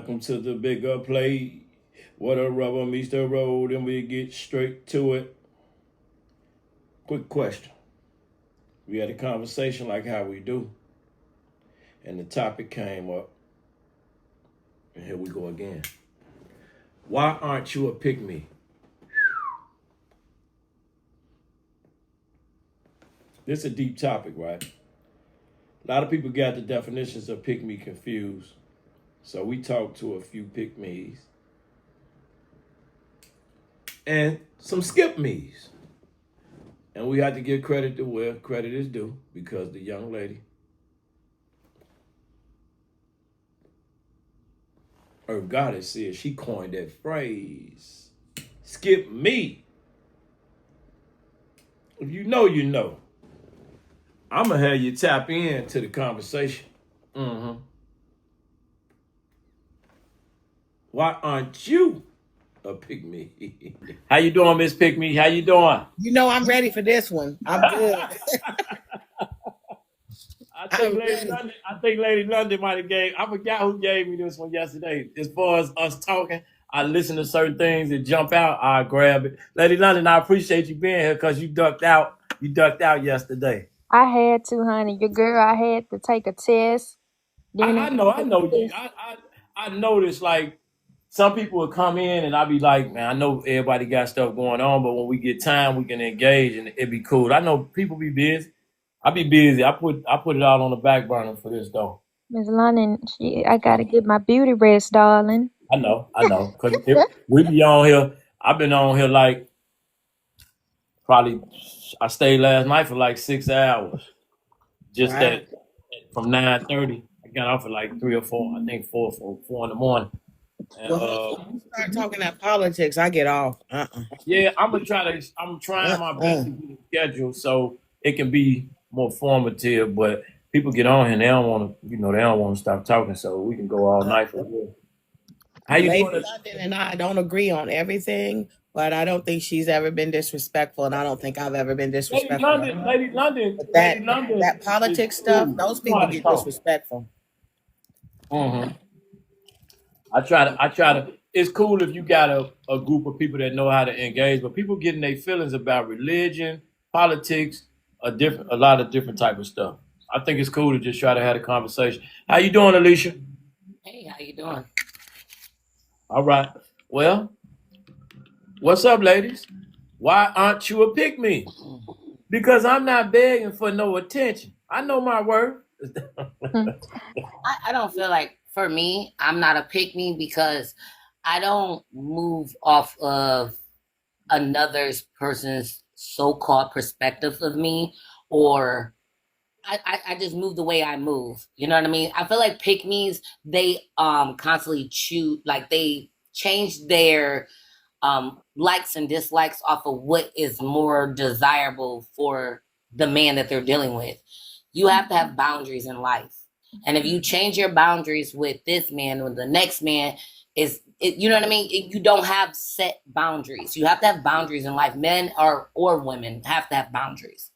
Welcome to the bigger play. What a rubber meets the road, and we get straight to it. Quick question. We had a conversation like how we do, and the topic came up, and here we go again. Why aren't you a pick me? This is a deep topic, right? A lot of people got the definitions of pick me confused. So we talked to a few pick me's and some skip me's. And we had to give credit to where credit is due because the young lady, Earth Goddess, said she coined that phrase. Skip me. If you know, you know. I'm going to have you tap in to the conversation. Why aren't you a pick me? How you doing, Miss Pick Me? How you doing? You know I'm ready for this one. I'm good. I think Lady London might have gave. I forgot who gave me this one yesterday. As far as us talking, I listen to certain things that jump out. I grab it. Lady London, I appreciate you being here because you ducked out. You ducked out yesterday. I had to, honey. Your girl, I had to take a test. I know. I noticed like some people would come in and I'd be like, man, I know everybody got stuff going on, but when we get time, we can engage and it'd be cool. I know people be busy. I be busy. I put it out on the back burner for this though. Miss London, I gotta get my beauty rest, darling. I know. Cause we be on here. I've been on here like probably. I stayed last night for like 6 hours. Just Right. that from 9:30. I got off at like 3 or 4. I think 4 in the morning. And, Well, when you start talking that politics, I get off. yeah, I'm trying my best to get a schedule so it can be more formative. But people get on here and they don't want to, they don't want to stop talking. So we can go all night for real. How you Lady doing? London and I don't agree on everything, but I don't think she's ever been disrespectful, and I don't think I've ever been disrespectful. Lady London, But Lady London. that politics stuff, those people get disrespectful. Mm-hmm. I try to. It's cool if you got a group of people that know how to engage, but people getting their feelings about religion, politics, a lot of different type of stuff. I think it's cool to just try to have a conversation. How you doing, Alicia? Hey, how you doing? All right. Well, what's up, ladies? Why aren't you a pick me? Because I'm not begging for no attention. I know my worth. I don't feel like, for me, I'm not a pick me because I don't move off of another person's so-called perspective of me, or I just move the way I move. You know what I mean? I feel like pick me's, they constantly choose, like they change their likes and dislikes off of what is more desirable for the man that they're dealing with. You have to have boundaries in life. And if you change your boundaries with this man, with the next man, you know what I mean? You don't have set boundaries. You have to have boundaries in life. Men or women have to have boundaries.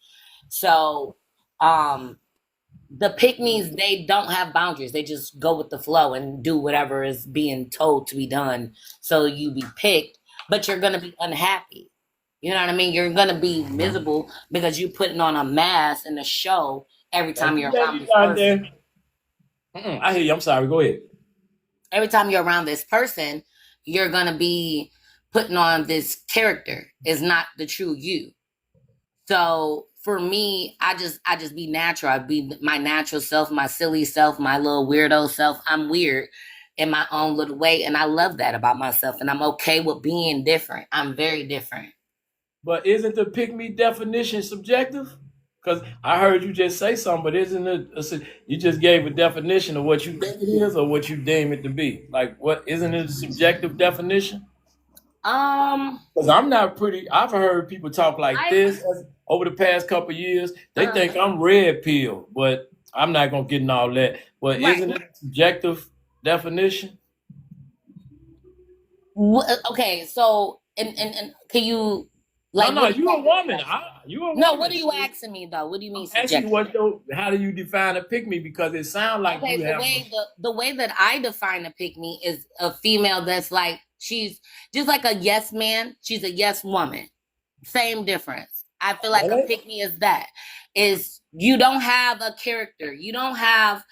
So the pick-me's, they don't have boundaries. They just go with the flow and do whatever is being told to be done. So you be picked, but you're gonna be unhappy. You know what I mean? You're gonna be miserable because you're putting on a mask and a show every time you're around this person. I hear you. I'm sorry. Go ahead. Every time you're around this person, you're gonna be putting on this character. Is not the true you. So for me, I just be natural. I be my natural self, my silly self, my little weirdo self. I'm weird in my own little way, and I love that about myself. And I'm okay with being different. I'm very different. But isn't the pick me definition subjective? Because I heard you just say something, but isn't it? You just gave a definition of what you think it is or what you deem it to be. Like, what isn't it a subjective definition? Because I'm not pretty. I've heard people talk like this over the past couple of years. They think I'm red pill, but I'm not gonna get in all that. But isn't it a subjective definition? Okay, so and can you Like, no, you a woman. You a woman. No, what are you asking me though? What do you mean Asking subjective? how do you define a pick me? Because it sounds like Okay, you have. the way that I define a pick me is a female that's like, she's just like a yes man. She's a yes woman. Same difference. I feel like a pick me is that is you don't have a character. You don't have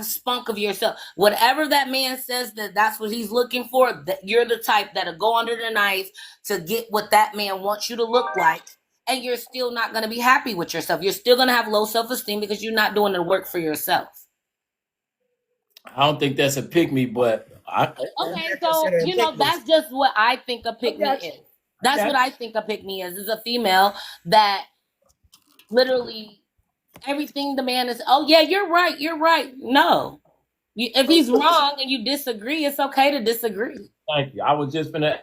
spunk of yourself. Whatever that man says that's what he's looking for, that you're the type that'll go under the knife to get what that man wants you to look like. And you're still not going to be happy with yourself. You're still going to have low self-esteem because you're not doing the work for yourself. I don't think that's a pick me, but Okay, so that's just what I think a pick me is. That's what I think a pick me is a female that literally everything the man is, oh yeah, you're right. No. If he's wrong and you disagree, it's okay to disagree. Thank you. I was just gonna.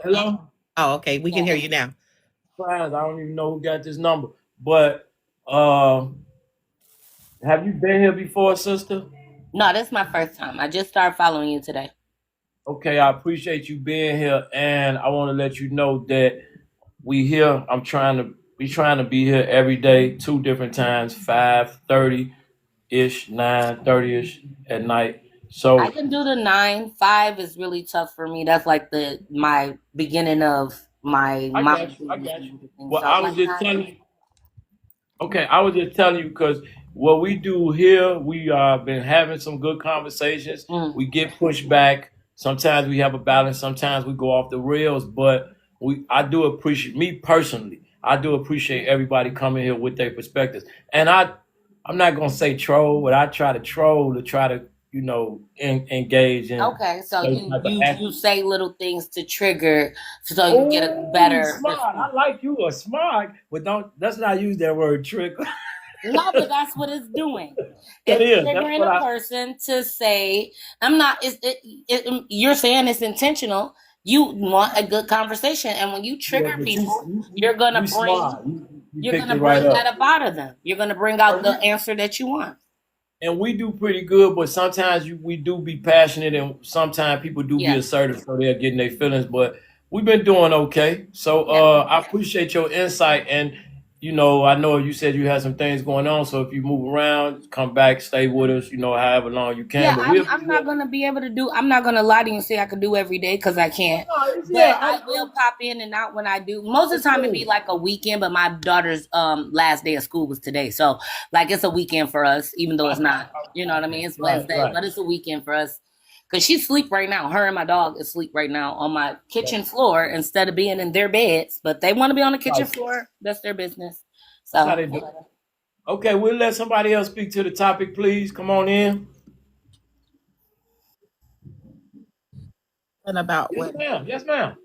Hello? Oh, okay. We can hear you now. I don't even know who got this number. But have you been here before, sister? No, this is my first time. I just started following you today. Okay, I appreciate you being here, and I want to let you know that we here. We trying to be here every day, 2 different times, 5:30 ish, 9:30 ish at night. So I can do the 9. 5 is really tough for me. That's like my beginning of my. I got you. Well, I was just telling you. Okay, I was just telling you because what we do here, we been having some good conversations. We get pushed back. Sometimes we have a balance. Sometimes we go off the rails. But I do appreciate, me personally, I do appreciate everybody coming here with their perspectives. And I'm not gonna say troll, but I try to troll to try to engage in. Okay, so you say little things to trigger, so you get a better. Smart. I like you are smart, but let's not use that word trigger. No, but that's what it's doing. It is. Triggering a person to say, "I'm not." You're saying it's intentional. You want a good conversation, and when you trigger people, you're gonna bring that up out of them. You're gonna bring out the answer that you want. And we do pretty good, but sometimes we do be passionate, and sometimes people do be assertive, so they're getting their feelings. But we've been doing okay. So I appreciate your insight, and I know you said you had some things going on. So if you move around, come back, stay with us. However long you can. Yeah, but I'm not gonna be able to do. I'm not gonna lie to you and say I can do every day because I can't. I will pop in and out when I do. Most of the time it'd be like a weekend, but my daughter's last day of school was today, so like it's a weekend for us, even though it's not. You know what I mean? It's Wednesday, but it's a weekend for us. Because she's asleep right now. Her and my dog is asleep right now on my kitchen floor instead of being in their beds. But they want to be on the kitchen floor. That's their business. So that's how they do. Okay, we'll let somebody else speak to the topic, please. Come on in. And about Yes, ma'am.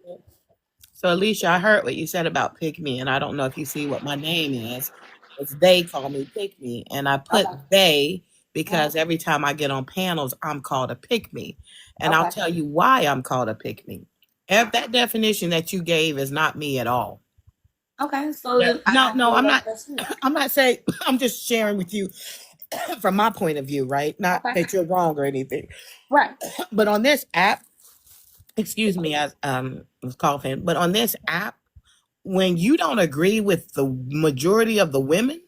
So, Alicia, I heard what you said about pick me, and I don't know if you see what my name is. It's they call me pick me, and I put they because every time I get on panels, I'm called a pick me. And I'll tell you why I'm called a pick me. If that definition that you gave is not me at all. Okay, so no, I'm not. I'm not saying. I'm just sharing with you from my point of view, right? Not that you're wrong or anything, right? But on this app, excuse me, I was coughing. But on this app, when you don't agree with the majority of the women,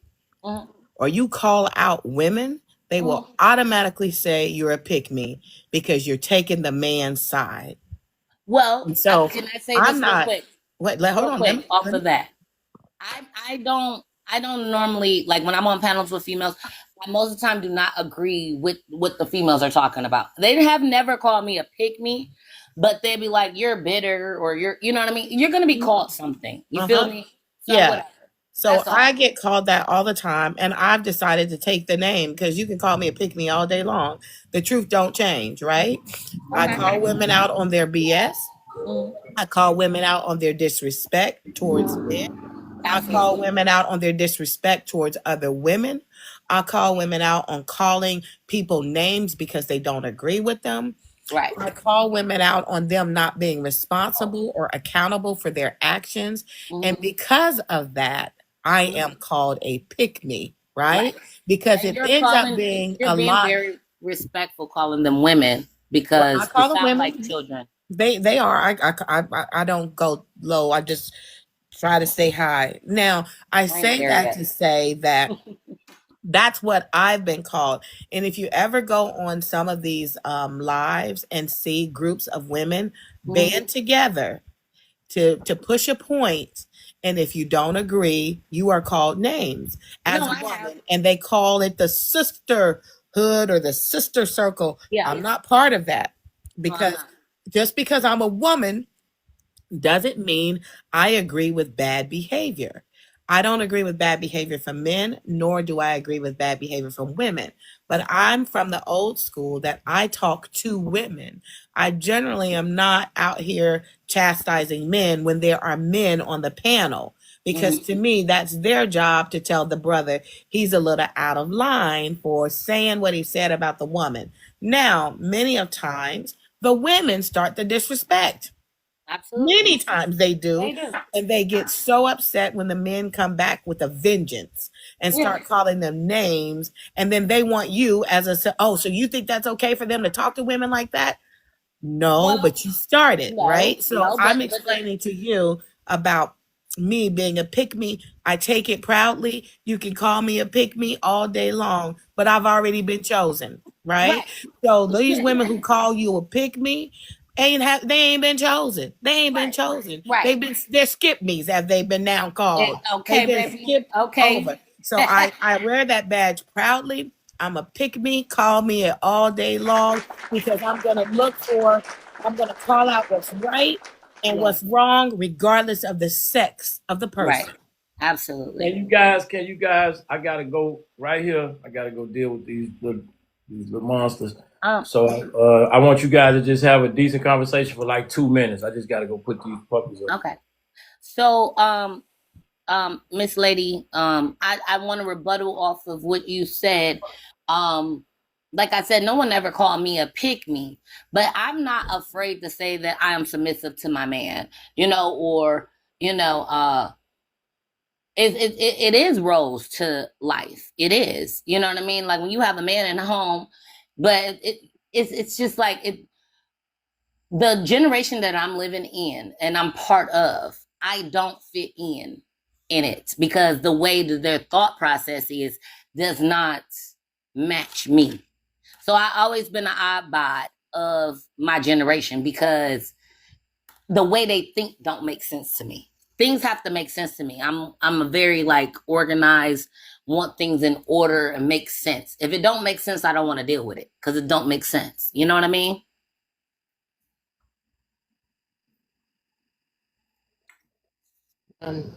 or you call out women, they will automatically say you're a pick me because you're taking the man's side. Well, and so can I say this real quick? Hold on. Off of that, I don't normally, like when I'm on panels with females, I most of the time do not agree with what the females are talking about. They have never called me a pick me, but they'd be like, you're bitter, or you know what I mean? You're going to be called something. You feel me? So whatever. So I get called that all the time, and I've decided to take the name because you can call me a pick me all day long. The truth don't change, right? I call women out on their BS. I call women out on their disrespect towards men. I call women out on their disrespect towards other women. I call women out on calling people names because they don't agree with them. Right. I call women out on them not being responsible or accountable for their actions. And because of that, I am called a pick me, right? Because it ends up being a lot. Very respectful calling them women because I call them women like children. They are. I don't go low. I just try to stay high. Now, I I ain't say there that yet. to say that that's what I've been called. And if you ever go on some of these lives and see groups of women Mhm. band together to push a point, and if you don't agree, you are called names No, as a I have. woman, and they call it the sisterhood or the sister circle. Yeah. I'm not part of that, No, I'm because not. just because I'm a woman doesn't mean I agree with bad behavior. I don't agree with bad behavior from men, nor do I agree with bad behavior from women. But I'm from the old school that I talk to women. I generally am not out here chastising men when there are men on the panel, because Mhm. to me, that's their job to tell the brother he's a little out of line for saying what he said about the woman. Now, many of times, the women start the disrespect. Absolutely. Many times they do. They do. And they get so upset when the men come back with a vengeance and Yeah. start calling them names. And then they want you as oh, so you think that's okay for them to talk to women like that? No, Well, but you started, no, right? So no, I'm but the explaining to you about me being a pick me. I take it proudly. You can call me a pick me all day long, but I've already been chosen, right? right. So these women who call you a pick me they ain't been chosen. They ain't been Right. chosen. Right. They're skip me's as they've been now called. They've Okay, been baby. skipped Okay. over. So I wear that badge proudly. I'm a pick me. Call me it all day long, because I'm gonna call out what's right and Yeah. what's wrong, regardless of the sex of the Right. person. Can Absolutely. you guys? Can you guys? I gotta go right here. I gotta go deal with these little monsters. Um. So I want you guys to just have a decent conversation for like 2 minutes. I just gotta go put these puppies up. Okay. So, Miss Lady, I want to rebuttal off of what you said. Um, like I said, no one ever called me a pick me, but I'm not afraid to say that I am submissive to my man, or you know, uh, it is roles to life. It is, you know what I mean? Like when you have a man in the home, but it's just like the generation that I'm living in and I'm part of, I don't fit in it because the way that their thought process is does not match me. So I always been an oddbot of my generation because the way they think don't make sense to me. Things have to make sense to me. I'm a very like organized, want things in order and make sense. If it don't make sense, I don't want to deal with it because it don't make sense. You know what I mean? Um,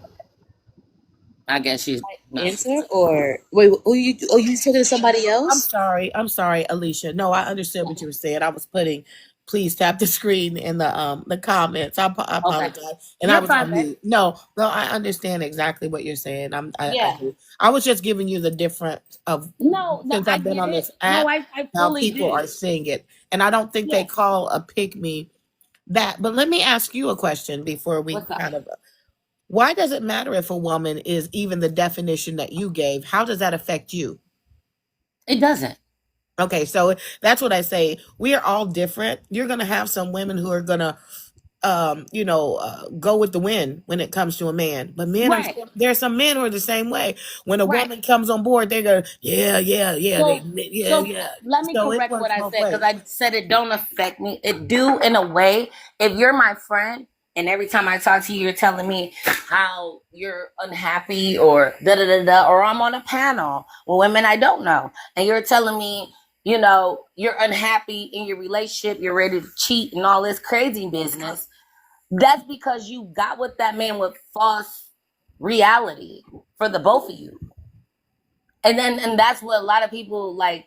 I guess she's not. Answer or wait? You talking to somebody I'm else? sorry. I'm sorry, Alicia. No, I understood what you were saying. I was putting please tap the screen in the comments. I Okay. apologize. And I You're was on perfect. mute. No, no, I understand exactly what you're saying. I Yeah. do. I was just giving you the difference of, No, no, since I I've been get on it. this No, app, I how fully people do. are seeing it. And I don't think they Yeah. call a pick me that. But let me ask you a question before we What's up? kind of, why does it matter if a woman is even the definition that you gave? How does that affect you? It doesn't. Okay, so that's what I say. We are all different. You're gonna have some women who are gonna, go with the wind when it comes to a man. But men are Right. there's some men who are the same way. When a Right. woman comes on board, they go, yeah, yeah, yeah, So yeah, so yeah. let me So it correct what works I both said because ways. I said it don't affect me. It do in a way. If you're my friend and every time I talk to you, you're telling me how you're unhappy or da da da da, or I'm on a panel with women I don't know, and you're telling me, you're unhappy in your relationship, you're ready to cheat and all this crazy business. That's because you got with that man with false reality for the both of you. And that's what a lot of people like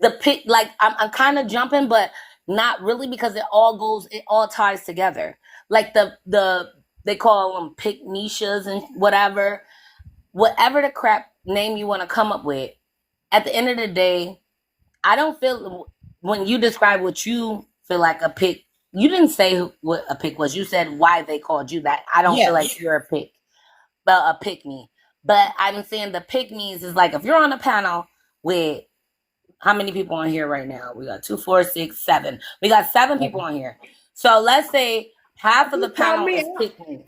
the pick like I'm kind of jumping but not really because it all ties together. Like the they call them pick niches and whatever the crap name you want to come up with. At the end of the day, I don't feel when you describe what you feel like a pick, you didn't say what a pick was. You said why they called you that. I don't feel Yes. like you're a pick, but a pick me. But I'm saying the pick me's is like if you're on a panel with how many people on here right now? We got two, four, six, seven. We got seven people on here. So let's say half of the You call panel me is out. pick-me.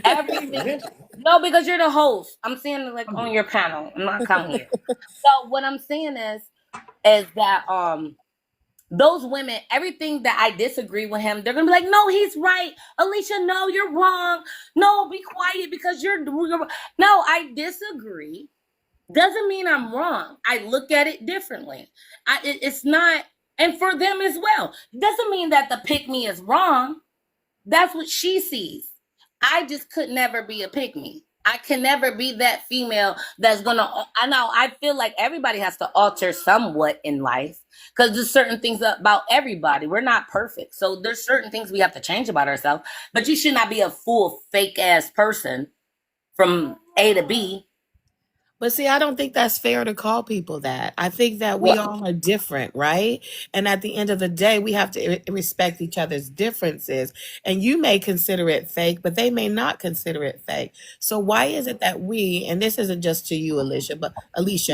Everything. No, because you're the host. I'm saying like on your panel. I'm not coming here. So what I'm saying is that those women, everything that I disagree with him, they're gonna be like, no, he's right. Alicia, no, you're wrong. No, be quiet because you're no, I disagree. Doesn't mean I'm wrong. I look at it differently. It's not, and for them as well. Doesn't mean that the pick me is wrong. That's what she sees. I just could never be a pick me. I can never be that female that's gonna. I know. I feel like everybody has to alter somewhat in life because there's certain things about everybody. We're not perfect, so there's certain things we have to change about ourselves. But you should not be a full fake ass person from A to B. But see, I don't think that's fair to call people that. I think that we Well, all are different, right? And at the end of the day, we have to respect each other's differences. And you may consider it fake, but they may not consider it fake. So why is it that we, and this isn't just to you, Alicia,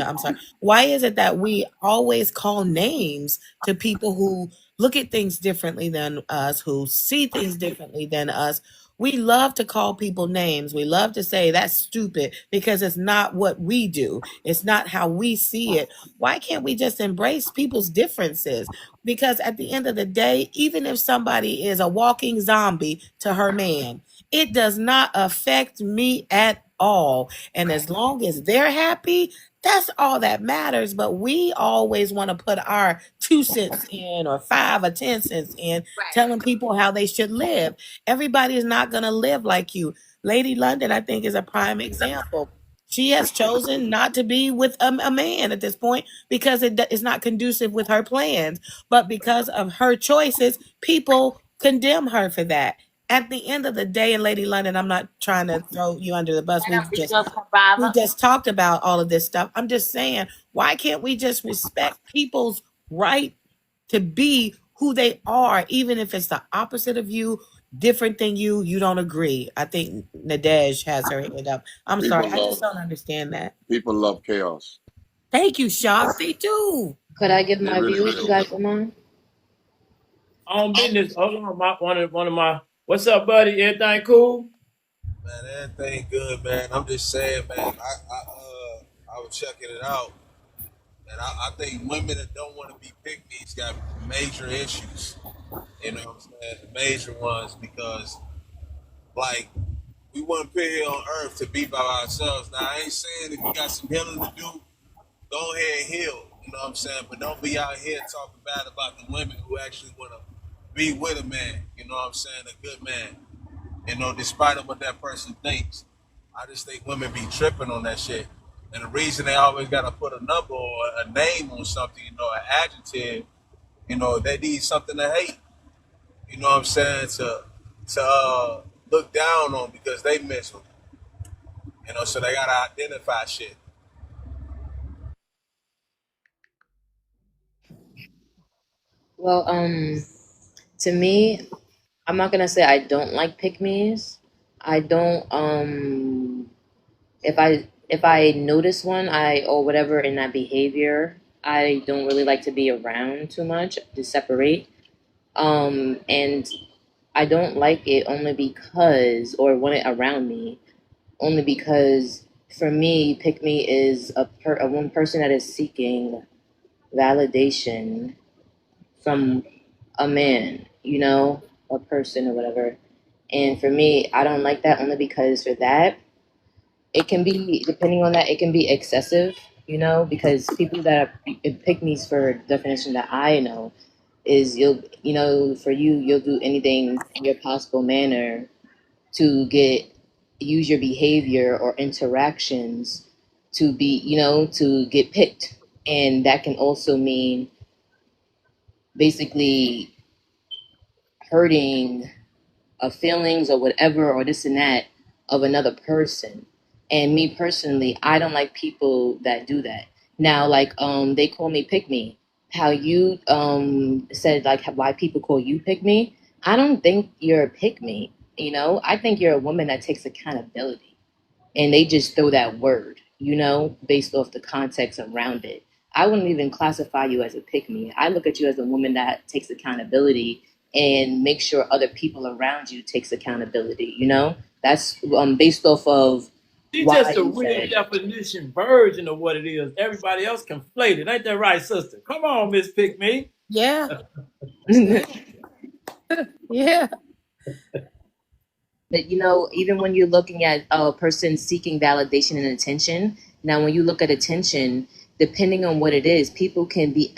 I'm sorry. Why is it that we always call names to people who look at things differently than us, who see things differently than us? We love to call people names. We love to say that's stupid because it's not what we do. It's not how we see it. Why can't we just embrace people's differences? Because at the end of the day, even if somebody is a walking zombie to her man, it does not affect me at all. And as long as they're happy, that's all that matters. But we always want to put our 2 cents in or 5 or 10 cents in, telling people how they should live. Everybody is not going to live like you. Lady London, I think, is a prime example. She has chosen not to be with a man at this point because it's not conducive with her plans. But because of her choices, people condemn her for that. At the end of the day, and Lady London, I'm not trying to throw you under the bus. and a bigger We survivor. just talked about all of this stuff. I'm just saying, why can't we just respect people's right to be who they are, even if it's the opposite of you, different than you, you don't agree? I think Nadej has her hand up. I'm sorry, I just don't understand that. People love chaos. Thank you, Shock. They do. Could I give They my really views? You do. guys don't mind? On business. Hold on, one of my. What's up, buddy? Everything cool? Man, everything good, man. I'm just saying, man. I was checking it out, and I think women that don't want to be pick-me's got major issues. You know what I'm saying? The major ones because, like, we weren't put here on earth to be by ourselves. Now, I ain't saying if you got some healing to do, go ahead and heal. You know what I'm saying? But don't be out here talking bad about the women who actually want to be with a man. You know what I'm saying? A good man. You know, despite of what that person thinks. I just think women be tripping on that shit. And the reason they always got to put a number or a name on something, you know, an adjective, you know, they need something to hate. You know what I'm saying? To look down on because they miserable. You know, so they got to identify shit. Well, to me, I'm not gonna say I don't like pick-me's. I don't if I notice one I or whatever in that behavior, I don't really like to be around too much to separate. And I don't like it only because or want it around me only because for me, pick me is a one person that is seeking validation from a man, a person or whatever. And for me, I don't like that only because for that, it can be, depending on that, it can be excessive, because people that are pick me's for definition that I know is for you'll do anything in your possible manner to use your behavior or interactions to be, to get picked. And that can also mean basically hurting feelings or whatever or this and that of another person. And me personally, I don't like people that do that. Now, like they call me pick me. How you said like why people call you pick me. I don't think you're a pick me. I think you're a woman that takes accountability, and they just throw that word, based off the context around it. I wouldn't even classify you as a pick me. I look at you as a woman that takes accountability and make sure other people around you takes accountability. You know, that's based off of She's why just a you real said. definition version of what it is. Everybody else conflated. Ain't that right, sister? Come on, Miss Pick Me. Yeah. Yeah. But you know, even when you're looking at a person seeking validation and attention, now when you look at attention, depending on what it is, people can be,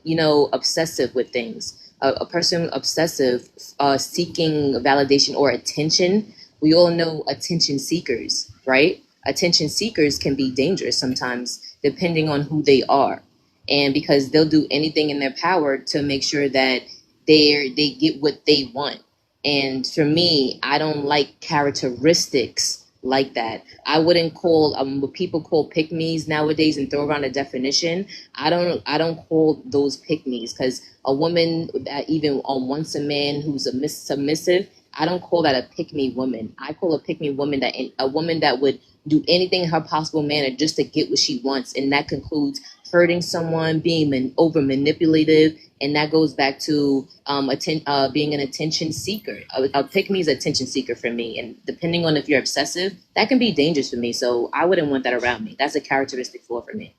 you know, obsessive with things. A person obsessive, seeking validation or attention. We all know attention seekers, right? Attention seekers can be dangerous sometimes, depending on who they are, and because they'll do anything in their power to make sure that they get what they want. And for me, I don't like characteristics like that. I wouldn't call what people call pick me's nowadays and throw around a definition. I don't call those pick me's, because a woman that even wants a man who's submissive, I don't call that a pick me woman. I call a pick me woman that a woman that would do anything in her possible manner just to get what she wants, and that concludes hurting someone, being over manipulative, and that goes back to being an attention seeker. A pick me is attention seeker for me, and depending on if you're obsessive, that can be dangerous for me. So I wouldn't want that around me. That's a characteristic flaw for me.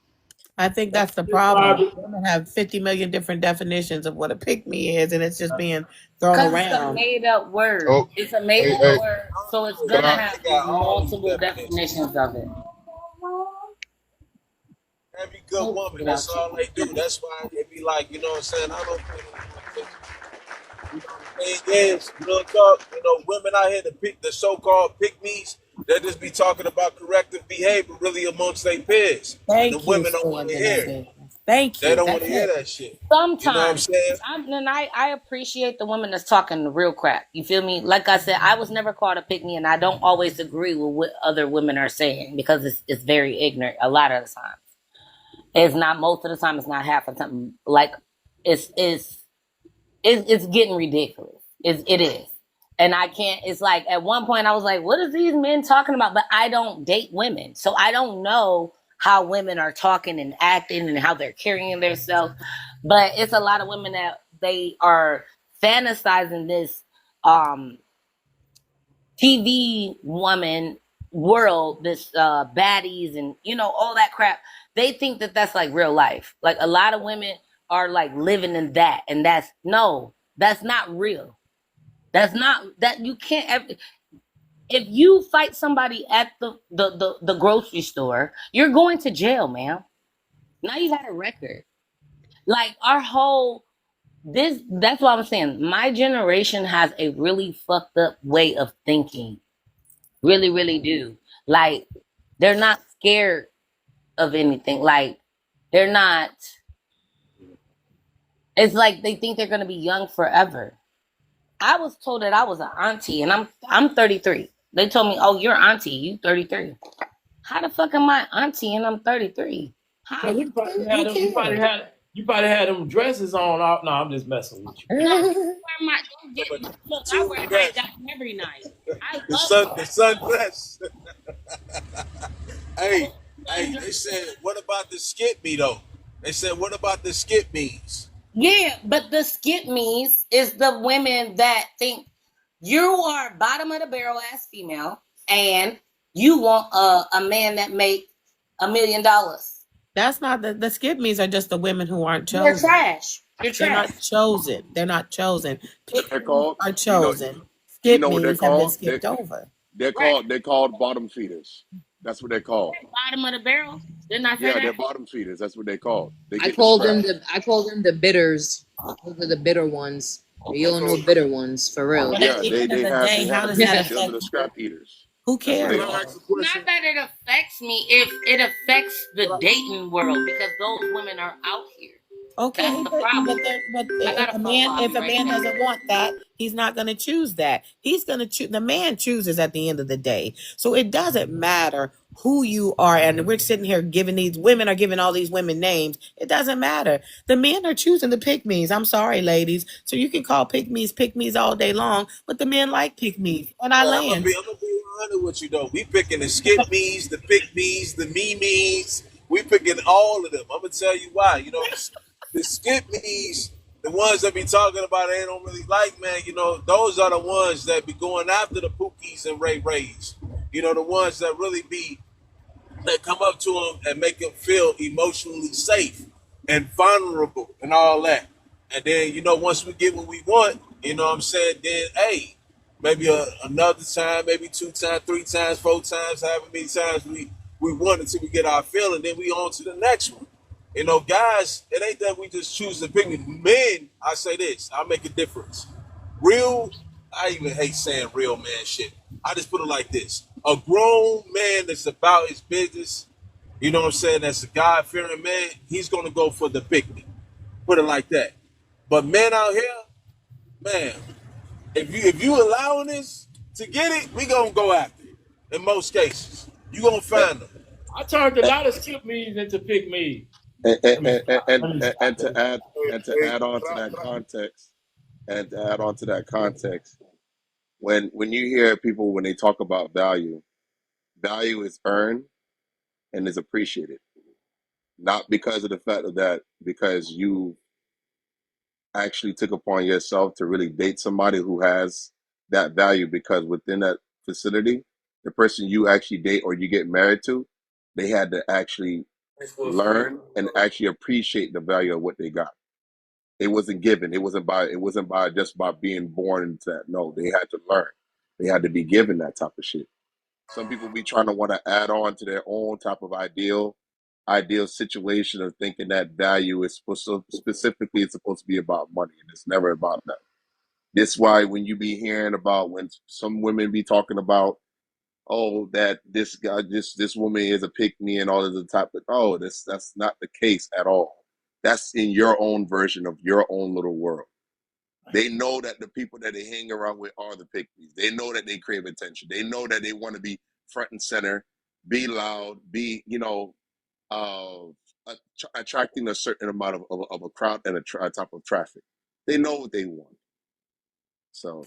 I think that's the problem. Women have 50 million different definitions of what a pick me is, and it's just being thrown Because it's a around. made up word. Oh, It's a made hey, up hey, word, so it's can gonna I? have They got all these multiple definitions. definitions of it. Every good woman, that's all they do. That's why they be like, you know what I'm saying? I don't put it. You know, the thing is, real talk, you know, women out here, the so-called pick-me's, they just be talking about corrective behavior really amongst their peers. And the Thank you women for don't want to ending that hear it. business. Thank They you. don't want to That's hear it. that shit. You know what I'm Sometimes, saying? and I appreciate the women that's talking the real crap. You feel me? Like I said, I was never called a pick me, and I don't always agree with what other women are saying because it's very ignorant a lot of the time. It's not most of the time. It's not half of the time. Like it's getting ridiculous. It is. And I can't, it's like at one point I was like, what are these men talking about? But I don't date women. So I don't know how women are talking and acting and how they're carrying themselves. But it's a lot of women that they are fantasizing this TV woman world, this baddies and all that crap. They think that that's like real life. Like a lot of women are like living in that, and that's not real. That's not that you can't ever. If you fight somebody at the grocery store, you're going to jail, man. Now you had a record. Like our whole that's what I'm saying. My generation has a really fucked up way of thinking. Really, really do. Like they're not scared of anything. Like they're not. It's like they think they're gonna be young forever. I was told that I was an auntie, and I'm 33. They told me, "Oh, you're auntie. You 33." How the fuck am I auntie and I'm 33? How? You probably had them. You probably had them dresses on. No, I'm just messing with you. No, I wear my look. I wear high Dress. top every night. I The love sundress. Hey, they said, what about the skip me though? They said, what about the skip me's? Yeah, but the skip me's is the women that think you are bottom of the barrel ass female and you want a man that make $1 million. That's not the skip me's are just the women who aren't You're chosen. trash. You're They're trash. not chosen. They're not chosen. Pick They're me's called. are You know, chosen. you Skip know what they're me's have been called? skipped over. They're called bottom feeders. That's what they're called. Bottom of the barrel. Didn't I say Yeah, that? they're bottom feeders. That's what they called. They I get the call them scraps. the I call them the bitters. Those are the bitter ones. You don't know bitter ones for real. But Yeah, at the end of the they day, how have does a that mission. Those are the affect? scrap eaters. Who That's what they cares? Can I are. ask a question? Not that it affects me if it affects the dating world because those women are out here. Okay, That's the but problem. I if got a phone call. if a Right man now. doesn't want that, he's not going to choose that. He's going to choose. The man chooses at the end of the day. So it doesn't matter who you are. And we're sitting here giving these women are giving all these women names. It doesn't matter. The men are choosing the pick me's. I'm sorry, ladies. So you can call pick me's all day long, but the men like pick me's. And I I'm land. gonna be 100 with you though. We picking the skip me's, the pick me's, the me me's. We picking all of them. I'm gonna tell you why. You know, the skip me's, The ones that be talking about they don't really like, man, you know, those are the ones that be going after the Pookies and Ray Rays. You know, the ones that really be that come up to them and make them feel emotionally safe and vulnerable and all that. And then, you know, once we get what we want, you know what I'm saying, then, hey, maybe another time, maybe 2 times, 3 times, 4 times, however many times we want until we get our feeling, then we on to the next one. You know, guys, it ain't that we just choose to pick me. Men, I say this, I make a difference. Real, I even hate saying real man shit. I just put it like this. A grown man that's about his business, you know what I'm saying, that's a God-fearing man, he's going to go for the picnic. Put it like that. But men out here, man, if you allowing this to get it, we going to go after it. In most cases. You going to find them. I turned a lot of skip me's into pick me. And Let me stop. Let me stop. and to add and to add on to that context, when you hear people when they talk about value, value is earned and is appreciated, not because of the fact of that, because you actually took upon yourself to really date somebody who has that value, because within that vicinity, the person you actually date or you get married to, they had to actually learn and actually appreciate the value of what they got. It wasn't given. It wasn't by just by being born into that. No, they had to learn. They had to be given that type of shit. Some people be trying to want to add on to their own type of ideal situation of thinking that value is supposed to specifically it's supposed to be about money, and it's never about that. This why when you be hearing about when some women be talking about, oh, that this guy, this woman is a pick me and all of the type of, oh, that's not the case at all. That's in your own version of your own little world. They know that the people that they hang around with are the pick me's. They know that they crave attention. They know that they want to be front and center, be loud, be, uh, attracting a certain amount of a crowd and a type of traffic. They know what they want. So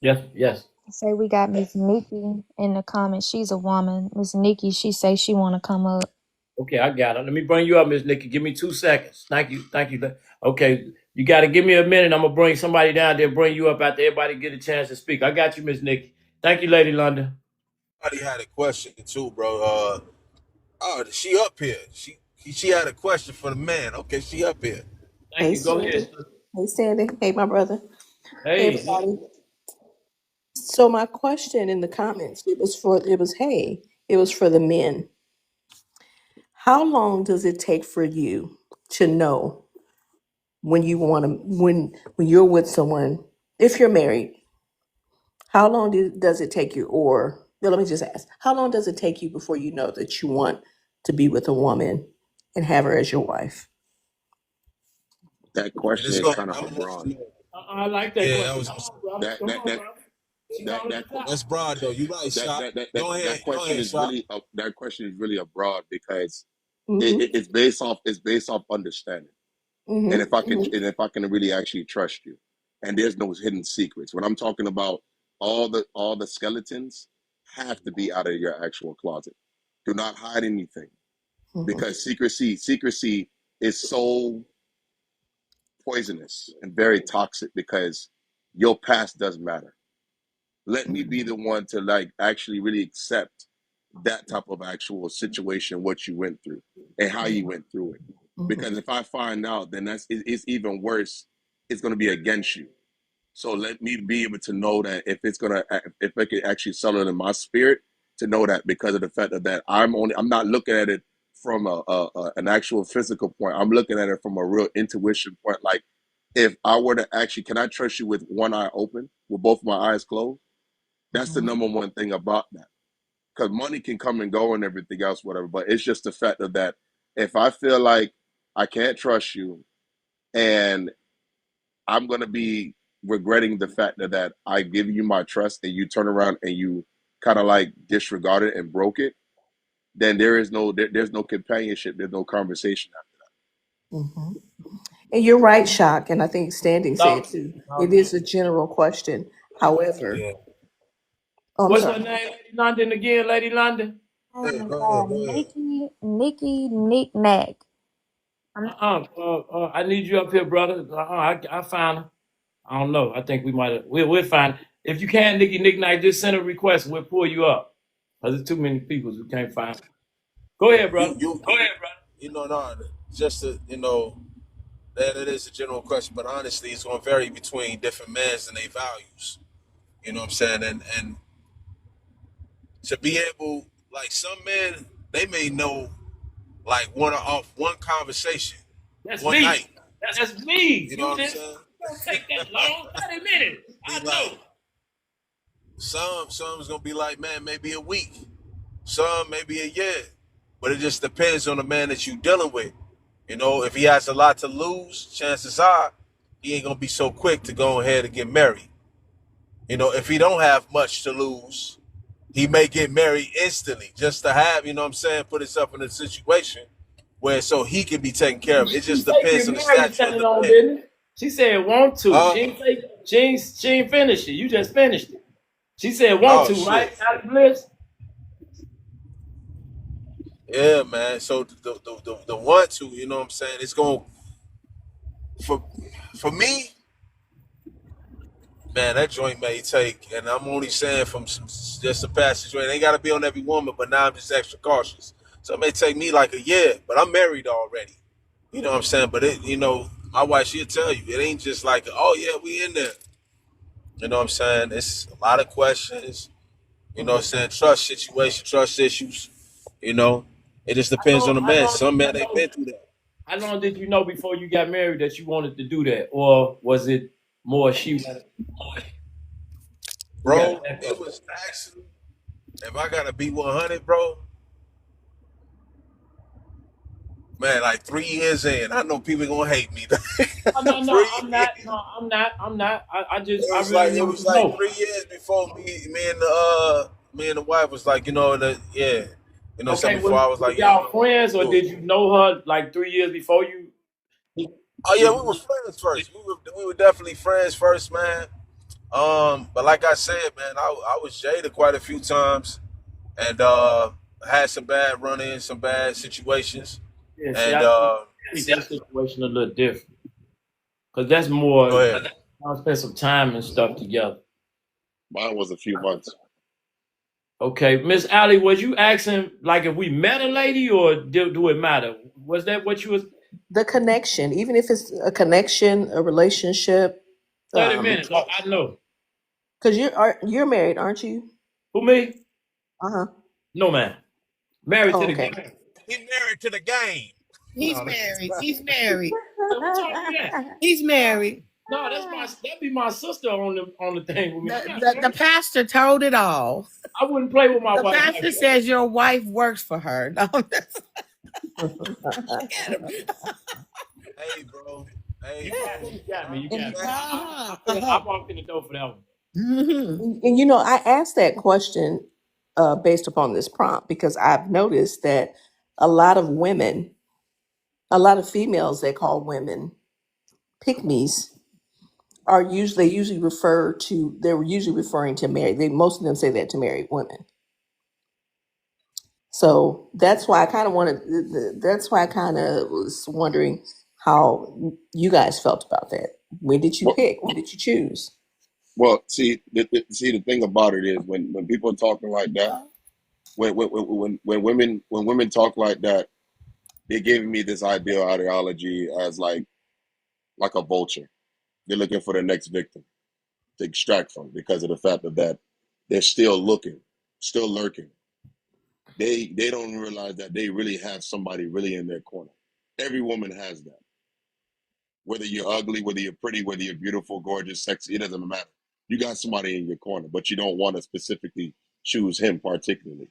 Yes, yes. Say we got Miss Nikki in the comments. She's a woman. Miss Nikki, she say she want to come up. Okay, I got it. Let me bring you up, Miss Nikki. Give me 2 seconds. Thank you. Thank you. Okay, you got to give me a minute. I'm gonna bring somebody down there, bring you up after everybody get a chance to speak. I got you, Miss Nikki. Thank you, Lady London. Somebody had a question too, bro. Oh, she up here. She had a question for the man. Okay, she up here. Thank Hey, you. Go Sandy. ahead. Hey, Sandy. Hey, my brother. Hey, Hey, everybody. So my question in the comments, it was for the men. How long does it take for you to know when you want to when you're with someone, if you're married? How long does it take you, or no, let me just ask, how long does it take you before you know that you want to be with a woman and have her as your wife? that And question it's is going. kind of I'm gonna let broad. you know. I like that Yeah, I question. was. Come on, brother. That Come that on, that brother. She that calling that the shot. That's broad though. You right, that shot. that that that, Go ahead. that Go question ahead, is shot. really that question is really abroad because Mm-hmm. it's based off understanding. And Mm-hmm. if I can really actually trust you, and there's no hidden secrets. When I'm talking about all the skeletons have to be out of your actual closet. Do not hide anything, Mm-hmm. because secrecy is so poisonous and very toxic, because your past does matter. Let me be the one to like actually really accept that type of actual situation, what you went through and how you went through it. Mm-hmm. Because if I find out, then it's even worse. It's going to be against you. So let me be able to know that if I can actually settle it in my spirit, to know that, because of the fact that I'm not looking at it from an actual physical point. I'm looking at it from a real intuition point. Like, if I were to actually, can I trust you with one eye open, with both my eyes closed? That's the number one thing about that. Because money can come and go and everything else, whatever. But it's just the fact of that. If I feel like I can't trust you, and I'm gonna be regretting the fact that I give you my trust and you turn around and you kind of like disregard it and broke it, then there's no companionship, there's no conversation. Mm-hmm. And you're right, Shock, and I think Standing said No, too. It no. is a general question. However, Yeah. oh, I'm What's her sorry. name, Lady London again, Lady London? Oh Yeah. my Go ahead. God, Go ahead. Nikki Knick-Knack. I need you up here, brother. I found her. I don't know. I think we might have. We'll find. If you can, Nikki Nick Knight, just send a request and we'll pull you up. Cause there's too many people we can't find. Go ahead, brother. No, just to, that it is a general question, but honestly, it's going to vary between different men and their values. You know what I'm saying? And to be able, like some men, they may know, like off one conversation, That's one me. night. That's me. You know You what I'm just saying? don't take that long. 30 minutes. Be I like, know. some's gonna be like, man, maybe a week, some maybe a year, but it just depends on the man that you're dealing with. If he has a lot to lose, chances are he ain't gonna be so quick to go ahead and get married. If he don't have much to lose, he may get married instantly just to have, you know what I'm saying, put himself in a situation where so he can be taken care of. It She just say depends get on the married stature of standing the on man. business. She said want to. Uh, She ain't say she ain't finished it. You just finished it. She said want oh to, right? shit. Alex Bliss? Yeah, man. So the want to, you know what I'm saying, it's going for for me, man, that joint may take, and I'm only saying from just a past situation. It ain't got to be on every woman, but now I'm just extra cautious. So it may take me like a year, but I'm married already. You know what I'm saying? But my wife, she'll tell you, it ain't just like, oh yeah, we in there. You know what I'm saying? It's a lot of questions. You know what I'm saying? Trust situation, trust issues. You know, it just depends on the How man. long Some did men you they know? been through that. How long did you know before you got married that you wanted to do that, or was it more she wanted? We got Bro, to back it up. was actually, if I gotta be 100, bro, man, like 3 years in, I know people gonna hate me. Oh, no, I'm not. 3 years. No, I'm not. I'm not. I It was really like it wanted was to like know. 3 years before me and the wife was like, yeah, Okay, before I was was like, yeah, y'all friends, or do it. did you know her like 3 years before you? Oh yeah, we were friends first. We were definitely friends first, man. But like I said, man, I was jaded quite a few times, and had some bad run-ins, some bad situations, Yeah, see, and I think that situation a little different because that's go more. ahead. I spend some time and stuff together. Mine was a few months. Okay, Miss Allie, was you asking like if we met a lady, or do it matter? Was that what you was? The connection, even if it's a connection, a relationship, 30 minutes. I know. because you're married, aren't you? Who, me? Uh huh. No, man. Married Oh, to the okay. game. He married to the game. He's No, married. He's married. Hey, what time you at? He's married. No, that be my sister on the thing with me. I'm not The married. pastor told it all. I wouldn't play with my The wife like pastor that. says your wife works for her. No, look at him. hey, bro. You Hey, got me. You got me. You and, got me. Uh-huh, I uh-huh. walked in the door for that one. Mhm. and I asked that question based upon this prompt because I've noticed that a lot of women, a lot of females they call women pygmies they usually they're usually referring to married. Most of them say that to married women. So that's why I kind of that's why I kind of was wondering how you guys felt about that. When did you Well, pick? When did you choose? see, the thing about it is when people are talking like that, when women talk like that, they're giving me this ideology as like a vulture. They're looking for the next victim to extract from because of the fact of that they're still looking, still lurking. They don't realize that they really have somebody really in their corner. Every woman has that. Whether you're ugly, whether you're pretty, whether you're beautiful, gorgeous, sexy, it doesn't matter. You got somebody in your corner, but you don't want to specifically choose him particularly.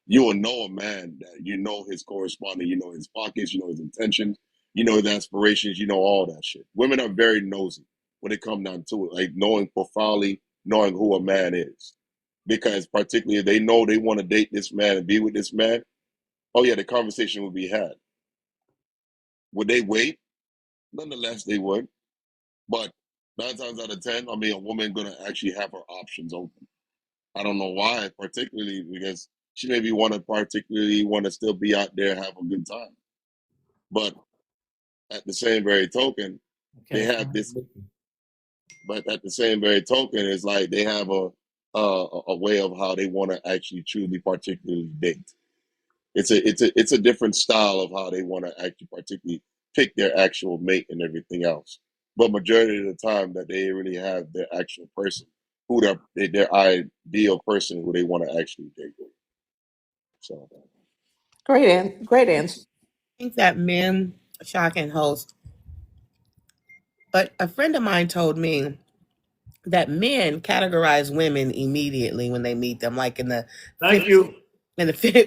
You will know a man that you know his corresponding, you know his pockets, you know his intentions, you know his aspirations, you know all that shit. Women are very nosy when it comes down to it, like knowing profoundly, knowing who a man is. Because particularly if they know they want to date this man and be with this man, oh yeah, the conversation will be had. Would they wait? Nonetheless, they would. But 9 times out of 10, I mean, a woman gonna actually have her options open. I don't know why, particularly because she maybe want to particularly want to still be out there have a good time. But at the same very token, they Okay. have this. But at the same very token, it's like they have a way of how they want to actually truly particularly date. It's a different style of how they want to actually particularly pick their actual mate and everything else. But majority of the time, that they really have their actual person, who their ideal person who they want to actually date with. So Great answer. I think that men shocking host, but a friend of mine told me that men categorize women immediately when they meet them, like in the Thank you.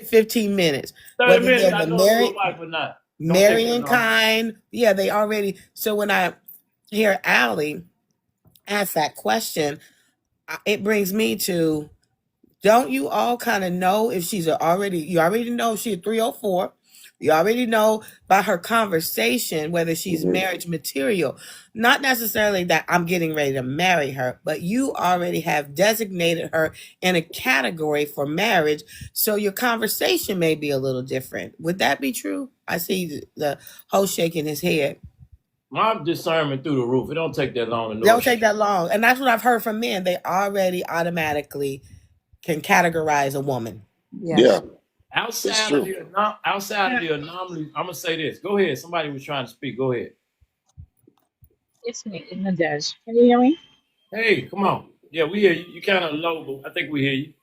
15 minutes, 30 whether minutes, they're I the know it's your wife or not. Don't take that marrying long. kind. Yeah, they already. So when I hear Allie ask that question, it brings me to, don't you all kind of know if you already know if she's a 304. You already know by her conversation whether she's marriage material. Not necessarily that I'm getting ready to marry her, but you already have designated her in a category for marriage. So your conversation may be a little different. Would that be true? I see the host shaking his head. My discernment through the roof. It don't take that long to It know don't if she. take that long. And that's what I've heard from men. They already automatically can categorize a woman. yeah, Yes. it's Outside of true. the anomaly, I'm gonna say this. Go ahead. Somebody was trying to speak. Go ahead. It's me, Nadesh. Can you hear me? Hey, come on. Yeah, we hear you. You kind of low, but I think we hear you.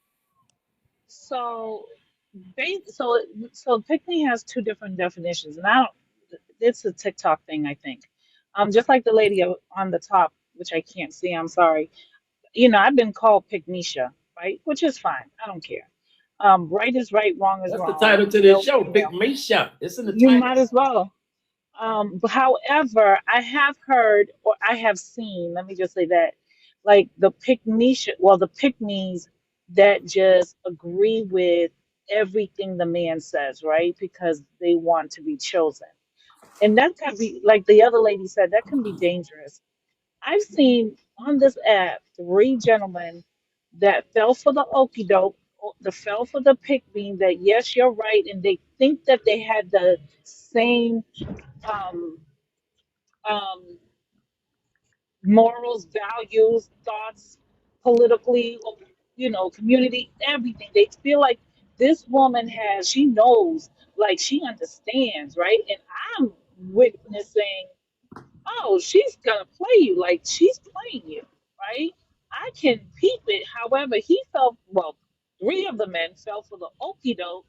So, so pick me has two different definitions, and I don't. It's a TikTok thing, I think. Just like the lady on the top, which I can't see. I'm sorry. I've been called Pygmisha, right? Which is fine. I don't care. Right is right, wrong is That's the wrong. title to this Male, show. Pick female. me shot. It's in the You title. might as well. But however, I have heard or I have seen, let me just say that, like the the pygmies that just agree with everything the man says, right? Because they want to be chosen. And that can be, like the other lady said, that can be dangerous. I've seen on this app three gentlemen that fell for the okey doke, that fell for the pygmy, that yes, you're right, and they think that they had the same um, um, morals, values, thoughts, politically, community, everything. They feel like this woman she knows, like she understands, right? And I'm witnessing, oh, she's gonna play you, like she's playing you, right? I can peep it. However, three of the men fell for the okie doke,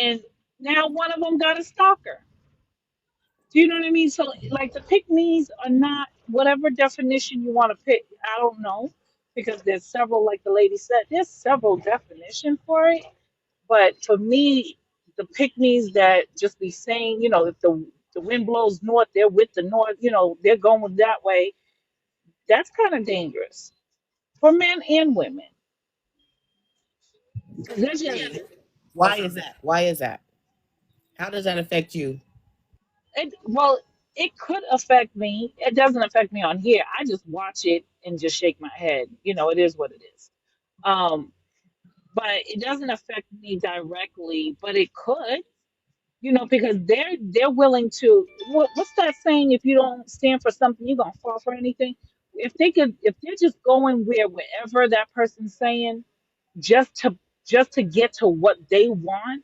and now one of them got a stalker. Do you know what I mean? So, like, the pick me's are not whatever definition you want to pick. I don't know because there's several, like the lady said, there's several definitions for it. But for me, the pick me's that just be saying, if the wind blows north, they're with the north. They're going that way. That's kind of dangerous for men and women because that's just Why is that? Why is that? How does that affect you? it. Well, it could affect me. It doesn't affect me on here. I just watch it and just shake my head. It is what it is. Um, but it doesn't affect me directly, but it could, because they're willing to. What's that saying? If you don't stand for something, you're gonna fall for anything. If they're just going wherever that person's saying, just to just to get to what they want,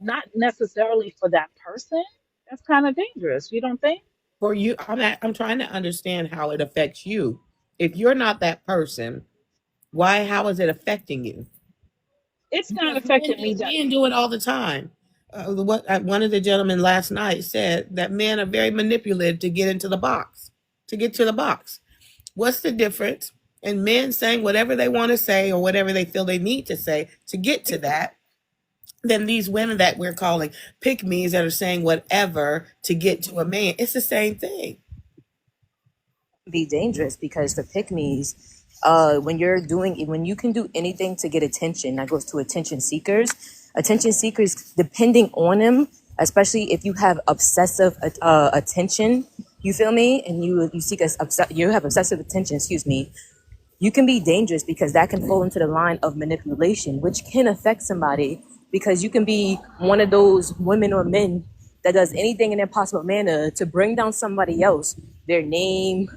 not necessarily for that person, that's kind of dangerous. You don't think? For you, I'm trying to understand how it affects you. If you're not that person, how is it affecting you? It's not Because affecting me. men do it all the time. One of the gentlemen last night said that men are very manipulative to get into the box, to get to the box. What's the difference in men saying whatever they want to say or whatever they feel they need to say to get to that than these women that we're calling pick me's that are saying whatever to get to a man? It's the same thing. Be dangerous because the pick me's, when you can do anything to get attention, that goes to attention seekers, depending on them, especially if you have obsessive attention, you feel me, and you have obsessive attention, excuse me, you can be dangerous because that can fall into the line of manipulation, which can affect somebody because you can be one of those women or men that does anything in their possible manner to bring down somebody else, their name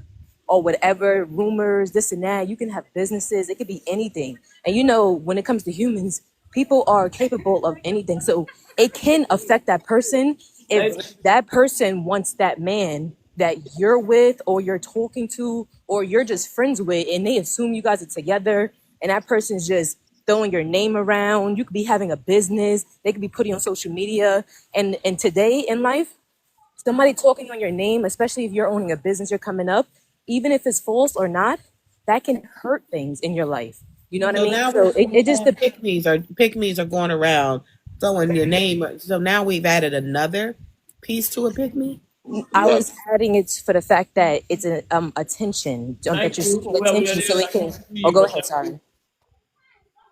or whatever, rumors, this and that. You can have businesses, it could be anything. And you know, when it comes to humans, people are capable of anything. So it can affect that person if that person wants that man that you're with or you're talking to or you're just friends with, and they assume you guys are together, and that person's just throwing your name around. You could be having a business, they could be putting on social media. And today in life, somebody talking on your name, especially if you're owning a business, you're coming up, even if it's false or not, that can hurt things in your life. You know what I So mean? now So we're it just saying depends. pick-me's are going around throwing your name. So now we've added another piece to a pick-me. I was Yes. adding it for the fact that it's an attention, that Thank you're you, seeking whoever that attention, so is. it I can. can't see Oh, you, go but ahead. Sorry.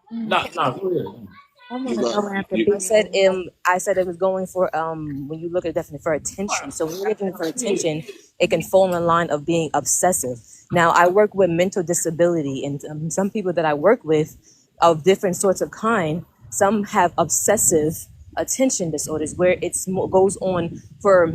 no, no, go ahead. I want You to got go after you. I Big said Brother. I said it was going for when you look at definitely for attention. So when you're looking for attention, it can fall in the line of being obsessive. Now I work with mental disability, and some people that I work with of different sorts of kind, some have obsessive attention disorders where goes on for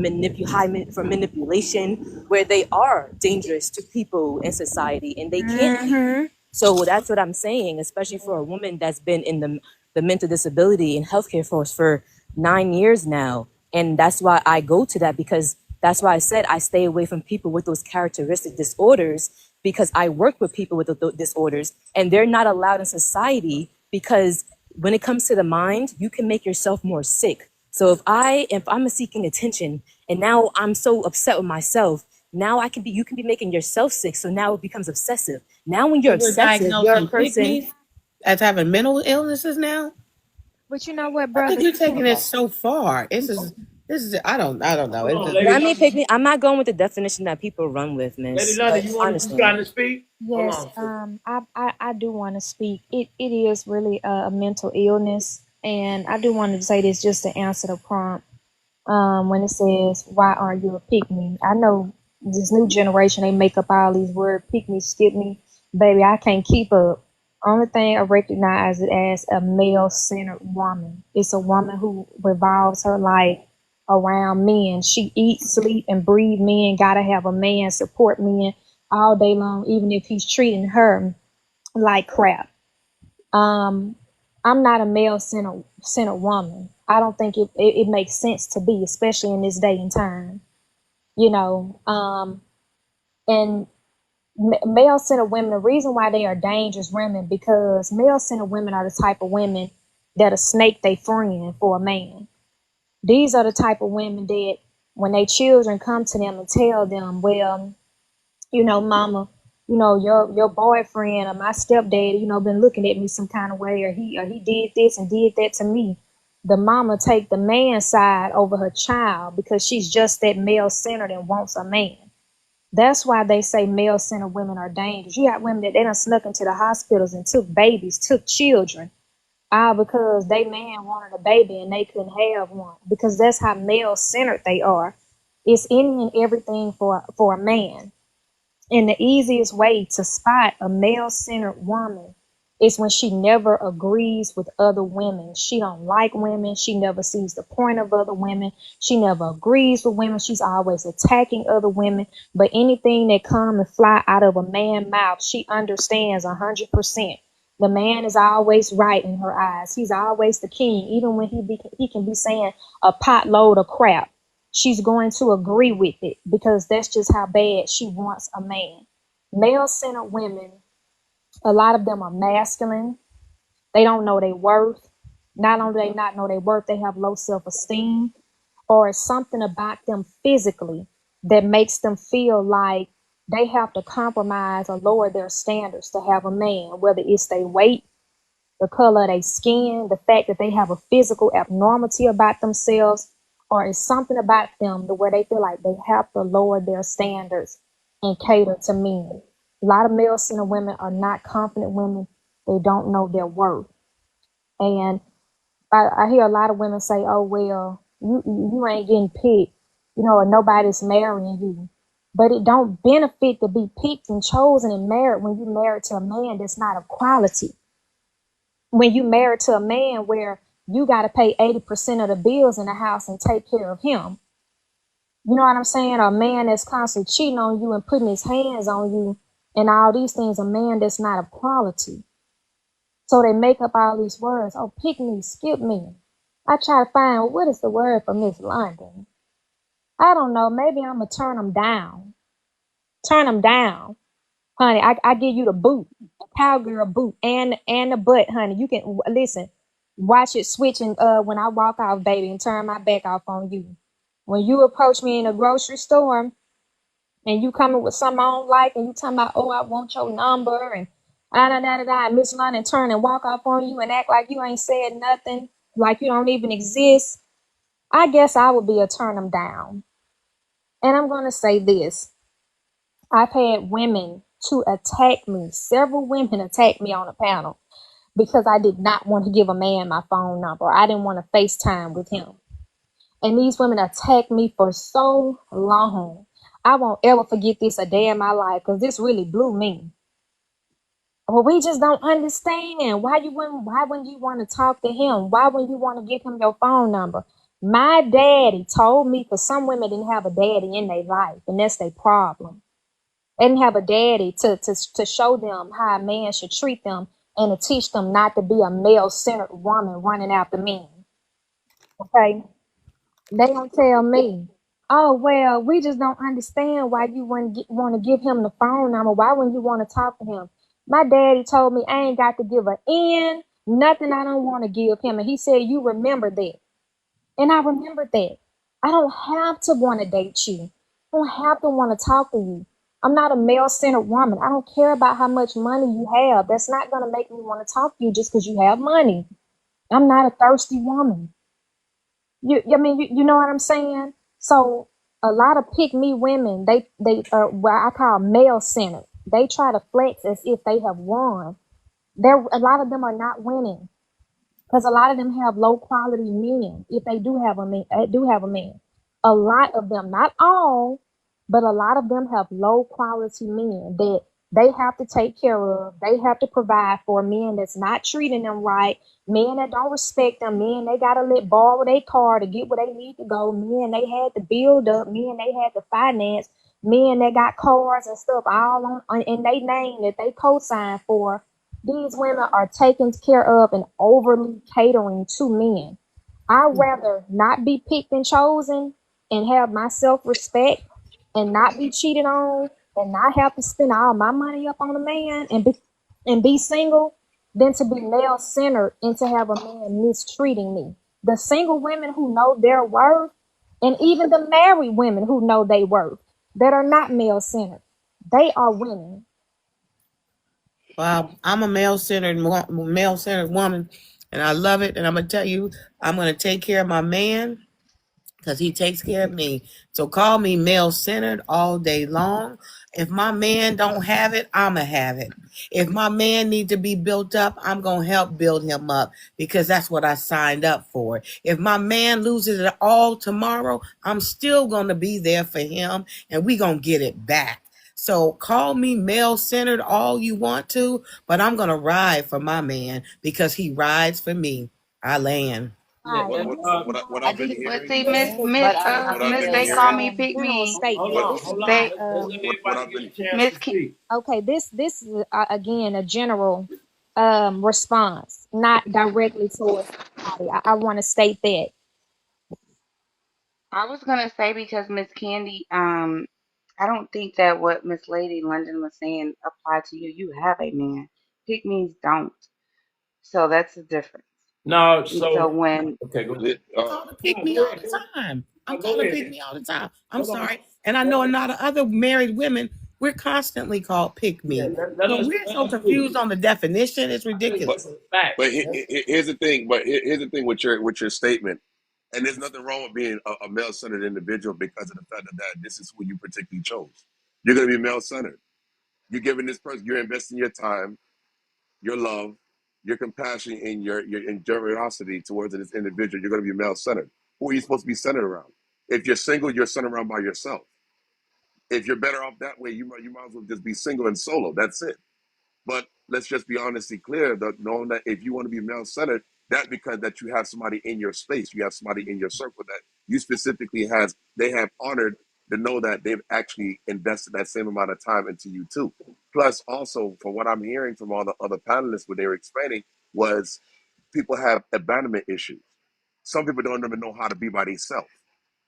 for manipulation, where they are dangerous to people in society and they can't leave. So that's what I'm saying, especially for a woman that's been in the mental disability and healthcare force for 9 years now. And that's why I go to that, because that's why I said I stay away from people with those characteristic disorders, because I work with people with the disorders and they're not allowed in society, because when it comes to the mind, you can make yourself more sick. So if I'm seeking attention and now I'm so upset with myself, now you can be making yourself sick. So now it becomes obsessive. Now when you're So we're obsessive, you're a diagnosing person. pick-me's as having mental illnesses now. But you know what, I think brother? you're taking it so far. This is I don't know. Hold It's on, just Lady Not me, London. pick me. I'm not going with the definition that people run with, Lady miss. London, But you honestly, trying to speak? Hold Yes, on. Sis. I do want to speak. It is really a mental illness, and I do want to say this just to answer the prompt. When it says, "Why are you a pick me?" I know this new generation, they make up all these words, pick me, skip me. Baby, I can't keep up. Only thing I recognize it as a male-centered woman. It's a woman who revolves her life around men. She eats, sleep, and breathe men. Gotta have a man support men all day long, even if he's treating her like crap. Um, I'm not a male-centered woman. I don't think it makes sense to be, especially in this day and time. You know, and male-centered women, the reason why they are dangerous women, because male-centered women are the type of women that'll snake their friend for a man. These are the type of women that when their children come to them and tell them, well, mama, your boyfriend or my stepdad, been looking at me some kind of way, or he did this and did that to me. The mama take the man's side over her child because she's just that male centered and wants a man. That's why they say male centered women are dangerous. You got women that they done snuck into the hospitals and took babies, took children, all because they man wanted a baby and they couldn't have one, because that's how male centered they are. It's any and everything for a man. And the easiest way to spot a male-centered woman is when she never agrees with other women. She don't like women. She never sees the point of other women. She never agrees with women. She's always attacking other women. But anything that come and fly out of a man's mouth, she understands 100%. The man is always right in her eyes. He's always the king, even when he can be saying a pot load of crap. She's going to agree with it because that's just how bad she wants a man. Male-centered women, a lot of them are masculine. They don't know their worth. Not only do they not know their worth, they have low self-esteem, or it's something about them physically that makes them feel like they have to compromise or lower their standards to have a man, whether it's their weight, the color of their skin, the fact that they have a physical abnormality about themselves, or it's something about them to where they feel like they have to lower their standards and cater to men. A lot of male centered women are not confident women. They don't know their worth. And I hear a lot of women say, oh, well, you ain't getting picked, or nobody's marrying you. But it don't benefit to be picked and chosen and married when you're married to a man that's not of quality, when you married to a man where you got to pay 80% of the bills in the house and take care of him. You know what I'm saying? A man that's constantly cheating on you and putting his hands on you and all these things, a man that's not of quality. So they make up all these words. Oh, pick me, skip me. I try to find what is the word for Miss London. I don't know. Maybe I'm going to turn them down. Turn them down. Honey, I give you the boot, a cowgirl boot, and the butt, honey. You can listen, watch it switching when I walk off, baby, and turn my back off on you. When you approach me in a grocery store and you coming with something I don't like, and you talking about, oh, I want your number, and and Miss London turn and walk off on you and act like you ain't said nothing, like you don't even exist. I guess I would be a turn them down. And I'm gonna say this. I've had women to attack me. Several women attacked me on the panel because I did not want to give a man my phone number. I didn't want to FaceTime with him. And these women attacked me for so long. I won't ever forget this a day in my life because this really blew me. Well, we just don't understand. Why wouldn't you want to talk to him? Why wouldn't you want to give him your phone number? My daddy told me, for some women didn't have a daddy in their life, and that's their problem. They didn't have a daddy to show them how a man should treat them and to teach them not to be a male-centered woman running after men. Okay? They don't tell me, oh, well, we just don't understand why you wouldn't want to give him the phone number. Why wouldn't you want to talk to him? My daddy told me I ain't got to give an N, nothing I don't want to give him. And he said, you remember that. And I remembered that. I don't have to want to date you. I don't have to want to talk to you. I'm not a male-centered woman. I don't care about how much money you have. That's not going to make me want to talk to you just because you have money. I'm not a thirsty woman. You know what I'm saying? So a lot of pick me women, they are what I call male-centered. They try to flex as if they have won. A lot of them are not winning. Because a lot of them have low quality men. If they do have a man. A lot of them, not all, but a lot of them have low quality men that they have to take care of. They have to provide for men that's not treating them right, men that don't respect them, men they gotta let borrow their car to get where they need to go, men they had to build up, men they had to finance, men that got cars and stuff all on in their name that they co-sign for. These women are taken care of and overly catering to men. I'd rather not be picked and chosen and have my self-respect and not be cheated on and not have to spend all my money up on a man and be single than to be male-centered and to have a man mistreating me. The single women who know their worth and even the married women who know their worth that are not male-centered, they are winning. Wow, I'm a male centered woman, and I love it. And I'm gonna tell you, I'm gonna take care of my man because he takes care of me. So call me male centered all day long. If my man don't have it, I'ma have it. If my man need to be built up, I'm gonna help build him up because that's what I signed up for. If my man loses it all tomorrow, I'm still gonna be there for him, and we gonna get it back. So call me male centered all you want to, but I'm gonna ride for my man because he rides for me. I land. Yeah, Right. What And what this is what I I've been think, a but hearing, see, this Miss, is a Miss, But I what I've this been is they a call hearing, me pick general me. hold statement. what on, This is hold on. not They, what Everybody I've get a been chance Miss, to speak. okay. This is again a general response, not directly towards somebody. I want to state that. I was gonna say because Miss Candy, I don't think that what Miss Lady London was saying applied to you. You have a man. Pick me's don't. So that's the difference. No, And so so when okay, go ahead. it, Call to No, pick me go all ahead. the time. I'm No, go calling ahead. pick me all the time. I'm Hold on. sorry. And I Hold know a on. lot of other married women, we're constantly called pick Yeah, me. let So us we're let so us speak. confused on the definition. It's I think but it's ridiculous. a fact. here's the thing. But here's the thing with your statement. And there's nothing wrong with being a male-centered individual because of the fact that this is who you particularly chose. You're going to be male-centered. You're giving this person, you're investing your time, your love, your compassion, and your generosity towards this individual. You're going to be male-centered. Who are you supposed to be centered around? If you're single, you're centered around by yourself. If you're better off that way, you might as well just be single and solo. That's it. But let's just be honestly clear that knowing that if you want to be male-centered, That because that you have somebody in your space, you have somebody in your circle that you specifically they have honored to know that they've actually invested that same amount of time into you too. Plus, also from what I'm hearing from all the other panelists, what they were explaining was people have abandonment issues. Some people don't even know how to be by themselves.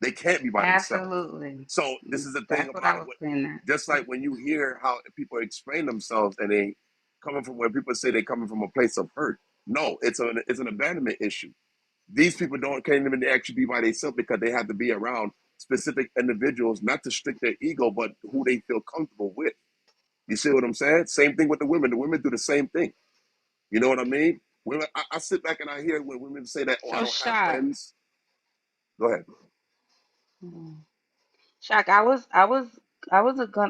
They can't be by themselves. Absolutely. So this is the thing That's what I about it. was saying. Just like when you hear how people explain themselves and they coming from where people say they're coming from a place of hurt. No, it's an abandonment issue. These people can't even actually be by themselves because they have to be around specific individuals, not to strict their ego, but who they feel comfortable with. You see what I'm saying? Same thing with the women. The women do the same thing. You know what I mean? Women, I sit back and I hear when women say that, "Oh, I So don't have shocked. friends." Go ahead. Shock. I was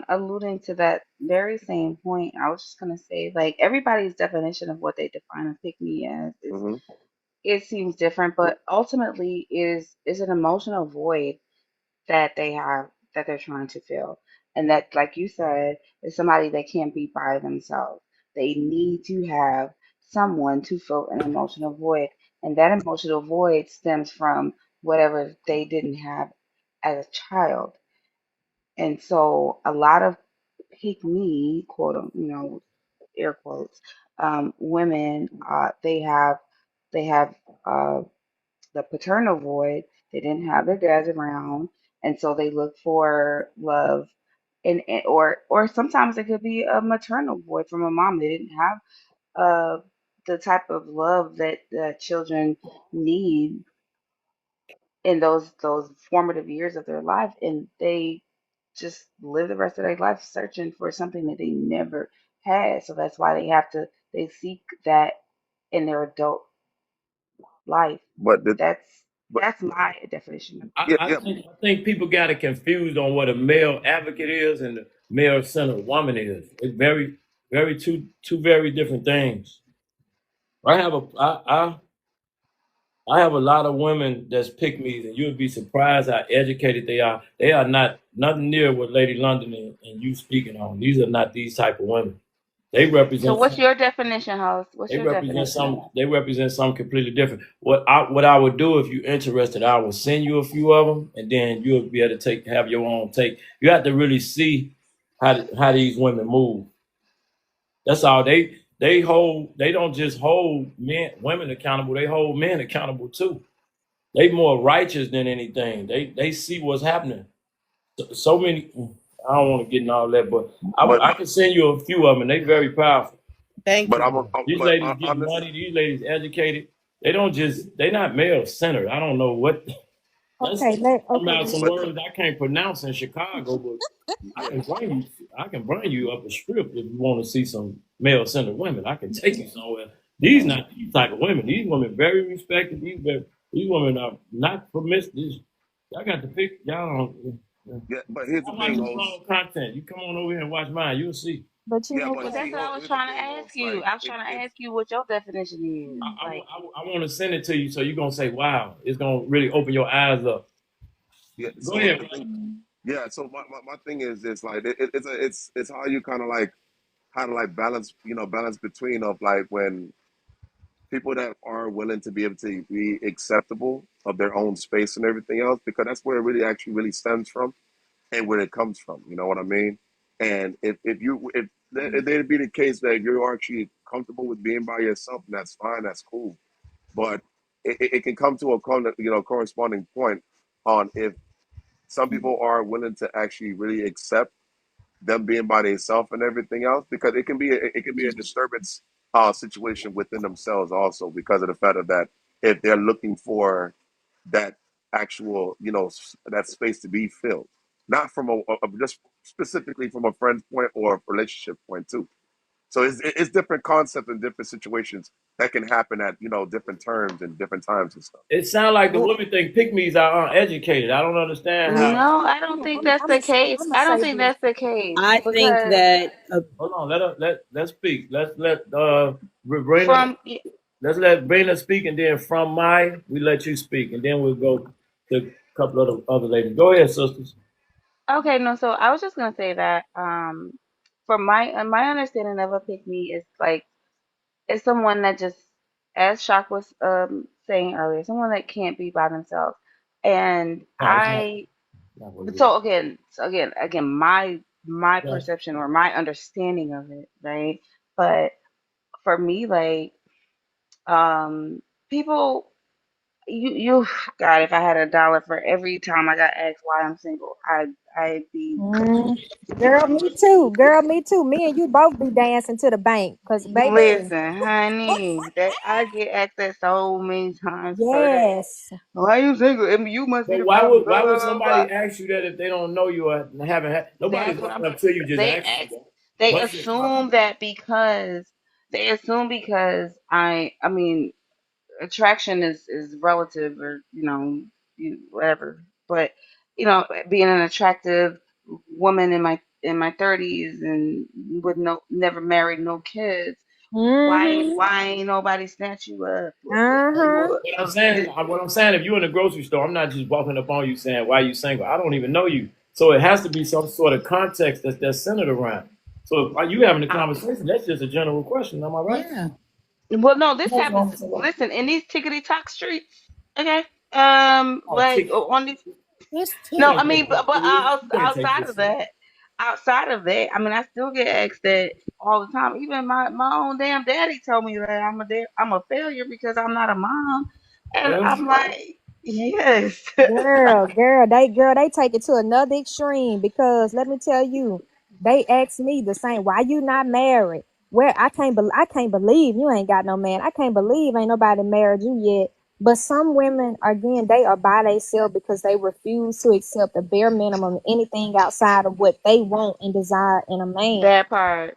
alluding to that very same point. I was just gonna say, like, everybody's definition of what they define a pick me as is, Hmm. it seems different, but ultimately is an emotional void that they have, that they're trying to fill. And that, like you said, is somebody that can't be by themselves. They need to have someone to fill an emotional void. And that emotional void stems from whatever they didn't have as a child. And so a lot of pick me, quote, air quotes, women, they have uh, the paternal void. They didn't have their dads around, and so they look for love, or sometimes it could be a maternal void from a mom. They didn't have uh, the type of love that children need in those formative years of their life, and they just live the rest of their life searching for something that they never had. So that's why they seek that in their adult life. But the, That's but that's my definition of yeah, I yeah. think I think people got it confused on what a male advocate is and a male centered woman is. It's very two very different things. I have a I have a lot of women that's pick me's, and you'd be surprised how educated they are. They are not nothing near what Lady London and you speaking on. These are not these type of women. They So represent what's some, your definition, host? What's your definition of that? they represent something completely different. What I would do if you're interested, I will send you a few of them, and then you'll be able to have your own take. You have to really see how these women move. That's all. They don't just hold women accountable. They hold men accountable too. They more righteous than anything. They see what's happening. So many. I don't want to get in all that, but but I can send you a few of them. They very powerful. Thank but you. These but ladies get on this, money. These ladies educated. They're not male centered. I don't know what. That's talking about some but words I can't pronounce in Chicago, but yeah, I can bring you up a strip if you want to see some male centered women. I can take you somewhere. These not these type of women. These women very respected. These women are not promiscuous. Y'all got to pick. Y'all don't. yeah. But here's the I'm thing, watching some host. old content. You come on over here and watch mine. You'll see. But you Yeah, know but Well, what? see, that's what I was here's the trying to thing, ask host. you. Like I was trying to ask you what your definition is. Like, I want to send it to you so you're gonna say, "Wow!" It's gonna really open your eyes up. yeah. Go So ahead. the thing, yeah. So my thing is, it's like it's how you kind of like how to like balance, balance between of like when people that are willing to be able to be acceptable of their own space and everything else, because that's where it really actually really stems from and where it comes from. You know what I mean? And if there'd be the case that you're actually comfortable with being by yourself, and that's fine, that's cool. But it can come to a corresponding point on if some people are willing to actually really accept them being by themselves and everything else, because it can be a disturbance situation within themselves also, because of the fact of that, if they're looking for that actual that space to be filled, not from just specifically from a friend's point or a relationship point too. So it's different concepts and different situations that can happen at different terms and different times and stuff. It sounds like the Well, women think pick me's are uneducated. I don't understand how. no, I don't think that's the case. I'ma I don't say think this. that's the case I think because that Hold on, let's speak. Let Brina. from Let's let Brina speak, and then from we let you speak, and then we'll go to a couple of the other ladies. Go ahead, sisters. okay, no, so I was just gonna say that from my understanding of a pick me is like it's someone that just as Shock was saying earlier, someone that can't be by themselves. And No, it's not what it is. again, my Okay. perception or my understanding of it, right? But for me, like, people, you, God, if I had $1 for every time I got asked why I'm single, I'd be Mm. Girl, me too. Girl, me too. Me and you both be dancing to the bank. Cause baby, listen, honey, that I get asked that so many times per day. yes. Why you single? I mean, you must be But the problem. Blah why blah would blah blah. somebody ask you that if they don't know you or haven't had nobody's That's what walking I'm. up to you just They asking you ask. that. They Once you're talking, assume that because I mean, attraction is relative, or whatever. But being an attractive woman in my 30s and with no never married, no kids, Mm-hmm. why ain't nobody snatch you up? Uh-huh. what I'm saying, if you're in the grocery store, I'm not just walking up on you saying why you single. I don't even know you, so it has to be some sort of context that's centered around. So if you having a conversation, that's just a general question. Am I right? Yeah. Well, no, this What's wrong happens. with somebody? Listen, in these tickety tock streets, okay. Oh, Like on these. It's you No, tick. I can't mean, take this but serious. You can't take outside this of serious. that, I mean, I still get asked that all the time. Even my own damn daddy told me that I'm a failure because I'm not a mom, and Well, I'm like, yes. Girl, they take it to another extreme because let me tell you, they ask me the same, why you not married? Where I can't believe you ain't got no man. I can't believe ain't nobody married you yet. But some women, again, they are by themselves because they refuse to accept the bare minimum, anything outside of what they want and desire in a man. Yes,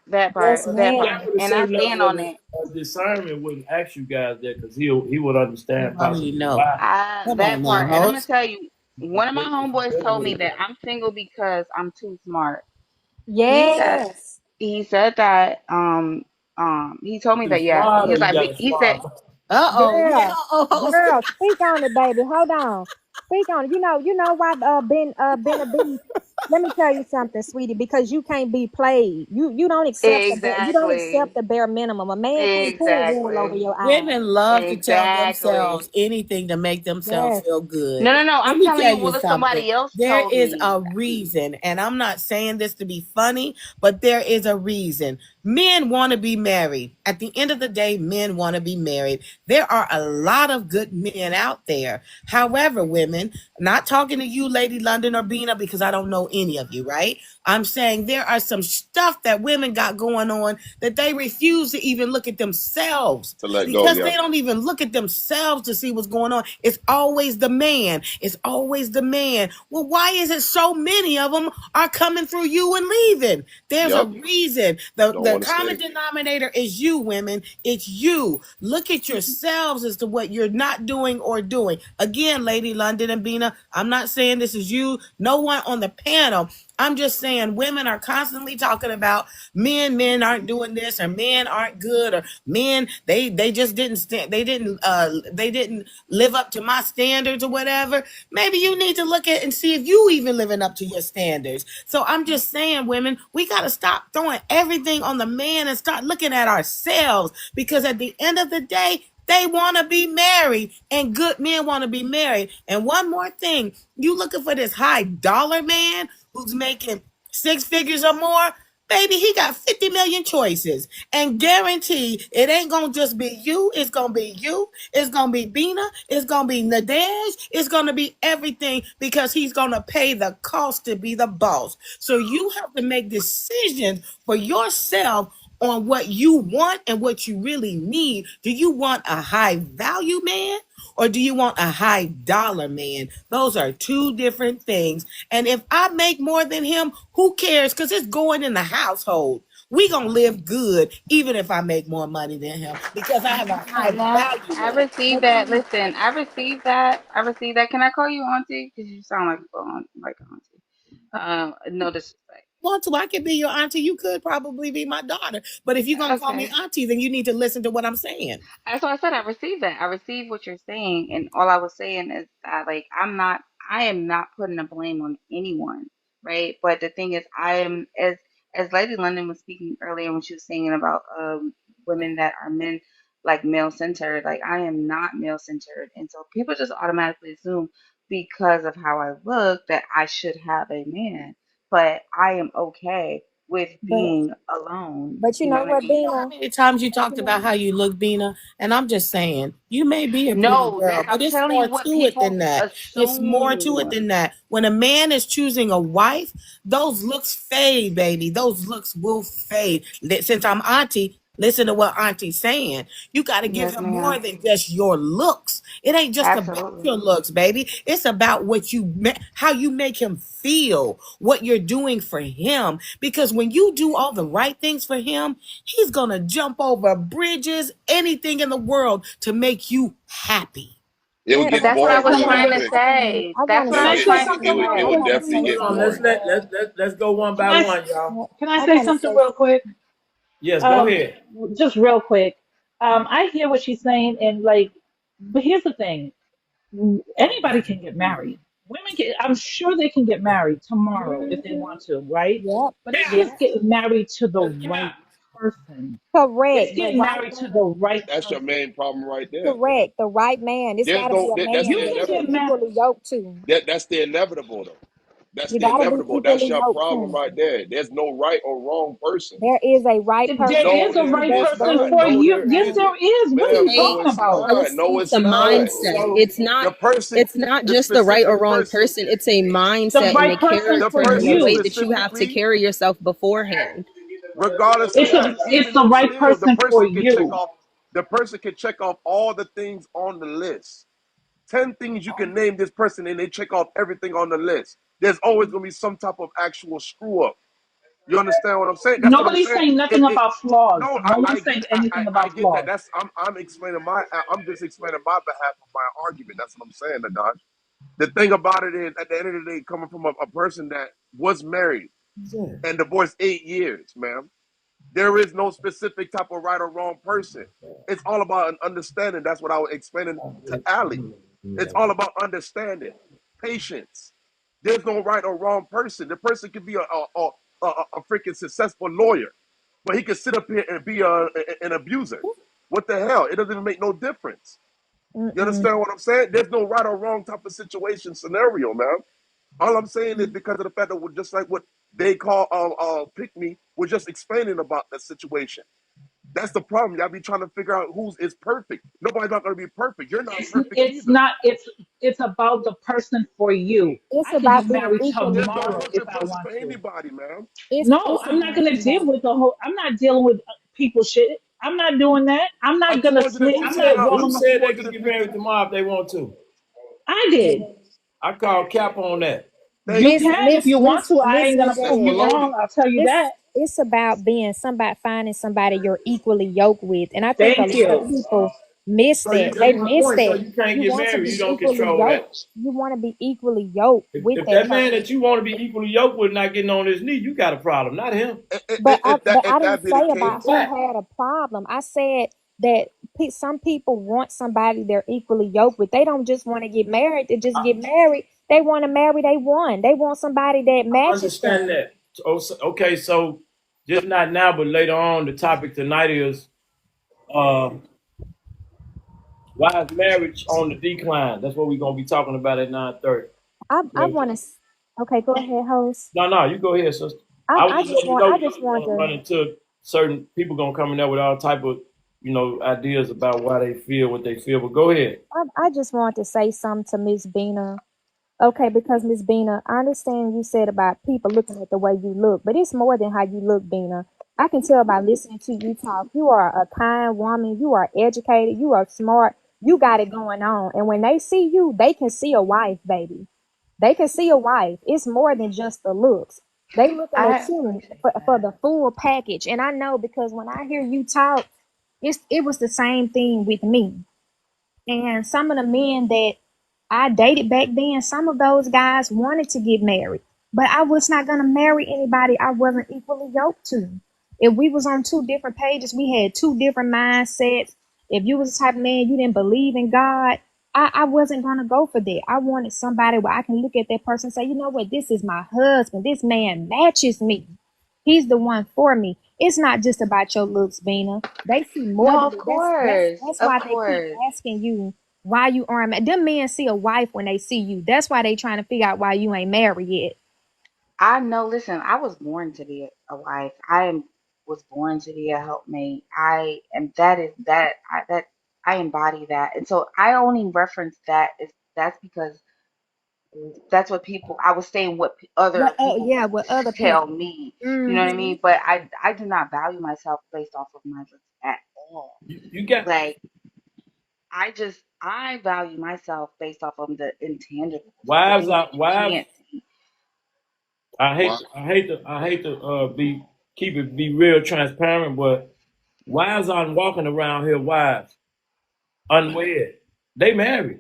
That a part, guy ma'am. with a and I certain stand level on that. of discernment wouldn't ask you guys that because he would You understand already possibly know. why. Come on That now, part, and I'm gonna host. tell you, one of my If you're homeboys dealing told with me a that guy, I'm single because I'm too smart. He said Yes. he said that he told me too that, yeah, smart he or was you like got a he said smart. Uh-oh. Yeah, Girl, host. girl, speak on it, baby. Hold on. Speak on it. You know why Ben a B. Let me tell you something, sweetie, because you can't be played. You don't accept exactly, the bare minimum. A man can't pull wool over exactly, your eyes. Women love to tell themselves exactly. anything to make themselves Yes. feel good. No, no, no. Let I'm me telling tell you you what something. somebody else There told is me. a reason, and I'm not saying this to be funny, but there is a reason. Men want to be married. At the end of the day, men want to be married. There are a lot of good men out there. However, women, not talking to you, Lady London or Bina, because I don't know any of you, right? I'm saying there are some stuff that women got going on that they refuse to even look at themselves To let go, because yeah. they don't even look at themselves to see what's going on. It's always the man. It's always the man. Well, why is it so many of them are coming through you and leaving? There's a Yep. reason. The Don't want to common stay. denominator is you, women. It's you. Look at yourselves as to what you're not doing or doing. Again, Lady London and Bina, I'm not saying this is you. No one on the panel. I'm just saying women are constantly talking about men aren't doing this or men aren't good or men they just didn't they didn't live up to my standards or whatever. Maybe you need to look at and see if you even living up to your standards. So I'm just saying, women, we got to stop throwing everything on the man and start looking at ourselves because at the end of the day, they want to be married and good men want to be married. And one more thing, you looking for this high dollar man who's making six figures or more, baby, he got 50 million choices. And guarantee it ain't gonna just be you, it's gonna be you, it's gonna be Bina, it's gonna be Nadej, it's gonna be everything because he's gonna pay the cost to be the boss. So you have to make decisions for yourself on what you want and what you really need. Do you want a high value man or do you want a high dollar man? Those are two different things. And if I make more than him, who cares? Because it's going in the household. We gonna live good even if I make more money than him because I have a high Nah, value I man. received that. Listen, I received that. I received that. Can I call you auntie? Because you sound like auntie. No disrespect. Want to? I could be your auntie. You could probably be my daughter. But if you're gonna call me Okay. auntie, then you need to listen to what I'm saying. That's why I said I received that. I received what you're saying, and all I was saying is that, like, I am not putting the blame on anyone, right? But the thing is, I am, as Lady London was speaking earlier when she was saying about women that are men. like male centered. Like I am not male centered. And so people just automatically assume because of how I look that I should have a man. But I am okay with But being alone. but you You know know what I what, mean? How Bina? many times you talked about how you look, Bina? And I'm just saying, you may be a pretty No, girl, that but I'm it's telling more you what to it than people that. It's more to it assume. than that. When a man is choosing a wife, those looks fade, baby. Those looks will fade. Since I'm auntie, listen to what auntie's saying. You got to give Yes, him more ma'am. than just your looks. It ain't just about Absolutely. your looks, baby. It's about how you make him feel, what you're doing for him. Because when you do all the right things for him, he's gonna jump over bridges, anything in the world to make you happy. It would But get that's what I boring was real trying to quick. say. I That's want to what Can I It I was say get say trying to something. something it real I would quick? want to definitely say get Hold on, something. boring. let's go one Can by I one, y'all. can I I say want to something say real quick? Yes, go Um, ahead. just real quick. I hear what she's saying, and like, but here's the thing: anybody can get married. Women can, I'm sure they can get married tomorrow if they want to, right? Yep. But it's Yep. just getting married to the That's right cap. person. It's Correct. The getting right married to the man. right That's your person. main problem right there. Correct. The right man. It's got There's to be no a that's man the You that can you're get inevitable. married. equally yoked to. That's the inevitable though. That's You the got to be inevitable. That's equally your yoked problem to. right there. There's no right or wrong person. There is a right There person No, is for a you. right it's Best person not. for believe. No, you. there Yes, there isn't. is. What are you Ma'am, no, talking it's about? not. No, It's it's a not. mindset. So It's not the person, it's not the just the right or specific wrong person, person. It's a The mindset and a right person the for character and the person way you. that you have to specifically, carry yourself beforehand. regardless of It's that, it's even the though right still person for you. the person can check off all the things on the list. 10 things you can name this person and they check off everything on the list. There's always gonna be some type of actual screw up. You understand what I'm saying? That's what I'm Nobody's saying. saying nothing about flaws. No, No I one's saying get anything I about get that. flaws. I'm just explaining my behalf of my argument. That's what I'm saying, Nadaj. The thing about it is, at the end of the day, coming from a person that was married and divorced 8 years, ma'am, there is no specific type of right or wrong person. It's all about an understanding. That's what I was explaining to Ali. It's all about understanding, patience. There's no right or wrong person. The person could be a freaking successful lawyer, but he could sit up here and be an abuser. What the hell? It doesn't even make no difference. You Mm-mm. understand what I'm saying? There's no right or wrong type of situation scenario, man. All I'm saying is because of the fact that we're just like what they call pick me, we're just explaining about the situation. That's the problem. Y'all be trying to figure out who's is perfect. Nobody's not gonna be perfect. You're not perfect It's either. not. It's about the person for you. It's I can about get being married equally There's no tomorrow yoked. if perfect I person want for to. anybody, man. No, It's I'm not about gonna deal being. with the whole. I'm not dealing with people shit. I'm not doing that. I'm I not just gonna wanted to snitch. Who I'm said not PTR. I who rolling. just said they wanted could to get PT. married tomorrow if they want to? I did. I call cap on that. Thank You you. Listen, can if you listen, want to. listen, I ain't listen, gonna That's prove Jazz. you baloney. wrong. I'll tell you that. It's about being somebody, finding somebody you're equally yoked with, and I think a Thank lot of you. people miss So you that. They that's my miss point. So that. you can't You get want to married. be You don't equally control that. yoked. You want to be equally yoked with If that that man person. that you want to be equally yoked with not getting on his knee, you got a problem, not him. But I If didn't that be the say about case, who Fact. had a problem. I said that some people want somebody they're equally yoked with. They don't just want to get married to just get married. They want to marry they one. They want somebody that I matches understand them. that. Okay, so just not now, but later on, the topic tonight is uh, why is marriage on the decline? That's what we're gonna be talking about at 9:30. I want to. Okay, go ahead, host. No, no, you go ahead, sister. I was just letting you know I you just don't want want to to. run into certain people gonna come in there with all type of ideas about why they feel what they feel. But go ahead. I just want to say something to Miss Bina. Okay, because Miss Bina, I understand you said about people looking at the way you look, but it's more than how you look, Bina. I can tell by listening to you talk. You are a kind woman. You are educated. You are smart. You got it going on. And when they see you, they can see a wife, baby. They can see a wife. It's more than just the looks. They looking at I you appreciate for that. the full package. And I know because when I hear you talk, it was the same thing with me. And some of the men that I dated back then, some of those guys wanted to get married, but I was not gonna marry anybody I wasn't equally yoked to. If we was on two different pages, we had two different mindsets. If you was the type of man you didn't believe in God, I wasn't gonna go for that. I wanted somebody where I can look at that person and say, you know what, this is my husband. This man matches me. He's the one for me. It's not just about your looks, Bina. They see more No, than of it. That's of why they keep course. asking you why you aren't married. Them men see a wife when they see you. That's why they trying to figure out why you ain't married yet. I know. Listen, I was born to be a wife. Was born to be a helpmate. I am. That is that. I embody that, and so I only reference that is that's because that's what people. I was saying what What? other Oh people yeah, with other tell people. me. You know what I Mm-hmm. mean? But I do not value myself based off of my looks at all. You got Like I value myself based off of the intangibles, the wives things out that you wives. can't see. Why? I hate to be keep it be real transparent, but wives aren't walking around here wives unwed. They married.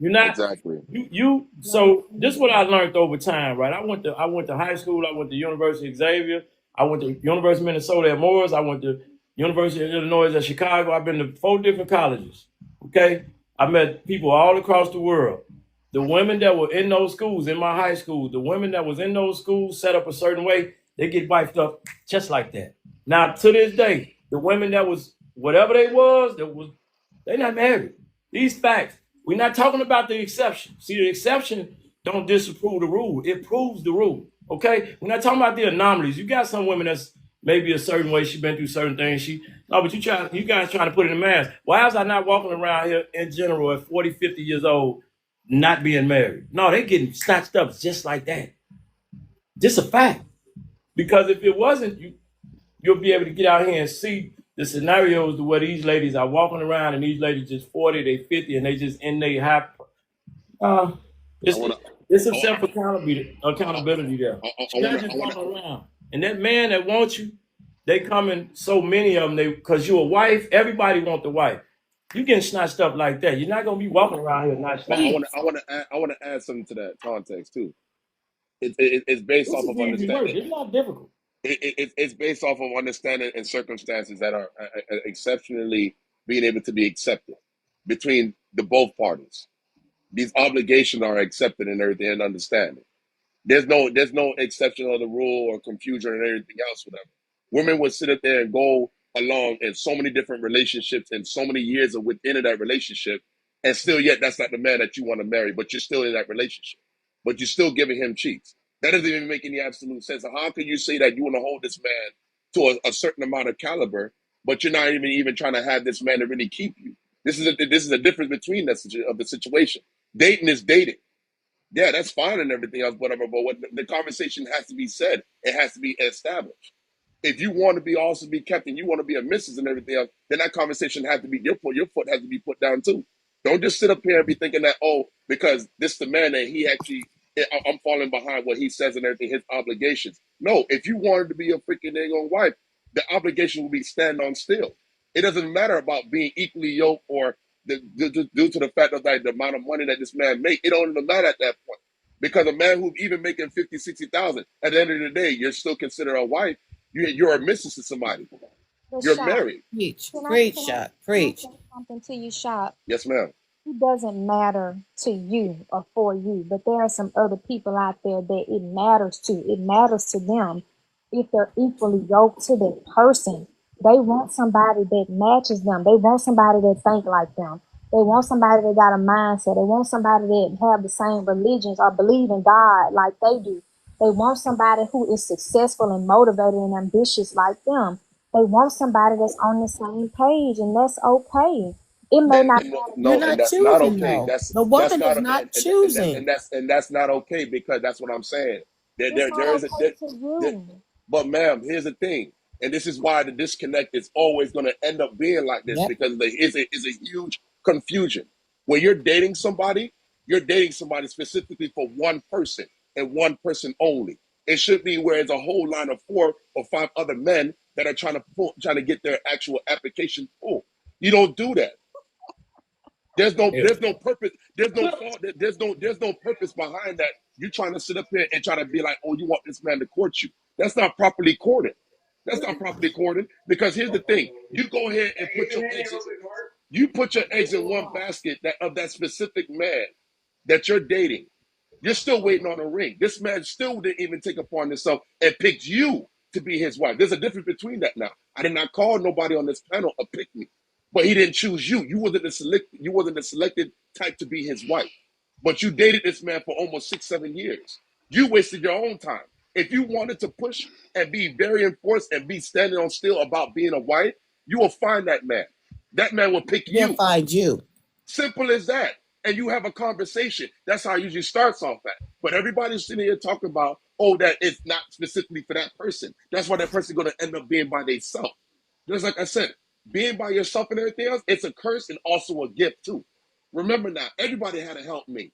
You're not Exactly. you so this is what I learned over time, right? I went to high school, I went to University of Xavier, I went to University of Minnesota at Morris, I went to University of Illinois at Chicago. I've been to 4 different colleges. Okay? I met people all across the world. The women that were in those schools, in my high school, the women that was in those schools set up a certain way, they get wiped up just like that. Now to this day, the women that was whatever they not married. These facts. We're not talking about the exception. See, the exception don't disapprove the rule. It proves the rule. Okay? We're not talking about the anomalies. You got some women that's maybe a certain way, she been through certain things. But you guys trying to put it in mass. Why is I not walking around here in general at 40, 50 years old, not being married? No, they getting snatched up just like that. Just a fact. Because if it wasn't, you'll be able to get out here and see the scenarios where these ladies are walking around and these ladies just 40, they 50, and they just in they high. Uh, I it's want to. it's some I, self accountability there. I She's want not to. just I want to. walking around. And that man that wants you, they coming so many of them. They because you're a wife, everybody want the wife. You getting snatched up like that. You're not gonna be walking around here not But I snatched. want to. I want to. I want to add something to that context too. It's based This off is of easy work. understanding. It's not difficult. It's based off of understanding and circumstances that are exceptionally being able to be accepted between the both parties. These obligations are accepted and everything and understanding. There's no exception of the rule or confusion and everything else, whatever. Women would sit up there and go along in so many different relationships and so many years of within that relationship, and still yet that's not the man that you want to marry, but you're still in that relationship. But you're still giving him cheats. That doesn't even make any absolute sense. How can you say that you want to hold this man to a certain amount of caliber, but you're not even trying to have this man to really keep you? This is a difference between of the situation. Dating is dating. Yeah, that's fine and everything else, whatever. But what the conversation has to be said, it has to be established. If you want to be also be kept and you want to be a missus and everything else, then that conversation has to be your foot has to be put down too. Don't just sit up here and be thinking that, oh, because this the man that he actually I'm falling behind what he says and everything, his obligations. No, if you wanted to be a freaking dang on wife, the obligation will be stand on still. It doesn't matter about being equally yoked or due to the fact of like the amount of money that this man make. It don't even matter at that point. Because a man who's even making 50, 60,000, at the end of the day, you're still considered a wife. You're a missus to somebody. But You're shop. married. Preach, Can I preach, can I shot, can I preach. say something to you, shop? Yes, ma'am. It doesn't matter to you or for you, but there are some other people out there that it matters to. It matters to them if they're equally yoked to that person. They want somebody that matches them. They want somebody that think like them. They want somebody that got a mindset. They want somebody that have the same religions or believe in God like they do. They want somebody who is successful and motivated and ambitious like them. They want somebody that's on the same page, and that's okay. It may And, not and matter You're no, to and not that's not choosing okay. though. That's The that's woman not is and, not and that choosing. and that's not okay because that's what I'm saying. There it's there, not there is a okay there, to there, you. but ma'am, here's the thing, and this is why the disconnect is always going to end up being like this Yep. because is a huge confusion. When you're dating somebody specifically for one person and one person only. It should be where it's a whole line of 4 or 5 other men that are trying to get their actual application full. You don't do that. Yeah. There's no purpose. There's no thought. There's no purpose behind that. You trying to sit up there and try to be like, oh, you want this man to court you. That's not properly courted. That's not properly courted. Because here's the thing: you go ahead and put your eggs. You put your eggs in one basket of that specific man that you're dating. You're still waiting on a ring. This man still didn't even take upon himself and picked you to be his wife. There's a difference between that now. I did not call nobody on this panel a pick me, but he didn't choose you. You wasn't the selected type to be his wife. But you dated this man for almost 6-7 years. You wasted your own time. If you wanted to push and be very enforced and be standing on still about being a wife, you will find that man. That man will pick He'll you. find you. Simple as that. And you have a conversation. That's how it usually starts off at. But everybody's sitting here talking about, oh, that it's not specifically for that person. That's why that person's going to end up being by themselves. Just like I said, being by yourself and everything else, it's a curse and also a gift too. Remember now, everybody had to help me.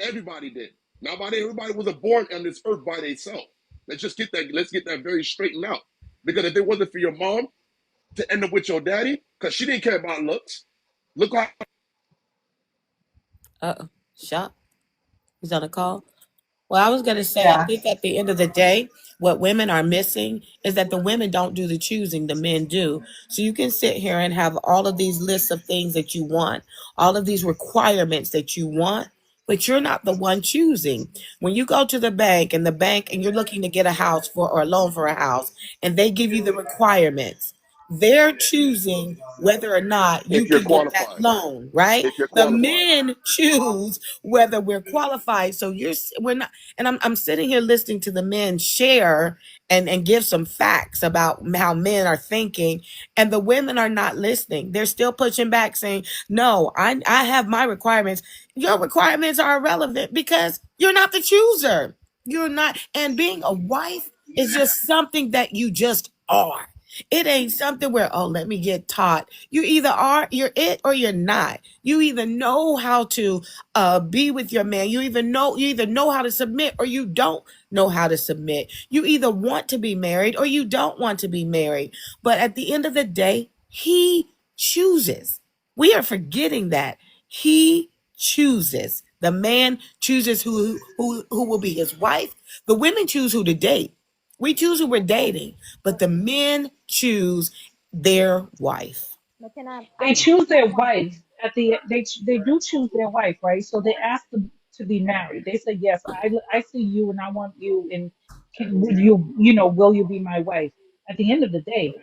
Everybody did. Nobody, everybody wasn't born on this earth by themselves. Let's get that very straightened out. Because if it wasn't for your mom to end up with your daddy, because she didn't care about looks. Look how Shop. He's on a call. Well, I was going to say, I Yeah. think at the end of the day, what women are missing is that the women don't do the choosing, the men do. So you can sit here and have all of these lists of things that you want, all of these requirements that you want, but you're not the one choosing. When you go to the bank and you're looking to get a house or a loan for a house, and they give you the requirements, they're choosing whether or not you if you're can get that qualified. loan, right? If you're The qualified. men choose whether we're qualified. So we're not, and I'm sitting here listening to the men share and give some facts about how men are thinking, and the women are not listening. They're still pushing back, saying, "No, I have my requirements. Your requirements are irrelevant because you're not the chooser. You're not." And being a wife is just something that you just are. It ain't something where, oh, let me get taught. You either are, you're it, or you're not. You either know how to be with your man. You either know how to submit, or you don't know how to submit. You either want to be married or you don't want to be married. But at the end of the day, he chooses. We are forgetting that he chooses. The man chooses who will be his wife. The women choose who to date. We choose who we're dating, but the men choose their wife. But can I They choose their wife at the they do choose their wife, right? So they ask them to be married. They say, yes, I see you and I want you, and would will you be my wife? At the end of the day,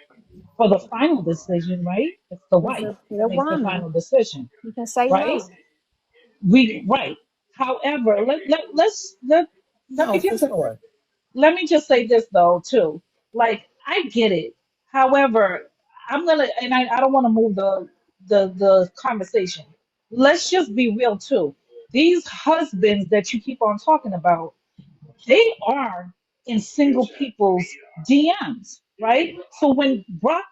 for the final decision, right? It's the it's wife up to that the makes the woman. final decision, You can say right? no. Right. However, let me No, for just sure. let me just say this though too. Like I get it. However, I don't want to move the conversation. Let's just be real too. These husbands that you keep on talking about, they are in single people's DMs, right? So when Brock,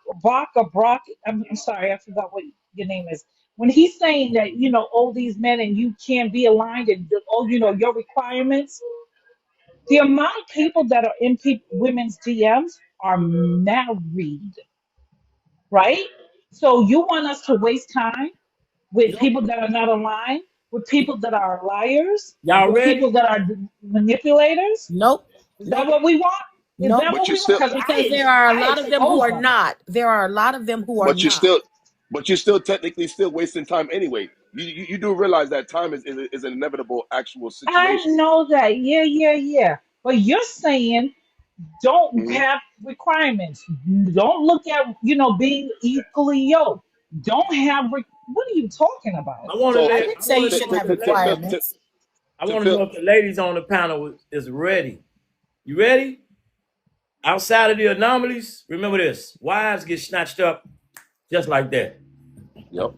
I'm sorry, I forgot what your name is. When he's saying that, all these men and you can't be aligned and your requirements, the amount of people that are in women's DMs are married, right? So you want us to waste time with Nope. people that are not aligned, with people that are liars, Y'all with ready? people that are manipulators? Nope. Is that what we want? Is Nope. that But what you we want? still Because Because there are a I lot of them who expose are them. not. There are a lot of them who are but you not. still but you're still technically still wasting time anyway. You do realize that time is an inevitable actual I situation. know that. Yeah, yeah, yeah. But you're saying don't Hmm. have requirements. Don't look at, being equally yoked. Don't have, what are you talking about? I want to So I let didn't I say want you to to know shouldn't if have the to to to, to, requirements. I to want to fill know if the ladies on the panel is ready. You ready? Outside of the anomalies, remember this: wives get snatched up just like that. yep.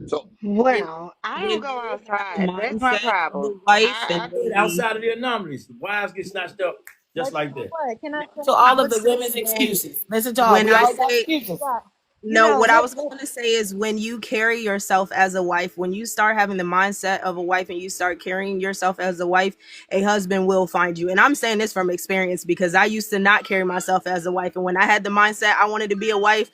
So When Well, I don't when go men have the outside. That's my mindset of problem. a wife I and they Outside of the anomalies, the wives get snatched up just But you like know that. what? Can I say So I all of would the say women's when excuses. Listen to all. when We I all got say excuses. yeah. You no, know what I what was what going to say is when you carry yourself as a wife, when you start having the mindset of a wife and you start carrying yourself as a wife, a husband will find you. And I'm saying this from experience because I used to not carry myself as a wife. And when I had the mindset I wanted to be a wife,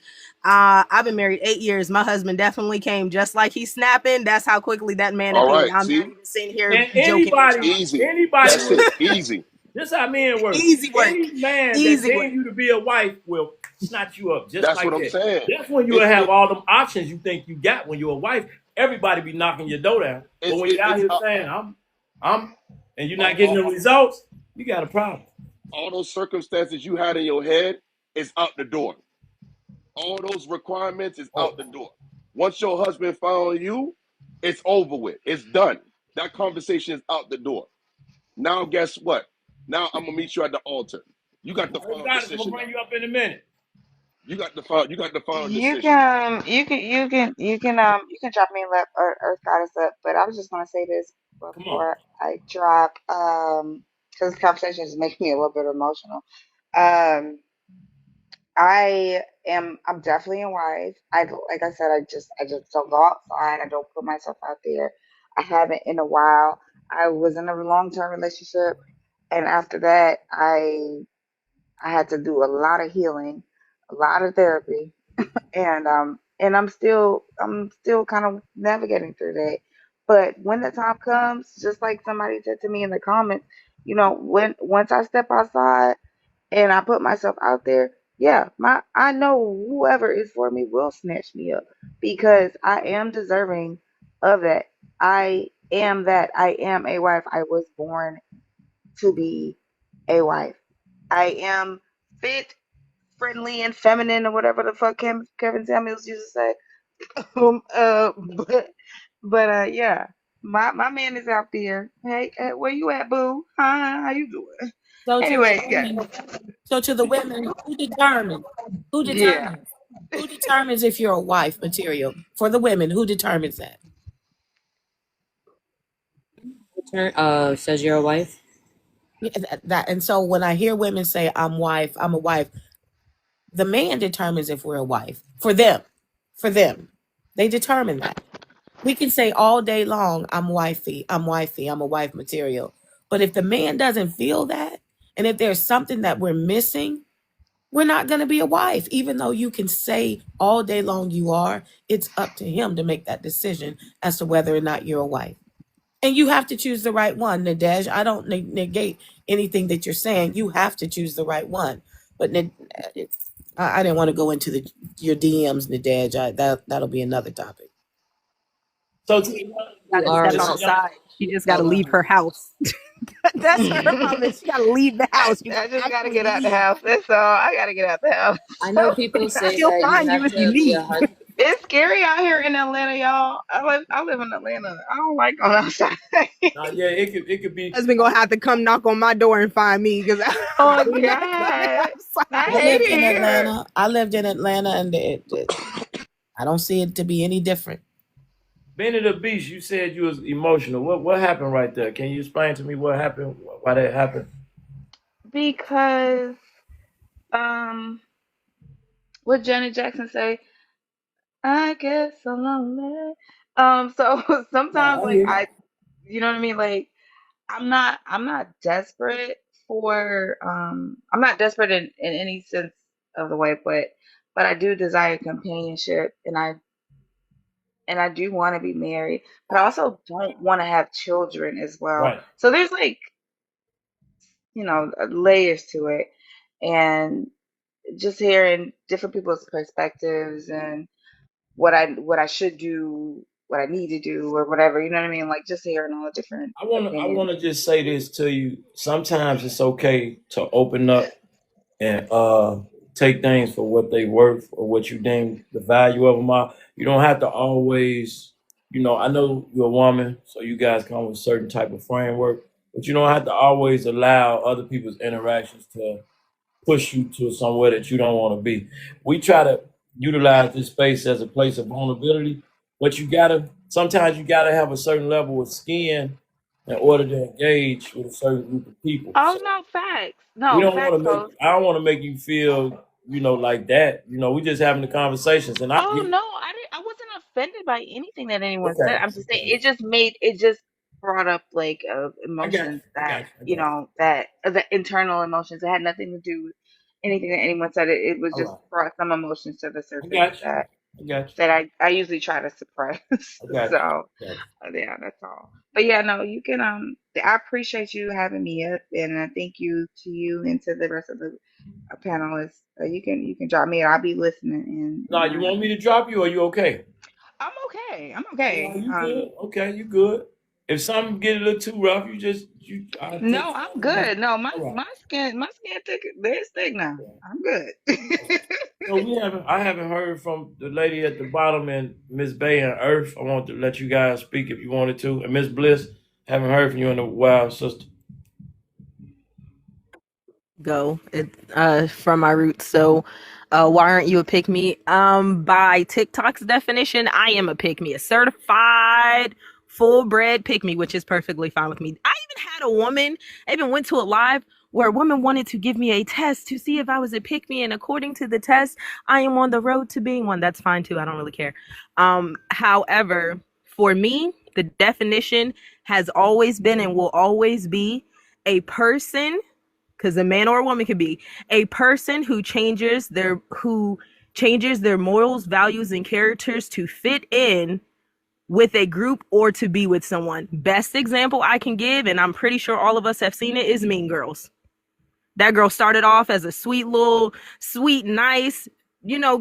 I've been married 8 years. My husband definitely came just like he's snapping. That's how quickly that man all appeared. right, I'm not see, even sitting here And joking with y'all. easy. anybody That's will. it, easy. This how men work. Easy work. Any man that Easy deems work. you to be a wife will snatch you up just That's what like I'm that. saying. That's when you will It's have it all them options you think you got when you're a wife. Everybody be knocking your door down. But when you're out it's here saying I'm, and you're not getting all, the results, you got a problem. All those circumstances you had in your head is out the door. All those requirements is Oh, out the door. Once your husband found you, it's over with. It's done. That conversation is out the door. Now, guess what? Now I'm gonna meet you at the altar. You got the I final got it. I'm gonna decision now. bring you up in a minute. You got the final You decision. can you can drop me a left or start us up, but I was just gonna say this Come on. before I drop because this conversation is making me a little bit emotional. Um, I'm definitely a wife. Like I said, I just don't go outside. I don't put myself out there. I haven't in a while. I was in a long term relationship, and after that, I had to do a lot of healing, a lot of therapy, and I'm still kind of navigating through that. But when the time comes, just like somebody said to me in the comments, when once I step outside and I put myself out there, yeah, my I know whoever is for me will snatch me up because I am deserving of that. I am that. I am a wife. I was born to be a wife. I am fit, friendly, and feminine, or whatever the fuck Kevin Samuels used to say. But yeah, my man is out there. Hey, where you at, boo? Hi, how you doing? So to the Anyway, yeah, women, so to the women, who determines? Who yeah. determines? Who determines if you're a wife material? For the women, who determines that? Says you're a wife. Yeah, that and so when I hear women say I'm a wife, the man determines if we're a wife. For them. They determine that. We can say all day long, I'm wifey, I'm a wife material. But if the man doesn't feel that, and if there's something that we're missing, we're not going to be a wife. Even though you can say all day long you are, it's up to him to make that decision as to whether or not you're a wife. And you have to choose the right one, Nadej. I don't negate anything that you're saying. You have to choose the right one. But I didn't want to go into your DMs, Nadej. That'll be another topic. So You Gotta are step to the young, outside. She just gotta so leave her house. That's her problem. She gotta leave the house. She I gotta just gotta actually get out the leave. house. That's all. I gotta get out the house. I know people say She'll that you find you have if you to be a leave. husband. It's scary out here in Atlanta, y'all. I live in Atlanta. I don't like going outside. yeah, it could be. Husband gonna have to come knock on my door and find me because Oh I'm not coming God, I outside. I hate lived it in here. Atlanta. And I don't see it to be any different. Being at the beach, you said you was emotional. What happened right there? Can you explain to me what happened? Why that happened? Because what Janet Jackson say? I guess I'm lonely. So No, sometimes I like hear you. you know what I mean? Like I'm not desperate I'm not desperate in any sense of the way, but I do desire companionship and I do want to be married, but I also don't want to have children as well. Right. So there's like, layers to it. And just hearing different people's perspectives and what I should do, what I need to do or whatever, you know what I mean? Like just hearing all the different I opinions. wanna just say this to you. Sometimes it's okay to open up and take things for what they worth or what you deem the value of them are. You don't have to always, I know you're a woman, so you guys come with a certain type of framework, but you don't have to always allow other people's interactions to push you to somewhere that you don't want to be. We try to utilize this space as a place of vulnerability, but sometimes you gotta have a certain level of skin in order to engage with a certain group of people. Oh So no, facts. we No, don't want facts, to make Coach. I don't want to make you feel, like that. We just having the conversations and I Oh get no, I wasn't offended by anything that anyone said. okay, I'm just saying okay. it just brought up like I got emotions you. I got that you. I got you. that the internal emotions. It had nothing to do with anything that anyone said. It was All just right. brought some emotions to the I surface got you. that I got you. I usually try to suppress. I got you. So I got you. yeah, that's all. But yeah, no, you can I appreciate you having me up, and thank you to you and to the rest of the panelists. You can drop me. I'll be listening, Now, you want me to drop you or you okay? I'm okay. I'm Oh, no, okay. you good. Okay, you good. If something get a little too rough, I take No, I'm good. No, my all right. my skin thick. They're thick now. I'm good. So I haven't heard from the lady at the bottom and Miss Bay and Earth. I want to let you guys speak if you wanted to. And Miss Bliss, haven't heard from you in a while, sister. Go it from my roots. So why aren't you a pick me? By TikTok's definition, I am a pick me, a certified full bred pick me, which is perfectly fine with me. I even had a woman, I even went to a live where a woman wanted to give me a test to see if I was a pick me, and according to the test, I am on the road to being one. That's fine too. I don't really care. However, for me, the definition has always been and will always be a person, because a man or a woman could be a person who changes their morals, values, and characters to fit in with a group or to be with someone. Best example I can give, and I'm pretty sure all of us have seen it, is Mean Girls. That girl started off as a sweet, nice,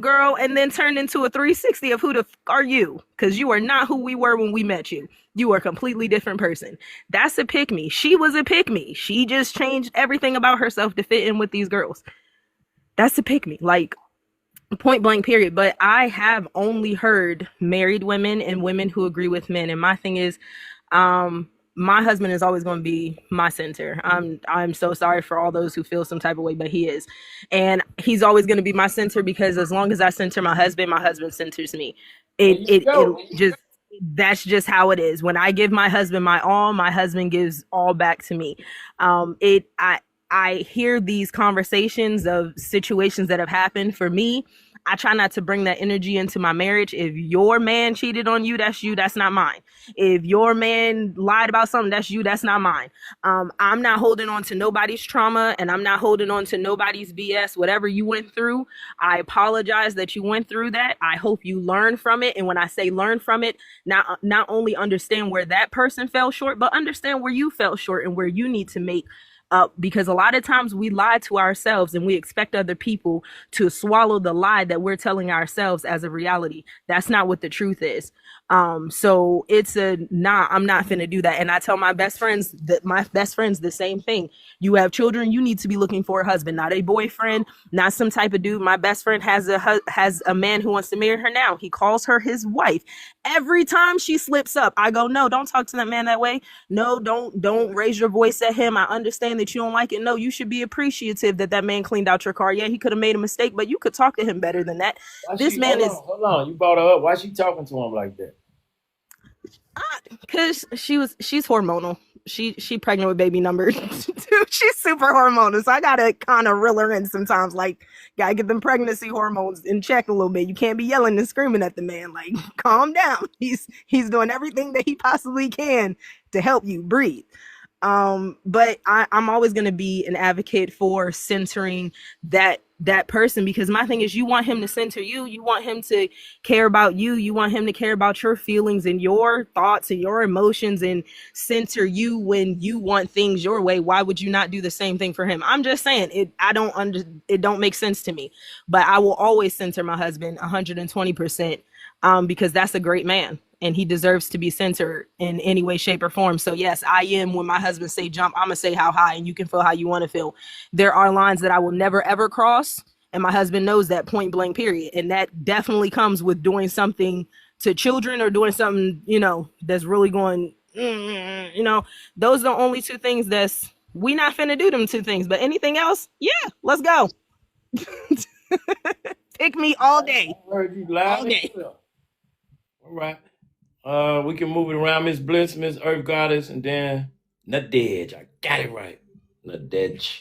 girl, and then turned into a 360 of who the f are you? Because you are not who we were when we met you. You are a completely different person. That's a pick me. She was a pick me. She just changed everything about herself to fit in with these girls. That's a pick me. Like, point blank, period. But I have only heard married women and women who agree with men. And my thing is, my husband is always going to be my center. I'm so sorry for all those who feel some type of way, but he is. And he's always going to be my center, because as long as I center my husband centers me. It just, that's just how it is. When I give my husband my all, my husband gives all back to me. I hear these conversations of situations that have happened for me. I try not to bring that energy into my marriage. If your man cheated on you, that's you, that's not mine. If your man lied about something, that's you, that's not mine. I'm not holding on to nobody's trauma, and I'm not holding on to nobody's BS. Whatever you went through, I apologize that you went through that. I hope you learn from it. And when I say learn from it, not only understand where that person fell short, but understand where you fell short and where you need to make up, because a lot of times we lie to ourselves and we expect other people to swallow the lie that we're telling ourselves as a reality. That's not what the truth is. So it's I'm not finna do that. And I tell my best friends the same thing. You have children, you need to be looking for a husband, not a boyfriend, not some type of dude. My best friend has a man who wants to marry her now. He calls her his wife. Every time she slips up, I go, no, don't talk to that man that way. No, don't raise your voice at him. I understand that you don't like it. No, you should be appreciative that man cleaned out your car. Yeah, he could have made a mistake, but you could talk to him better than that. This man is, hold on. You brought her up. Why she talking to him like that? because she's hormonal. She pregnant with baby number 2. She's super hormonal, so I gotta kind of reel her in sometimes. Like, gotta get them pregnancy hormones in check a little bit. You can't be yelling and screaming at the man. Like, calm down. He's doing everything that he possibly can to help you breathe. But I'm always going to be an advocate for centering that person, because my thing is, you want him to center you. You want him to care about you. You want him to care about your feelings and your thoughts and your emotions and center you when you want things your way. Why would you not do the same thing for him? I'm just saying it don't make sense to me, but I will always center my husband 120%, because that's a great man. And he deserves to be centered in any way, shape, or form. So yes, I am. When my husband say jump, I'm gonna say how high, and you can feel how you want to feel. There are lines that I will never ever cross, and my husband knows that, point blank, period. And that definitely comes with doing something to children or doing something, that's really going, those are the only 2 things we not finna do them 2 things. But anything else, yeah, let's go. Pick me all day. I heard you loud. All day. All right. We can move it around. Miss Bliss, Miss Earth Goddess, and then Nadej. I got it right. Nadej.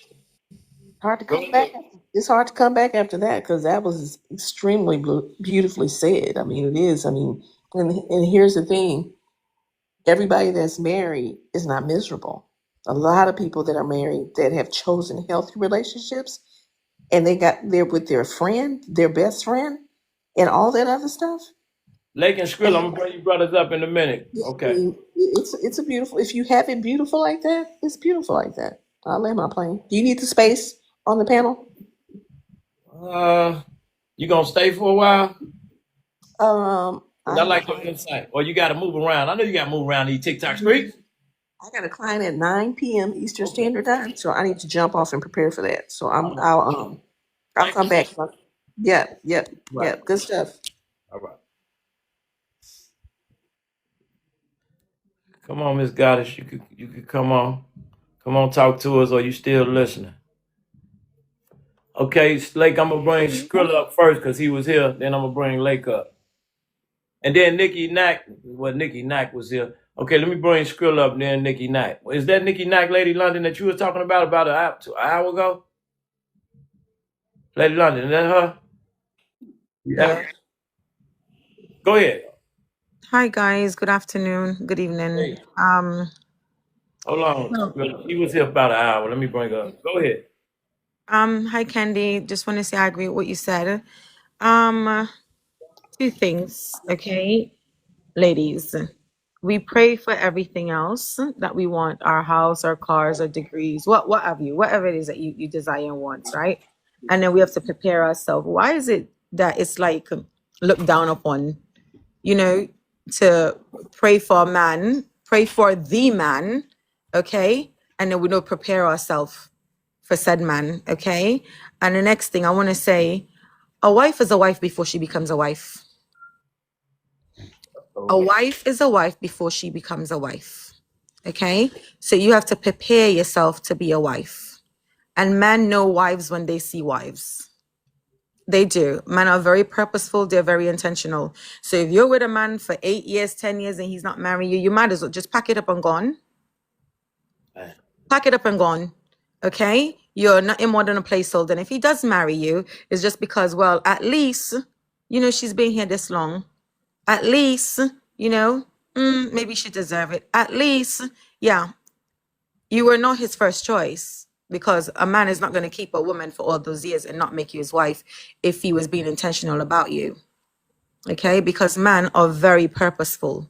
Hard to come back. It's hard to come back after that, because that was extremely beautifully said. I mean, it is. I mean, and here's the thing: everybody that's married is not miserable. A lot of people that are married that have chosen healthy relationships, and they're with their friend, their best friend, and all that other stuff. Lake and Skrill, I'm gonna bring you brothers up in a minute. Okay. I mean, it's a beautiful. If you have it beautiful like that, it's beautiful like that. I'll lay my plane. Do you need the space on the panel? You gonna stay for a while? I like your insight. Or you got to move around. I know you got to move around these TikTok streets. I got a client at 9 p.m. Eastern Standard Time, so I need to jump off and prepare for that. So I'll Thank come you. back. Yep. Right. Good stuff. All right. Come on, Miss Goddess. You could come on. Come on, talk to us, or you still listening? Okay, Lake, I'm gonna bring Skrilla up first because he was here. Then I'm gonna bring Lake up, and then Nikki Knack. Well, Nikki Knack was here. Okay, let me bring Skrilla up. And then Nikki Knack. Is that Nikki Knack, Lady London, that you were talking about an hour ago? Lady London, is that her? Yeah. Go ahead. Hi guys, good afternoon, good evening. Hey, hold on. She was here about an hour. Let me bring her up. Go ahead. Hi Candy. Just want to say I agree with what you said. Two things, okay, ladies. We pray for everything else that we want, our house, our cars, our degrees, whatever it is that you desire and want, right? And then we have to prepare ourselves. Why is it that it's like looked down upon, you know, to pray for a man, pray for the man, okay? And then we don't prepare ourselves for said man, okay? And the next thing I want to say, a wife is a wife before she becomes a wife. A wife is a wife before she becomes a wife, okay? So you have to prepare yourself to be a wife. And men know wives when they see wives. They do. Men are very purposeful. They're very intentional. So if you're with a man for 8 years, 10 years, and he's not marrying you, you might as well just pack it up and gone. Pack it up and gone. Okay? You're not in more than a placeholder. And if he does marry you, it's just because, well, at least, she's been here this long. At least, maybe she deserve it. At least, yeah, you were not his first choice, because a man is not going to keep a woman for all those years and not make you his wife if he was being intentional about you. Okay? Because men are very purposeful.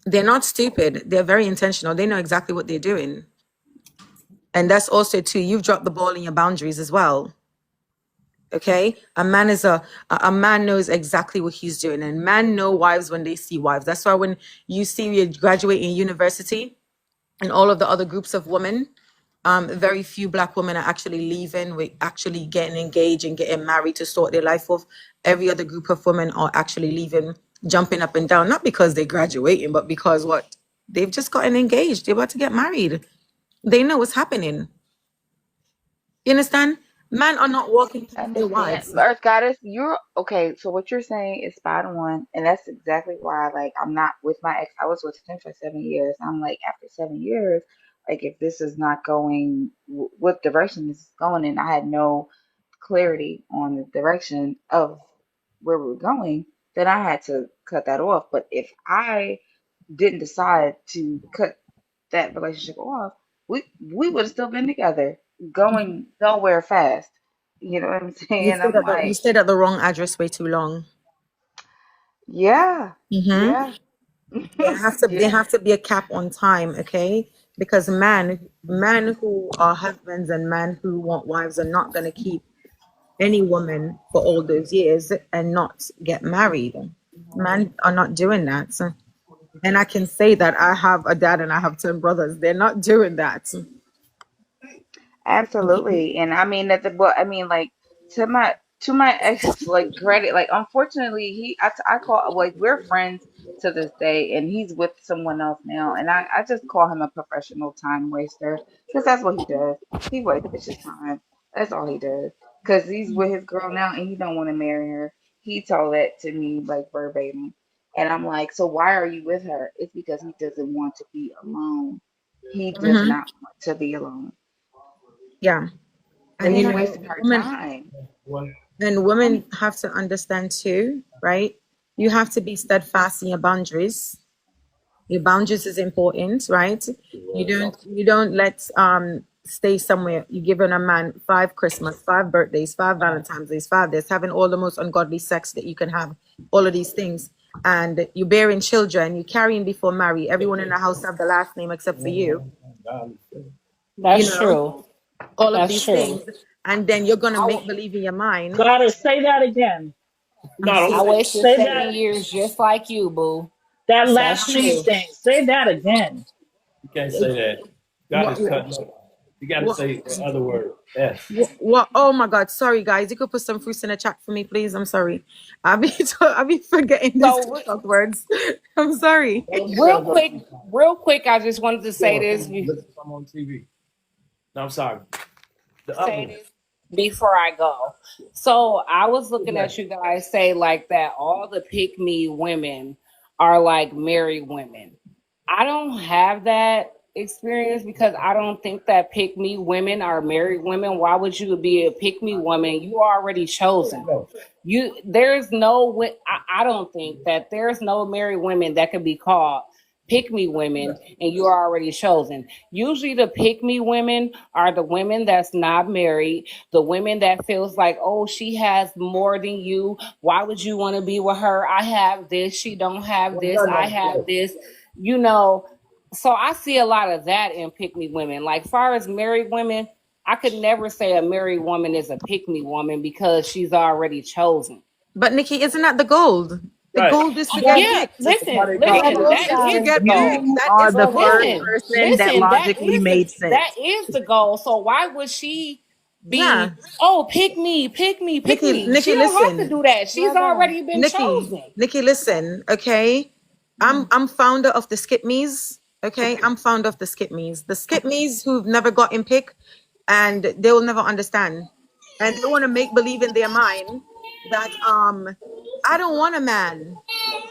They're not stupid. They're very intentional. They know exactly what they're doing. And that's also too, you've dropped the ball in your boundaries as well. Okay? A man knows exactly what he's doing, and men know wives when they see wives. That's why when you see you graduate in university and all of the other groups of women, very few Black women are actually leaving, with actually getting engaged and getting married to sort their life off. Every other group of women are actually leaving, jumping up and down, not because they're graduating, but because what? They've just gotten engaged. They're about to get married. They know what's happening. You understand? Men are not walking I past their understand. wives. Earth Goddess, you're okay. So what you're saying is spot on, and that's exactly why, like, I'm not with my ex. I was with him for 7 years. I'm like, after 7 years, like, if this is not going, what direction this is going in, I had no clarity on the direction of where we were going, then I had to cut that off. But if I didn't decide to cut that relationship off, we would have still been together, going nowhere fast. You know what I'm saying? I'm You like, stayed at the wrong address way too long. yeah, Mm-hmm. yeah, There yeah. have to be a cap on time, okay? Because men who are husbands and men who want wives are not gonna keep any woman for all those years and not get married. Men are not doing that. And I can say that I have a dad and I have 10 brothers. They're not doing that. Absolutely. And I mean that the but I mean like to my ex like credit, like unfortunately I call, like, we're friends to this day, and he's with someone else now, and I just call him a professional time waster, because that's what he does. He wastes his time. That's all he does. Because he's with his girl now and he don't want to marry her. He told that to me like verbatim. And I'm like, so why are you with her? It's because he doesn't want to be alone. He does Mm-hmm. not want to be alone. Yeah. And And he's wasting her time. women have to understand too, right? You have to be steadfast in your boundaries. Your boundaries is important, right? You don't let stay somewhere. You giving a man 5 Christmas, 5 birthdays, 5 Valentine's days, 5 days, having all the most ungodly sex that you can have, all of these things. And you bearing children, you carrying before marry. Everyone in the house have the last name except for you. You That's know, true. all of That's these true. things. And then you're gonna I make believe in your mind. gotta say that again. No, don't I say wasted Say 7 years just like you, boo. that last That's name true. thing. Say that again. you can't say that. God What? is cutting up. You got to What? say the other word. S. What? Oh my God! Sorry, guys. You could put some fruits in the chat for me, please. I'm sorry. I'll be forgetting this So words. I'm sorry. You gotta go to real quick, I just wanted to say this. look at some on TV. No, I'm sorry. The other Say one. this before I go. So I was looking Okay. at you guys say like that all the pick me women are like married women. I don't have that experience because I don't think that pick me women are married women. Why would you be a pick me woman? You are already chosen. There's no I don't think that there's no married women that could be called pick me women and you are already chosen. Usually the pick me women are the women that's not married, the women that feels like, oh, she has more than you. Why would you want to be with her? I have this, she don't have this, I have this, you know. So I see a lot of that in pick me women. Like far as married women, I could never say a married woman is a pick me woman because she's already chosen. But Nikki, isn't that the gold? The Right. gold is to get Well, Yeah, picked. listen, Call listen, Gold that is to is apologize. the get goal. picked. You That are is the the first gold. person that logically made That sense. is the goal. So why would she Yeah. be, oh, pick me, pick me, pick me? She Nikki, don't have to listen. do that. She's Brother. already been Nikki, chosen. Nikki, listen, okay? I'm founder of the Skip Me's, okay? I'm founder of the Skip Me's. The Skip Me's who've never gotten picked and they will never understand. And they want to make believe in their mind that I don't want a man.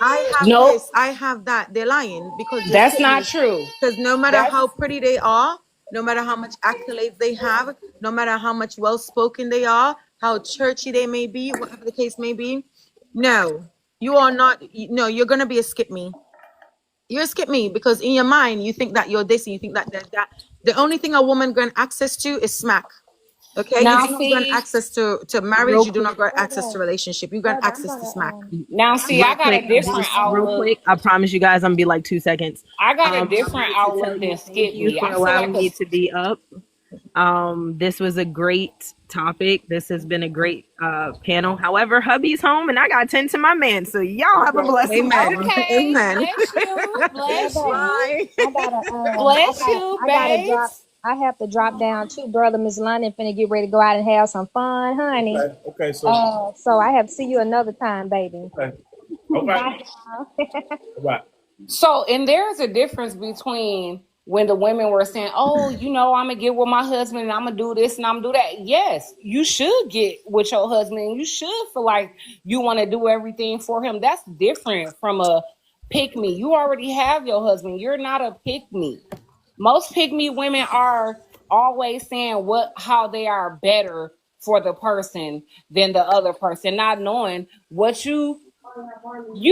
I have Nope, this, I have that. They're lying because they're that's Skip not Me's. true. Because no matter That's how pretty they are, no matter how much accolades they have, no matter how much well spoken they are, how churchy they may be, whatever the case may be, no, you are not. No, you're gonna be a skip me. You're a skip me because in your mind you think that you're this and you think that that. The only thing a woman grant access to is smack. Okay, you now do not grant see, access to marriage. Real You do not quick, grant access to Brother, relationship. You grant brother, access to smack. I Real got quick, a just different real outlook. quick. I promise you guys, I'm gonna be like 2 seconds. I got a I different wanted to tell outlook you than thank skip you me. for I feel allowing like a me to be up. This was a great topic. This has been a great panel. However, hubby's home and I got to tend to my man. So y'all have a blessed Amen. one. okay. Amen. Bless brother, you, Bye. I gotta bless you, I gotta drop. babes. I have to drop down too, brother. Miss London finna get ready to go out and have some fun, honey. Okay. So. So I have to see you another time, baby. Okay. All right. Bye. All right. So, and there's a difference between when the women were saying, "Oh, you know, I'm gonna get with my husband and I'm gonna do this and I'm gonna do that." Yes, you should get with your husband and you should feel like you want to do everything for him. That's different from a pick me. You already have your husband. You're not a pick me. Most pick me women are always saying how they are better for the person than the other person, not knowing what you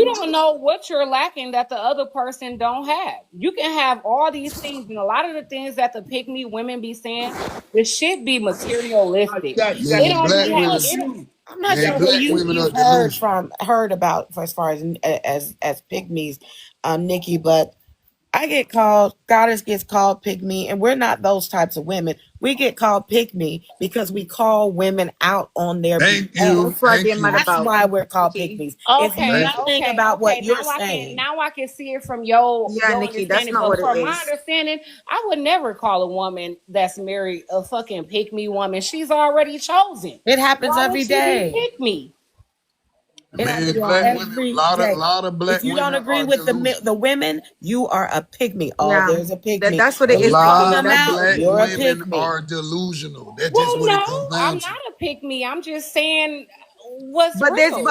don't know what you're lacking that the other person don't have. You can have all these things, and a lot of the things that the pick me women be saying, the shit be materialistic. It You don't got be to have pick and it. choose. I'm not sure who you've heard about for as far as pygmies, Nikki, but I get called, Goddess gets called pick me, and we're not those types of women. We get called pick me because we call women out on their That's BS. what they're mad That's about. why we're called pick Nikki. me's. It's Okay, nothing about what you're saying. now I can see it from your Yeah, Nikki, that's understanding. not But what it from my is. understanding, I would never call a woman that's married a fucking pick me woman. She's already chosen. It happens Why would every she be day. pick me? It Man, happens black Yeah. women, every day. lot of If black you don't women agree are with delusional. the women, you are a pygmy. Oh, Yeah. there's a pygmy. That's what it A When you is, call Nikki. lot them of out, black you're a women pygmy. are delusional. That's just Well, what it no, comes I'm down to. not a pick me. I'm just saying what's But there's real.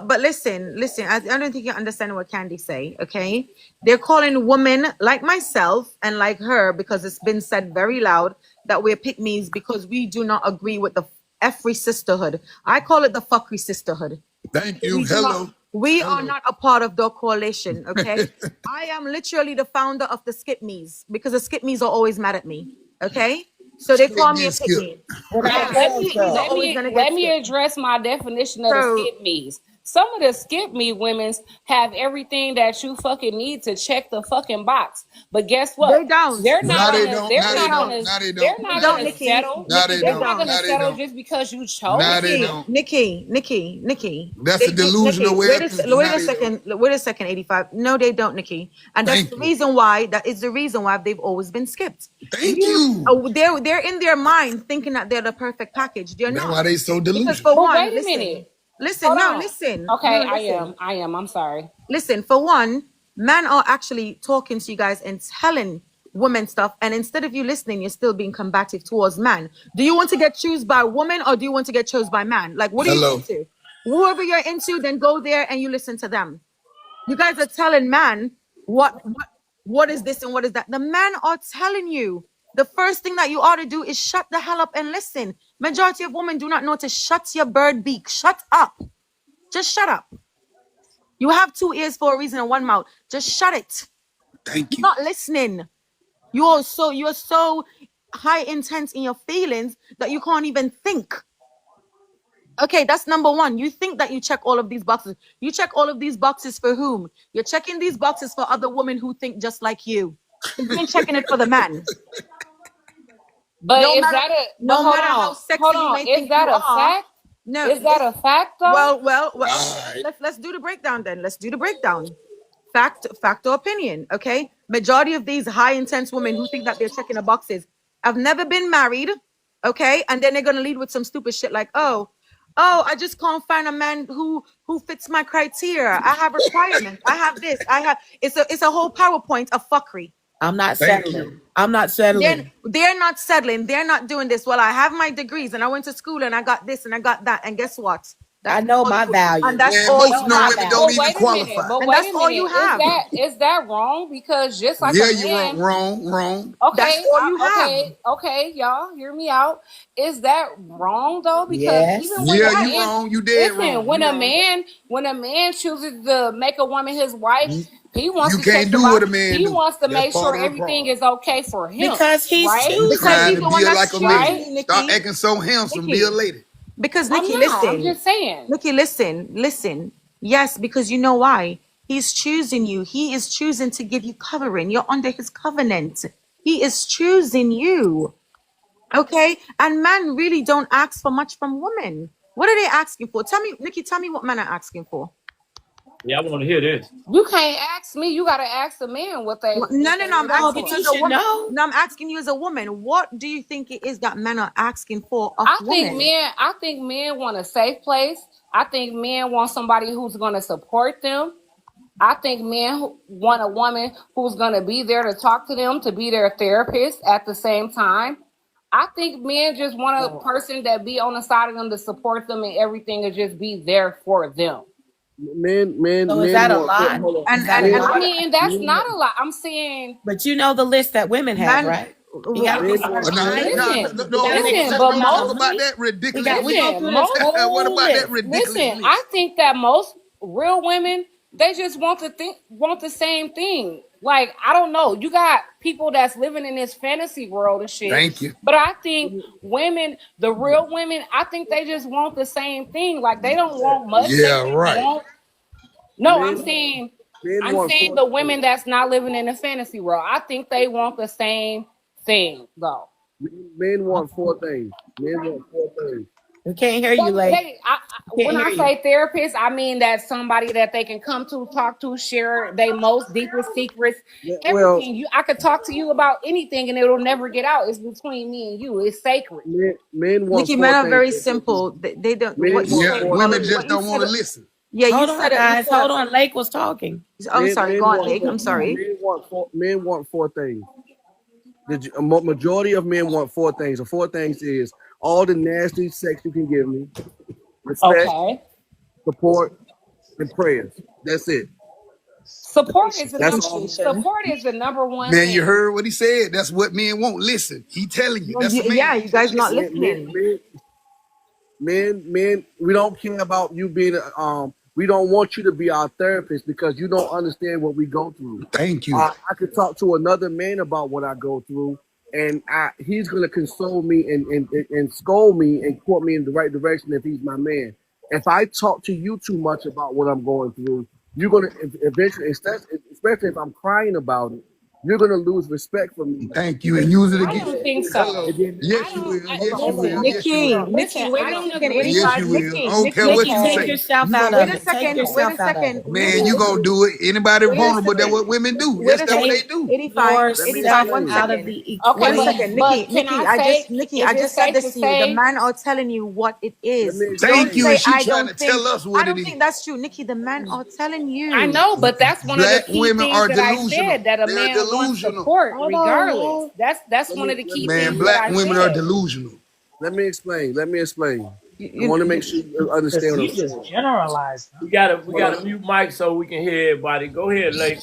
but listen. I don't think you understand what Candy say. Okay, they're calling women like myself and like her because it's been said very loud that we're pick me's because we do not agree with the every sisterhood. I call it the fuckery sisterhood. Thank you. We do not. Hello. We are Hello. not a part of the coalition. Okay, I am literally the founder of the skip me's because the skip me's are always mad at me. Okay, so they Straight call me get a pick skipped. me. Without Okay, a the Let fail, skip me me's are girl. let always me gonna get let me skipped. address my definition of the So skip me's. some of the skip me women's have everything that you fucking need to check the fucking box. But guess They what? don't. They're They not No, they don't. gonna. don't. They're No, They they not don't. don't. gonna. No, they They're don't. They not No, they don't, gonna don't. Nikki. settle. No, Nikki, they they They're don't. not don't. gonna No, they settle don't. just because you No, chose they them. Nikki, don't. Nikki, Nikki, Nikki. That's a They do, delusional Nikki, way of thinking. wait No, a they don't. second, wait a second, 85. No, they don't, Nikki. And that's the Thank you. reason why, that is the reason why they've always been skipped. Thank you. They're in their mind thinking that they're the perfect package. They're That's not. why they so Because for delusional. But one, wait a minute. listen, Hold no, on. listen, Okay, no, listen. I am. I'm sorry. Listen, for one, men are actually talking to you guys and telling women stuff, and instead of you listening, you're still being combative towards man. Do you want to get chosen by woman, or do you want to get chosen by man? Like, what are you Hello. into? Whoever you're into, then go there and you listen to them. You guys are telling man what is this and what is that. The men are telling you. The first thing that you ought to do is shut the hell up and listen. Majority of women do not know to shut your bird beak. Shut up. Just shut up. You have 2 ears for a reason and 1 mouth. Just shut it. Thank You're you. not listening. You're so high intense in your feelings that you can't even think. Okay, that's number one. You think that you check all of these boxes. You check all of these boxes for whom? You're checking these boxes for other women who think just like you. You ain't checking it for the man. But No is matter that a? But no hold matter how on. Hold sexy you on. may Is think you that a are. fact? No, Is that a fact though? well, All okay, right. let's do the breakdown then. Let's do the breakdown. Fact or opinion, okay? Majority of these high intense women who think that they're checking the boxes have never been married, okay? And then they're gonna lead with some stupid shit like, oh, I just can't find a man who fits my criteria. I have requirements. I have this. I have it's a whole PowerPoint of fuckery. I'm not Thank you. settling. I'm not Then settling. they're not settling. They're not doing this. Well, I have my degrees and I went to school and I got this and I got that. And guess what? I That's know all my you and value. that's Man, all I most you know of them my have. women don't But value. even wait a minute. qualify. But And wait that's a all you minute. have. Is that wrong? Because just like a Yeah, you're wrong. man. Wrong. That's Okay, all you have. okay, y'all, hear me out. Is that wrong though? Because Yes. even when Yeah, a Yes. you man, wrong. You dead listen, wrong. You wrong. when a man chooses to make a woman his wife, You, he wants you to check can't the do what box. a man He do. wants to That's make part sure of the everything problem. is okay for him, Because he's right? You Because trying he's to choosing. the one be that's like a man. Right? choosing you, Stop Nikki. acting so handsome. Be a Nikki. lady. Because I'm Nikki, not. I'm listen. just saying. Nikki, listen. Yes, because you know why? He's choosing you. He is choosing to give you covering. You're under his covenant. He is choosing you. Okay? And men really don't ask for much from women. What are they asking for? Tell me, Nikki, tell me what men are asking for. Yeah, I want to hear this. You can't ask me. You gotta ask the man No, what no, they no. I'm looking Oh, asking but you for. he as a should woman. know. No, I'm asking you as a woman. What do you think it is that men are asking for of women? I think men want a safe place. I think men want somebody who's gonna support them. I think men want a woman who's gonna be there to talk to them, to be their therapist at the same time. I think men just want a person that be on the side of them to support them and everything and just be there for them. So is Men that a want. lie? Hold on. Is that a Men, I lie? mean, that's men not want. a lot. I'm saying, But you know the list that women have, Man, right? You got a Men list of want. But now, requirements. listen, We gotta make listen, sure but we got a what about mostly, that ridiculous we go list? through listen, this most What whole about that list. ridiculous listen, I list? think that most real women, they just want the same thing. Like, I don't know. You got people that's living in this fantasy world and shit. Thank you. But I think women, the real women, I think they just want the same thing. Like, they don't want much. They Yeah, just right. want. No, Men. Men I'm want saying four the things. women that's not living in the fantasy world. I think they want the same thing though. Men want four things. Men want four things. We can't hear you, like can't When hear I you. say therapist, I mean that somebody that they can come to, talk to, share their most deepest secrets, Well, everything. I could talk to you about anything and it'll never get out. It's between me and you. It's sacred. men want Nikki, men four are things. very simple. They don't. What Men you want Yeah, say? four Well, women things. just what you don't want said. to listen. Yeah, you Hold on, said it. You guys. said. Hold on. Lake was talking. I'm sorry. Go on, Lake. I'm Men sorry. want four. Men want four things. The majority of men want four things. The four things is all the nasty sex you can give me, respect, Okay. support, and prayers. That's it. That's all. Communication. Support is the number one Man, you thing. heard what he said. That's what men won't listen. He telling you. Well, That's a yeah, man. you guys not Men, men, listening. men, we don't care about you being we don't want you to be our therapist because you don't understand what we go through. Thank you. I could talk to another man about what I go through, and he's gonna console me and scold me and point me in the right direction if he's my man. If I talk to you too much about what I'm going through, you're gonna eventually, especially if I'm crying about it, you're gonna lose respect for me. Thank you, and use it I again. don't think Hello. so. And then, I Yes, you don't. will. I, Yes, you Hold on, will. listen, Yes, you Nikki, will. listen. Nikki, I wait a don't second. agree. Yes, 85, you will. I Nikki, don't care Nikki, what Nikki, you take say. Nikki. yourself You out gonna Wait of a it. Take second. Wait a yourself out of second. it. man, Nikki. you gonna do it. Anybody Wait a vulnerable, that's second. what women do. Wait Yes, a that's what second. they Take do. 85. let me 85. yourself One explain. out of second. the Okay, One but equation. second. Nikki, can I Nikki, I say? just, Nikki, Is I it just said safe to this to you. The say? men are telling you what it Let is. me Don't Thank you. explain. And say, she I trying don't to think. tell us I what it don't is. think that's true. Nikki, the men are telling I you. know, but that's one of the Black key women things are that I said delusional. that a They're man wants delusional. support Hold on, regardless. y'all. That's Let one me of the let key me Man, things that black I women are said. delusional. let me explain. Let me explain. I You, want to make sure you, you Because understand what he I'm just saying. generalized. Huh? We Hold gotta on. mute Mike so we can hear everybody. Go ahead, Lake.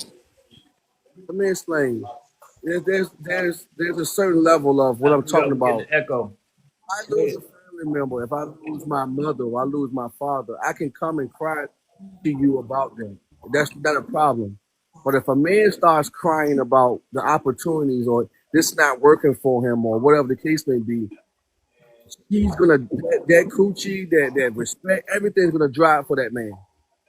Let me explain. There's a certain level of what I'm talking We getting about. the echo. I Go lose ahead. a family member, if I lose my mother or I lose my father, I can come and cry to you about them. That's not a problem. But if a man starts crying about the opportunities or this not working for him or whatever the case may be, he's gonna that coochie, that respect, everything's gonna drop for that man.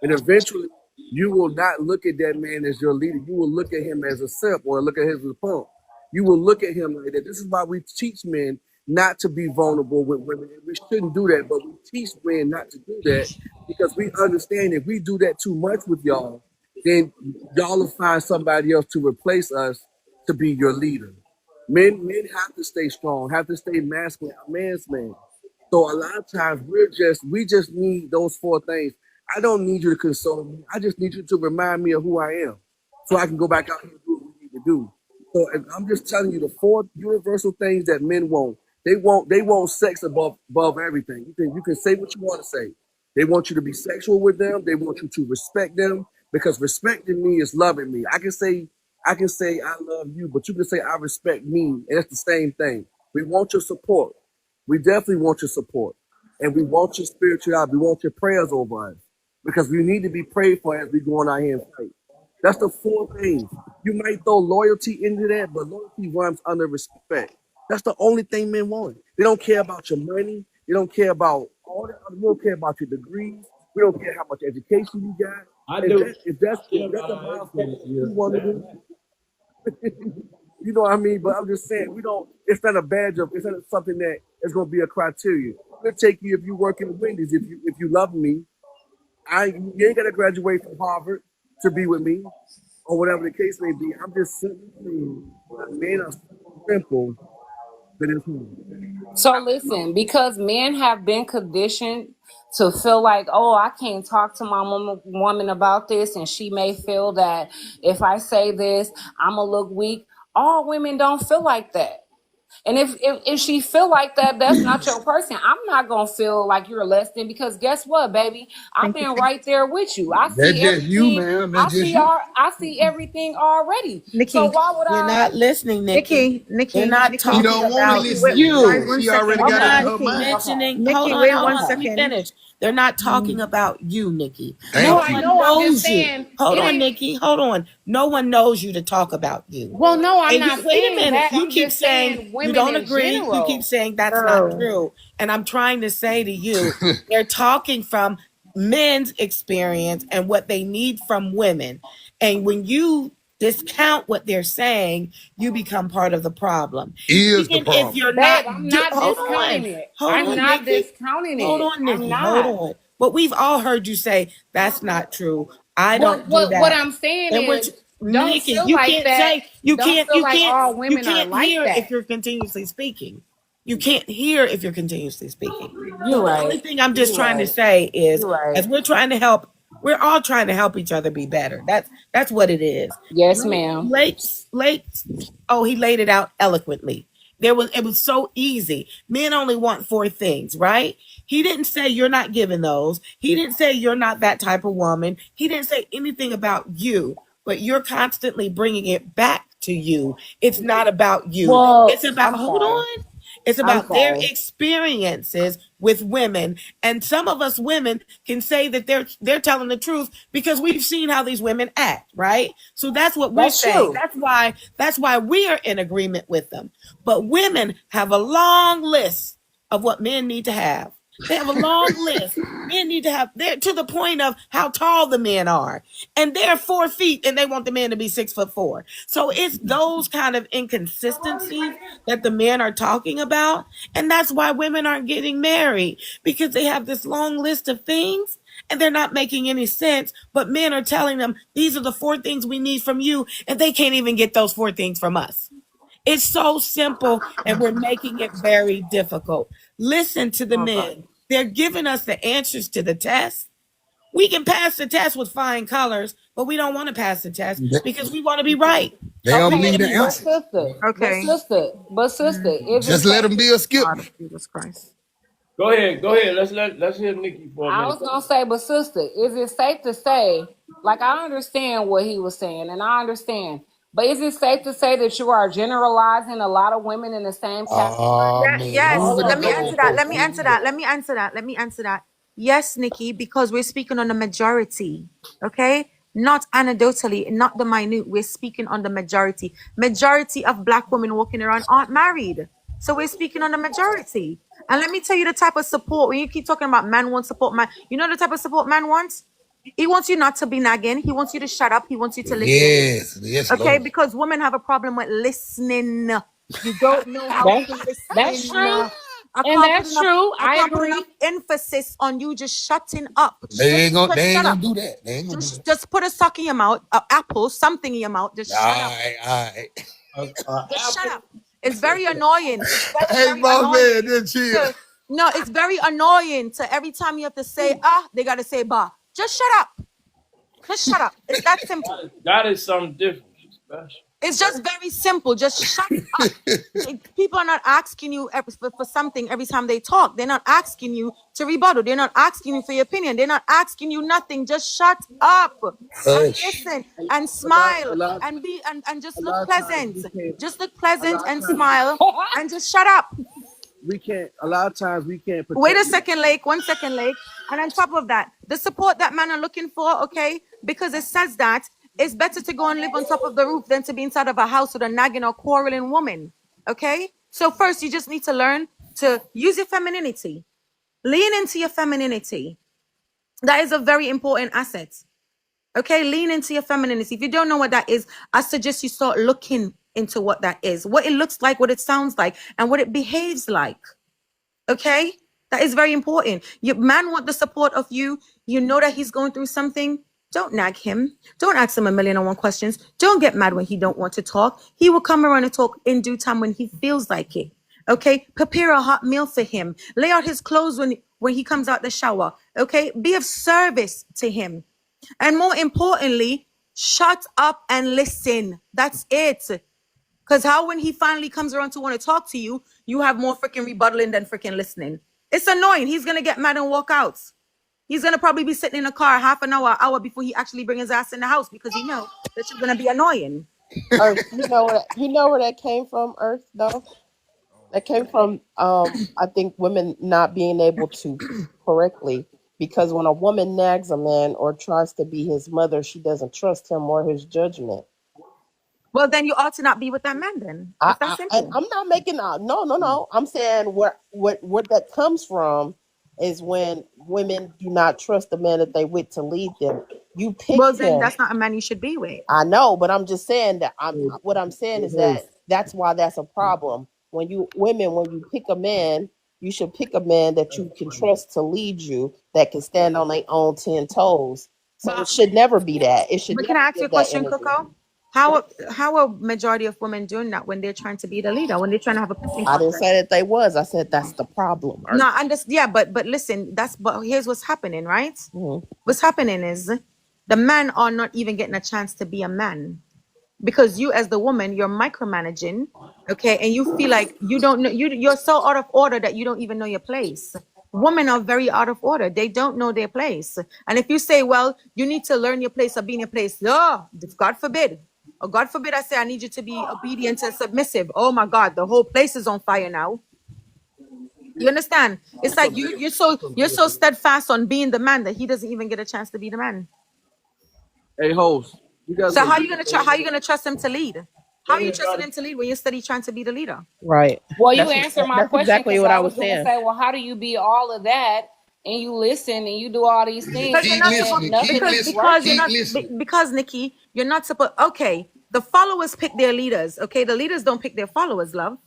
And eventually you will not look at that man as your leader. You will look at him as a simp or look at him as a punk. You will look at him like that. This is why we teach men not to be vulnerable with women. And we shouldn't do that, but we teach men not to do that because we understand if we do that too much with y'all, then y'all will find somebody else to replace us to be your leader. Men have to stay strong, have to stay masculine, a man's man. So a lot of times we just need those four things. I don't need you to console me. I just need you to remind me of who I am, so I can go back out here and do what we need to do. So I'm just telling you the four universal things that men want. They want sex above everything. You can say what you want to say. They want you to be sexual with them. They want you to respect them because respecting me is loving me. I can say I love you, but you can say I respect me, and it's the same thing. We want your support. We definitely want your support, and we want your spirituality. We want your prayers over us because we need to be prayed for as we go on out here and fight. That's the four things. You might throw loyalty into that, but loyalty runs under respect. That's the only thing men want. They don't care about your money. They don't care about all that. We don't care about your degrees. We don't care how much education you got. I If do. that if that's I care if that's about a our milestone education. that you want to do, you know what I mean? But I'm just saying, we don't. It's not a badge of. It's not something that is going to be a criteria. We'll take you if you work in Wendy's. If you love me, you ain't got to graduate from Harvard to be with me or whatever the case may be. I'm just simply saying, men are so simple that it's hard. So listen, because men have been conditioned to feel like, oh, I can't talk to my woman about this, and she may feel that if I say this, I'm gonna look weak. All women don't feel like that. And if she feel like that, that's not your person. I'm not gonna feel like you're less than, because guess what, baby? I've thank you. been right there with you. I That's see just you, everything. man. That's just you. I see everything already. So Nikki, why would You're I? not listening, Nikki. Nikki, They're Nikki, not She Nikki, talking don't want to about Nikki, listen wait, to you wait you. because one she second. already They're got it in not her Nikki, mind. Okay. mentioning, Nikki, hold wait on, one let me second. finish. They're not talking about you, Nikki. No, No Thank I you. one know. I'm just knows you. saying Hold it on, ain't. Nikki. Hold on. No one knows you to talk about you. Well, no, I'm And not you, wait a saying minute. that. You I'm keep just saying saying you women don't in agree. You keep general. saying that's not No. true. And I'm trying to say to you, they're talking from men's experience and what they need from women. And when you discount what they're saying, you become part of the problem. Is the Even if problem. you're Babe, I'm not hold discounting it. I'm on, not Nikki. discounting Hold it. on, I'm Nikki. Hold not. on. But we've all heard you say that's not true. I What don't do what what that. I'm saying And which is, don't Nikki, feel you like can't that. say you Don't can't feel you like can't all you women are can't like hear if that. you're continuously speaking. You can't hear if you're continuously speaking. You're So the only right. thing I'm just You're trying to right. say is You're right. as we're trying to help, we're all trying to help each other be better. That's what it is. Yes, ma'am. Late oh, he laid it out eloquently. It was so easy. Men only want four things, right? He didn't say you're not giving those. He didn't say you're not that type of woman. He didn't say anything about you, but you're constantly bringing it back to you. It's not about you. It's Well, about, I'm hold sorry. on. It's I'm about their sorry. experiences with women. And some of us women can say that they're telling the truth because we've seen how these women act, right? So that's what we're That's saying. true. That's why we are in agreement with them. But women have a long list of what men need to have. They have a long list. Men need to have, they're to the point of how tall the men are. And they're 4 feet and they want the man to be 6'4". So it's those kind of inconsistencies that the men are talking about. And that's why women aren't getting married, because they have this long list of things and they're not making any sense. But men are telling them, these are the 4 things we need from you. And they can't even get those 4 things from us. It's so simple, and we're making it very difficult. Listen to the Oh God. men. They're giving us the answers to the test. We can pass the test with flying colors, but we don't want to pass the test They, because we want to be right. they We don't Okay, want believe to the be but right. answers. sister, Okay. is it Just let safe them to, be a skip. God of Jesus Christ. Go ahead, go ahead. Let's hear Nikki for a I minute. was gonna say, but sister, is it safe to say, like I understand what he was saying, and I understand, but is it safe to say that you are generalizing a lot of women in the same category? Oh Yeah, man, yes. moving the Let me answer that. goalposts. Let me answer that. Let me answer that. Let me answer that. Yes, Nikki, because we're speaking on the majority. Okay? Not anecdotally, not the minute. We're speaking on the majority. Majority of black women walking around aren't married. So we're speaking on the majority. And let me tell you the type of support. When you keep talking about man wants support, man, you know the type of support man wants? He wants you not to be nagging. He wants you to shut up. He wants you to listen. Yes, yes, Okay, Lord. because women have a problem with listening. You don't know how to That's listen. true, I and can't put that's enough. true. I I can't put enough agree. emphasis on you just shutting up. They ain't gonna, Just they ain't shut gonna up. do that. They ain't gonna do that. Just put a sock in your mouth, an apple, something in your mouth. All Just shut up. right, all right. Just shut Apple. up. It's very annoying. It's very, Hey, very boss man, annoying. just chill. No, it's very annoying to every time you have to say they gotta say bah. Just shut up. Just shut up. It's that simple. God is something different, special. It's just very simple. Just shut up. People are not asking you for something every time they talk. They're not asking you to rebuttal. They're not asking you for your opinion. They're not asking you nothing. Just shut up and Hush. listen and A smile lot, and be and just a look lot of times pleasant. we can't. Just look A pleasant lot of and times smile and just shut up. we can't. A lot of times we can't Wait protect. a second, Lake. 1 second, Lake. And on top of that, the support that men are looking for, okay, because it says that it's better to go and live on top of the roof than to be inside of a house with a nagging or quarreling woman. Okay? So first you just need to learn to use your femininity. Lean into your femininity. That is a very important asset. Okay, lean into your femininity. If you don't know what that is, I suggest you start looking into what that is, what it looks like, what it sounds like, and what it behaves like. Okay, that is very important. Your man want the support of you. You know that he's going through something. Don't nag him. Don't ask him 1,000,001 questions. Don't get mad when he don't want to talk. He will come around and talk in due time when he feels like it. Okay, prepare a hot meal for him. Lay out his clothes when he comes out the shower. Okay, be of service to him. And more importantly, shut up and listen. That's it. Because how when he finally comes around to want to talk to you, you have more freaking rebuttaling than freaking listening. It's annoying. He's going to get mad and walk out. He's going to probably be sitting in a car half an hour before he actually brings his ass in the house because he knows that you're going to be annoying. Earth, you know where that came from, Earth, though? That came from I think women not being able to correctly, because when a woman nags a man or tries to be his mother, she doesn't trust him or his judgment. Well, then you ought to not be with that man then. It's that simple. I'm not making no. I'm saying what that comes from is when women do not trust the man that they with to lead them. You Well, picked then him. that's not a man you should be with. I know, but I'm just saying that Hey, what I'm saying is hey, that's why that's a problem. When you pick a man, you should pick a man that you can trust to lead you, that can stand on their own 10 toes. So it But, should never be that. It should but can never I ask you a give that question, energy. Coco? How are majority of women doing that when they're trying to be the leader, when they're trying to have a pissing I didn't contest? say that they was. I said that's the problem. No, yeah, but listen, but here's what's happening, right? Mhm. What's happening is the men are not even getting a chance to be a man because you, as the woman, you're micromanaging, okay, and you feel like you don't know you're so out of order that you don't even know your place. Women are very out of order; they don't know their place. And if you say, "Well, you need to learn your place or be in your place," no, God forbid. Or God forbid, I say, I need you to be obedient and submissive. Oh my God, the whole place is on fire now. You understand? It's like you're so steadfast on being the man that he doesn't even get a chance to be the man. hey, host, you guys So gonna how do you me a gonna favor? how you gonna trust him to lead? How are you trusting him to lead when you're steady trying to be the leader? Right. Well, you That's answered my that's question exactly because what I I was was gonna saying. say, well, how do you be all of that and you listen and you do all these things Because you're and Keep not then supposed, listening. Keep nothing is listening. because you're working? Keep not, listening. because Nikki, you're not supposed, okay, the followers pick their leaders, okay? The leaders don't pick their followers, love.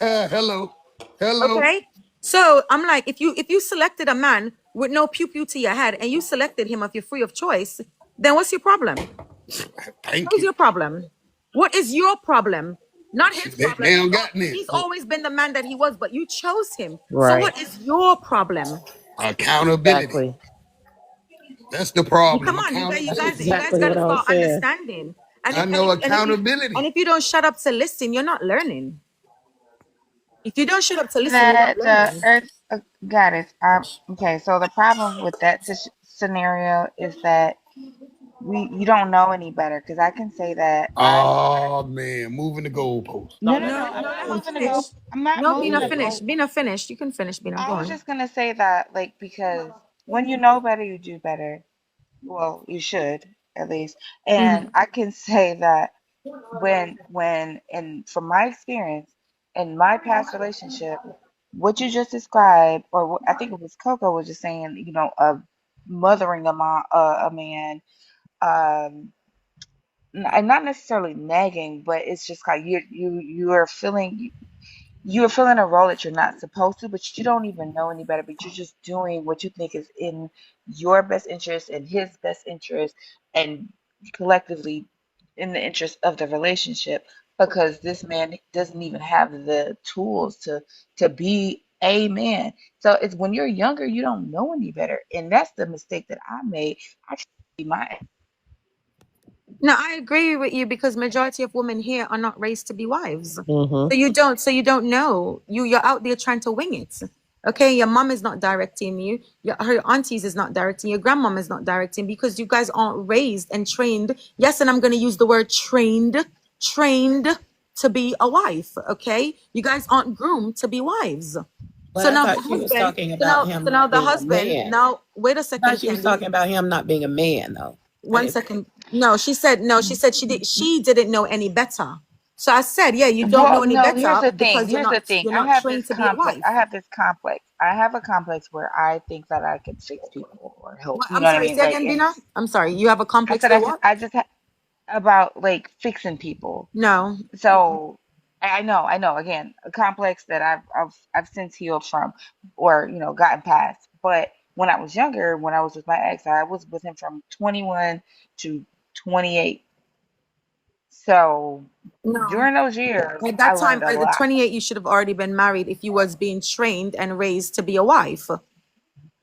Hello. Hello. Okay, so I'm like, if you selected a man with no pew pew to your head and you selected him if you're free of choice, then what's your problem? Thank What's you. your problem? What is your problem? Not his problem. They don't got me. He's always been the man that he was, but you chose him. So Right. what is your problem? Accountability. Exactly. That's the Come problem. on, you That's guys, Accountability. you guys exactly got what to I was start saying. understanding. And I if and know if and if you and accountability. if you don't shut up to listen, you're not learning. If you don't shut up to listen, you're not That learning. Earth got it. Okay, so the problem with that scenario is that you don't know any better because I can say that I Oh man, moving the goalpost. No, I'm no, not let him moving to go. finish. I'm not No, moving Bina, to finish. go. Bina, finish. You can finish, Bina. Go I was on. just gonna say that like because when you know better, you do better. Well, you should at least. And Mm-hmm. I can say that when and from my experience in my past relationship, what you just described, or I think it was Coco was just saying, mothering a man, um, and not necessarily nagging, but it's just like you are filling a role that you're not supposed to, but you don't even know any better, but you're just doing what you think is in your best interest and his best interest and collectively in the interest of the relationship because this man doesn't even have the tools to be a man. So it's when you're younger, you don't know any better. And that's the mistake that I made. I should be my No, I agree with you because majority of women here are not raised to be wives. Mm-hmm. So you don't know. You're out there trying to wing it. Okay, your mom is not directing you. Her aunties is not directing. Your grandmom is not directing because you guys aren't raised and trained. Yes, and I'm going to use the word trained to be a wife. Okay, you guys aren't groomed to be wives. But So I now the thought she was husband. talking So about now, him so now not the being a husband. man. Now wait a I thought second, she was Candy. talking about him not being a man, though. I One didn't. second. No, she said no. She said she didn't know any better. So I said, yeah, you don't know Well, any no, here's better the thing. because Here's the thing. you're I not have this trained to be a complex. wife. I have this complex. I have a complex where I think that I can fix people or help. What, You I'm know what I sorry, mean? say Like, again, and Bina. I'm sorry. You have a I complex said with what? I just about like fixing people. No. So I know. Again, a complex that I've since healed from, or gotten past. But when I was younger, when I was with my ex, I was with him from 21 to 28. So No. during those years, At I that time, learned a at the lot. 28, you should have already been married if you was being trained and raised to be a wife.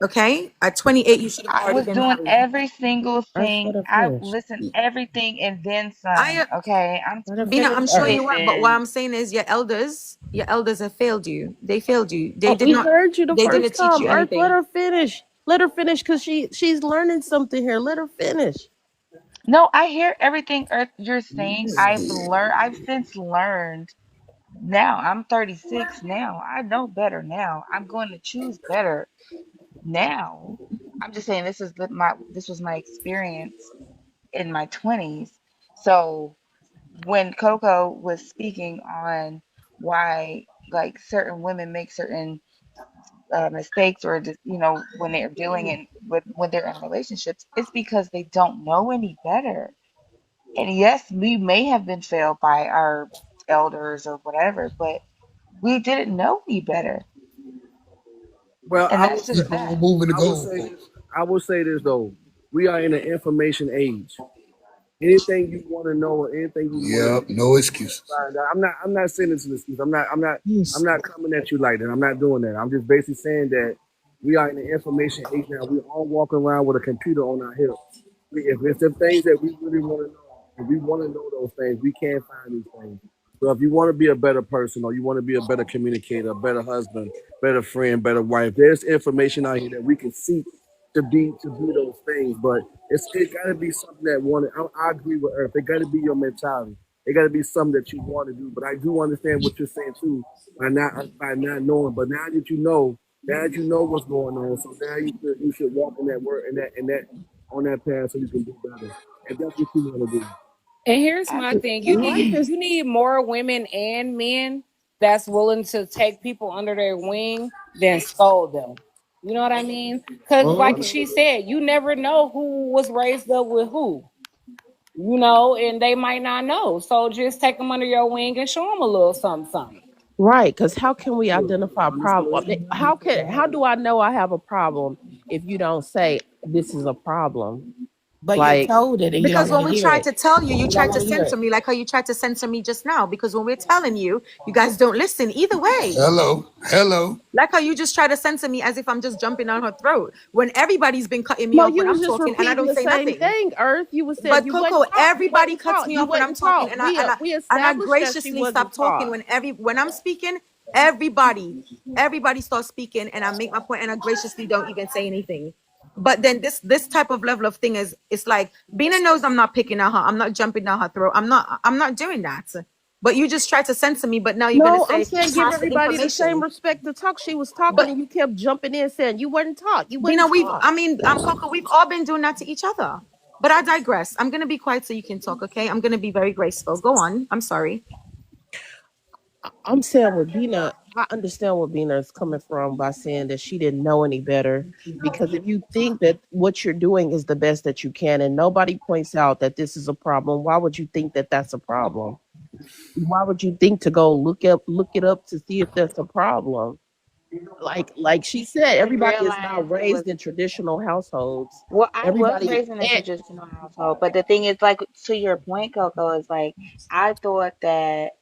Okay? At 28, you should have I already was been doing married. every single Earth, thing. let her I finish. listened everything and then some. I Okay, I'm Let her Bina, finish, I'm sure Earth. you were, but what listen. I'm saying is your elders have failed you. They failed you. Oh, we heard you the They first didn't teach time. you Earth, let anything. her finish. Let her finish because she's learning something here. Let her finish. No, I hear everything Earth you're saying. I've since learned. Now I'm 36 now. I know better now. I'm going to choose better now. I'm just saying this was my experience in my 20s. So when Coco was speaking on why like certain women make certain mistakes or just when they're dealing in with when they're in relationships, it's because they don't know any better. And yes, we may have been failed by our elders or whatever, but we didn't know any better, Well, and that's just Keep that. on moving the I will say goalpost. this. I will say this though. We are in an information age. Anything you want to know or anything you want to Yep. No excuses. find out. I'm not saying this as an excuse. I'm Yes. not coming at you like that. I'm not doing that. I'm just basically saying that we are in the information age now. We all walk around with a computer on our hip. If it's the things that we really want to know, if we want to know those things, we can't find these things. So if you want to be a better person or you want to be a better communicator, a better husband, better friend, better wife, there's information out here that we can seek to be those things. But it got to be something that wanted. I agree with Earth. It got to be your mentality. It got to be something that you want to do. But I do understand what you're saying too by not knowing. But now that you know what's going on, so now you should walk in that word in that on that path so you can do better. If that's what you want to do. And here's I my just, thing: life is you need more women and men that's willing to take people under their wing than scold them. You know what I mean? Because, Uh-huh. like she said, you never know who was raised up with who. You know, and they might not know. So just take them under your wing and show them a little something, something. right. Because how can we identify a problem? How do I know I have a problem if you don't say this is a problem? But you're Like, told it and you don't Because want when to we hear try it. to tell you, you You don't try to want to hear censor it. me like how you tried to censor me just now. Because when we're telling you, you guys don't listen either way. Hello. Hello. Like how you just try to censor me as if I'm just jumping down her throat when everybody's been cutting me no, off you when was I'm just talking and I repeating don't the say same nothing. thing, Earth. You was saying But you Coco, wouldn't talk. You everybody wouldn't cuts talk. me You off when I'm wouldn't talking, talk. and I We and I established that she graciously wasn't stop talking taught. when I'm speaking. Everybody starts speaking, and I make my point, and I graciously don't even say anything. But then this type of level of thing is it's like Bina knows I'm not picking at her. I'm not jumping down her throat. I'm not doing that. But you just try to censor me. But now you're gonna No, I'm say saying give pass the everybody the same information. respect to talk. She was talking But and you kept jumping in saying you wouldn't talk. You Bina, wouldn't talk. Coco, we've all been doing that to each other. But I digress. I'm gonna be quiet so you can talk. Okay, I'm gonna be very graceful. Go on. I'm sorry. I'm saying with Bina, I understand where Bina is coming from by saying that she didn't know any better. Because if you think that what you're doing is the best that you can and nobody points out that this is a problem, why would you think that that's a problem? Why would you think to go look it up to see if that's a problem? Like she said, And everybody is realize not it was raised in traditional households. well, I was Everybody raised in a and traditional household, but the thing is, like to your point, Coco, is like I thought that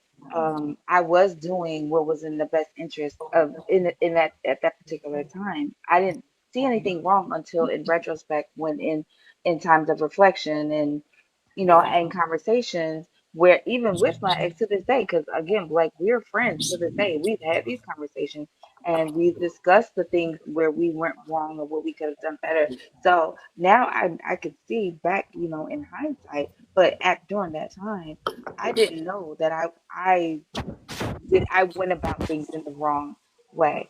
I was doing what was in the best interest of in that at that particular time. I didn't see anything wrong until in retrospect, when in times of reflection and and conversations where even with my ex to this day, because again, like we're friends to this day, we've had these conversations and we've discussed the things where we went wrong or what we could have done better. So now I could see back, in hindsight, but at during that time, I didn't know that I went about things in the wrong way.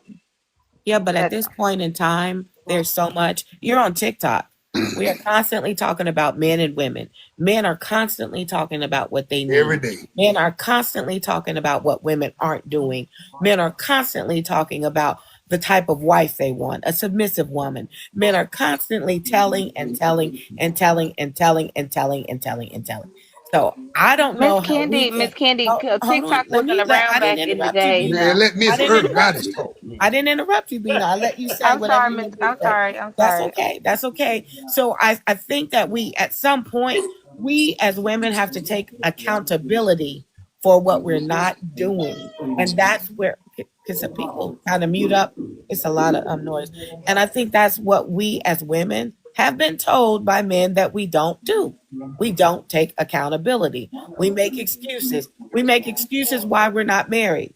Yeah, but at That's this point in time, there's so much. You're on TikTok. We are constantly talking about men and women. Men are constantly talking about what they Every need. day. Men are constantly talking about what women aren't doing. Men are constantly talking about the type of wife they want, a submissive woman. Men are constantly telling and telling and telling and telling and telling and telling and telling. So I don't know how we Miss can. Candy, Hold on. TikTok wasn't I around didn't back in the interrupt you, day, Bina. Man, so let I Miss didn't Earth interrupt Goddess you. talk, man. I didn't interrupt you, Bina. I let you say I'm whatever sorry, you Miss. need to I'm say. sorry. I'm That's sorry. okay. That's okay. So I think that we, at some point, we as women have to take accountability for what we're not doing. And that's where, because people kind of mute up, it's a lot of noise. And I think that's what we as women have been told by men that we don't do. We don't take accountability. We make excuses. We make excuses why we're not married.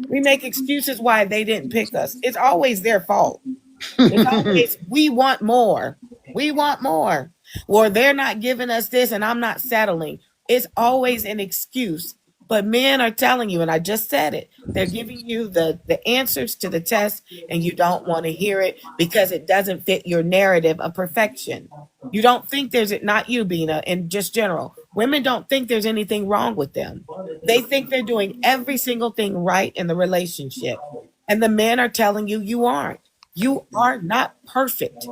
We make excuses why they didn't pick us. It's always their fault. It's always, we want more. We want more. Or they're not giving us this and I'm not settling. It's always an excuse. But men are telling you, and I just said it, they're giving you the answers to the test, and you don't want to hear it because it doesn't fit your narrative of perfection. You don't think there's not you, Bina, in just general. Women don't think there's anything wrong with them. They think they're doing every single thing right in the relationship. And the men are telling you you aren't. You are not perfect.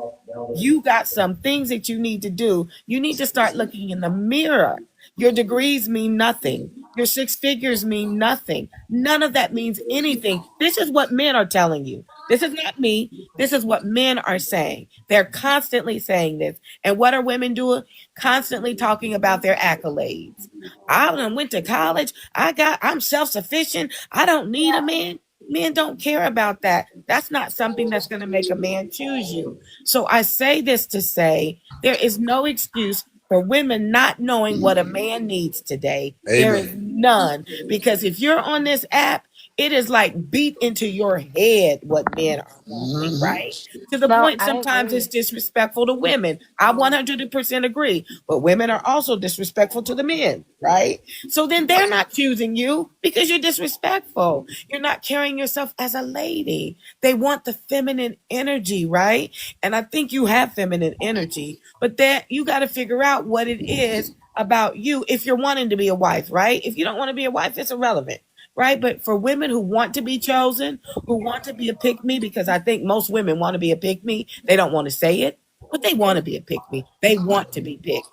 You got some things that you need to do. You need to start looking in the mirror. Your degrees mean nothing. Your six figures mean nothing. None of that means anything. This is what men are telling you. This is not me. This is what men are saying. They're constantly saying this. And what are women doing? Constantly talking about their accolades. I done went to college. I'm self-sufficient. I don't need a man. Men don't care about that. That's not something that's going to make a man choose you. So I say this to say there is no excuse for women not knowing what a man needs today. There is Amen. none. Because if you're on this app, it is like beat into your head what men are wanting, Mm-hmm. right? To the No, point I sometimes it's agree. disrespectful to women. I 100% agree. But women are also disrespectful to the men, right? So then they're not choosing you because you're disrespectful. You're not carrying yourself as a lady. They want the feminine energy, right? And I think you have feminine energy, but that you got to figure out what it is about you if you're wanting to be a wife, right? If you don't want to be a wife, it's irrelevant, right? But for women who want to be chosen, who want to be a pick me, because I think most women want to be a pick me, they don't want to say it, but they want to be a pick me. They want to be picked.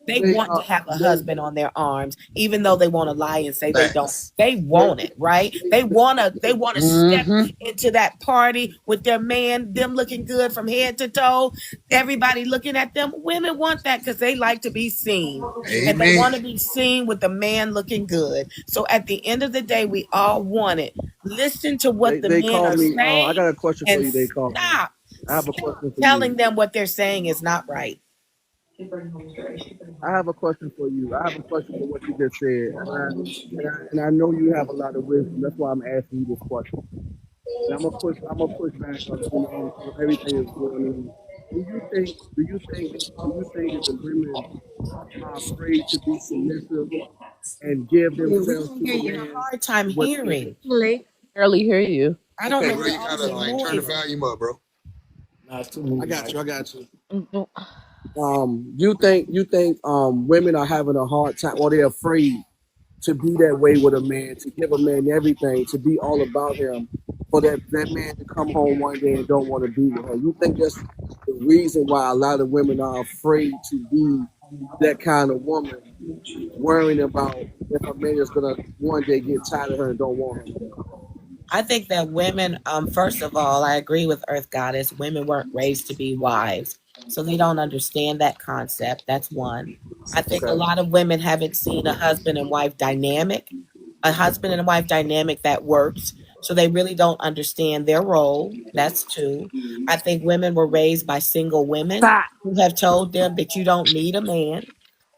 They They want to have a they husband on their arms, even though they want to lie and say they don't. Facts. They they, want it, right? They want to step Mm-hmm. into that party with their man, them looking good from head to toe, everybody looking at them. Women want that because they like to be seen. And they Amen. want to be seen with the man looking good. So at the end of the day, we all want it. Listen to what the they men call are me. I saying got a question for and you. They call me. stop. I have a Stop question for telling you. them what they're saying is not right. I have a question for you. I have a question for what you just said, and I know you have a lot of wisdom. That's why I'm asking you this question. And I'm gonna push back on everything that's going on. Do you think that the women are afraid to be submissive and give We themselves can to hear a you a man? hard time What? hearing. Barely hear you. I don't Okay, Hey, know bro, where you all gotta the turn the noise. volume up, bro. Not too I many got you. mics. I got you. You think women are having a hard time, or they're afraid to be that way with a man, to give a man everything, to be all about him, for that man to come home one day and don't want to be with her. You think that's the reason why a lot of women are afraid to be that kind of woman, worrying about if a man is gonna one day get tired of her and don't want her no more? I think that women, first of all, I agree with Earth Goddess. Women weren't raised to be wives, so they don't understand that concept. That's one. I think a Okay. lot of women haven't seen a husband and wife dynamic, a husband and wife dynamic that works, so they really don't understand their role. That's two. I think women were raised by single women Stop. who have told them that you don't need a man,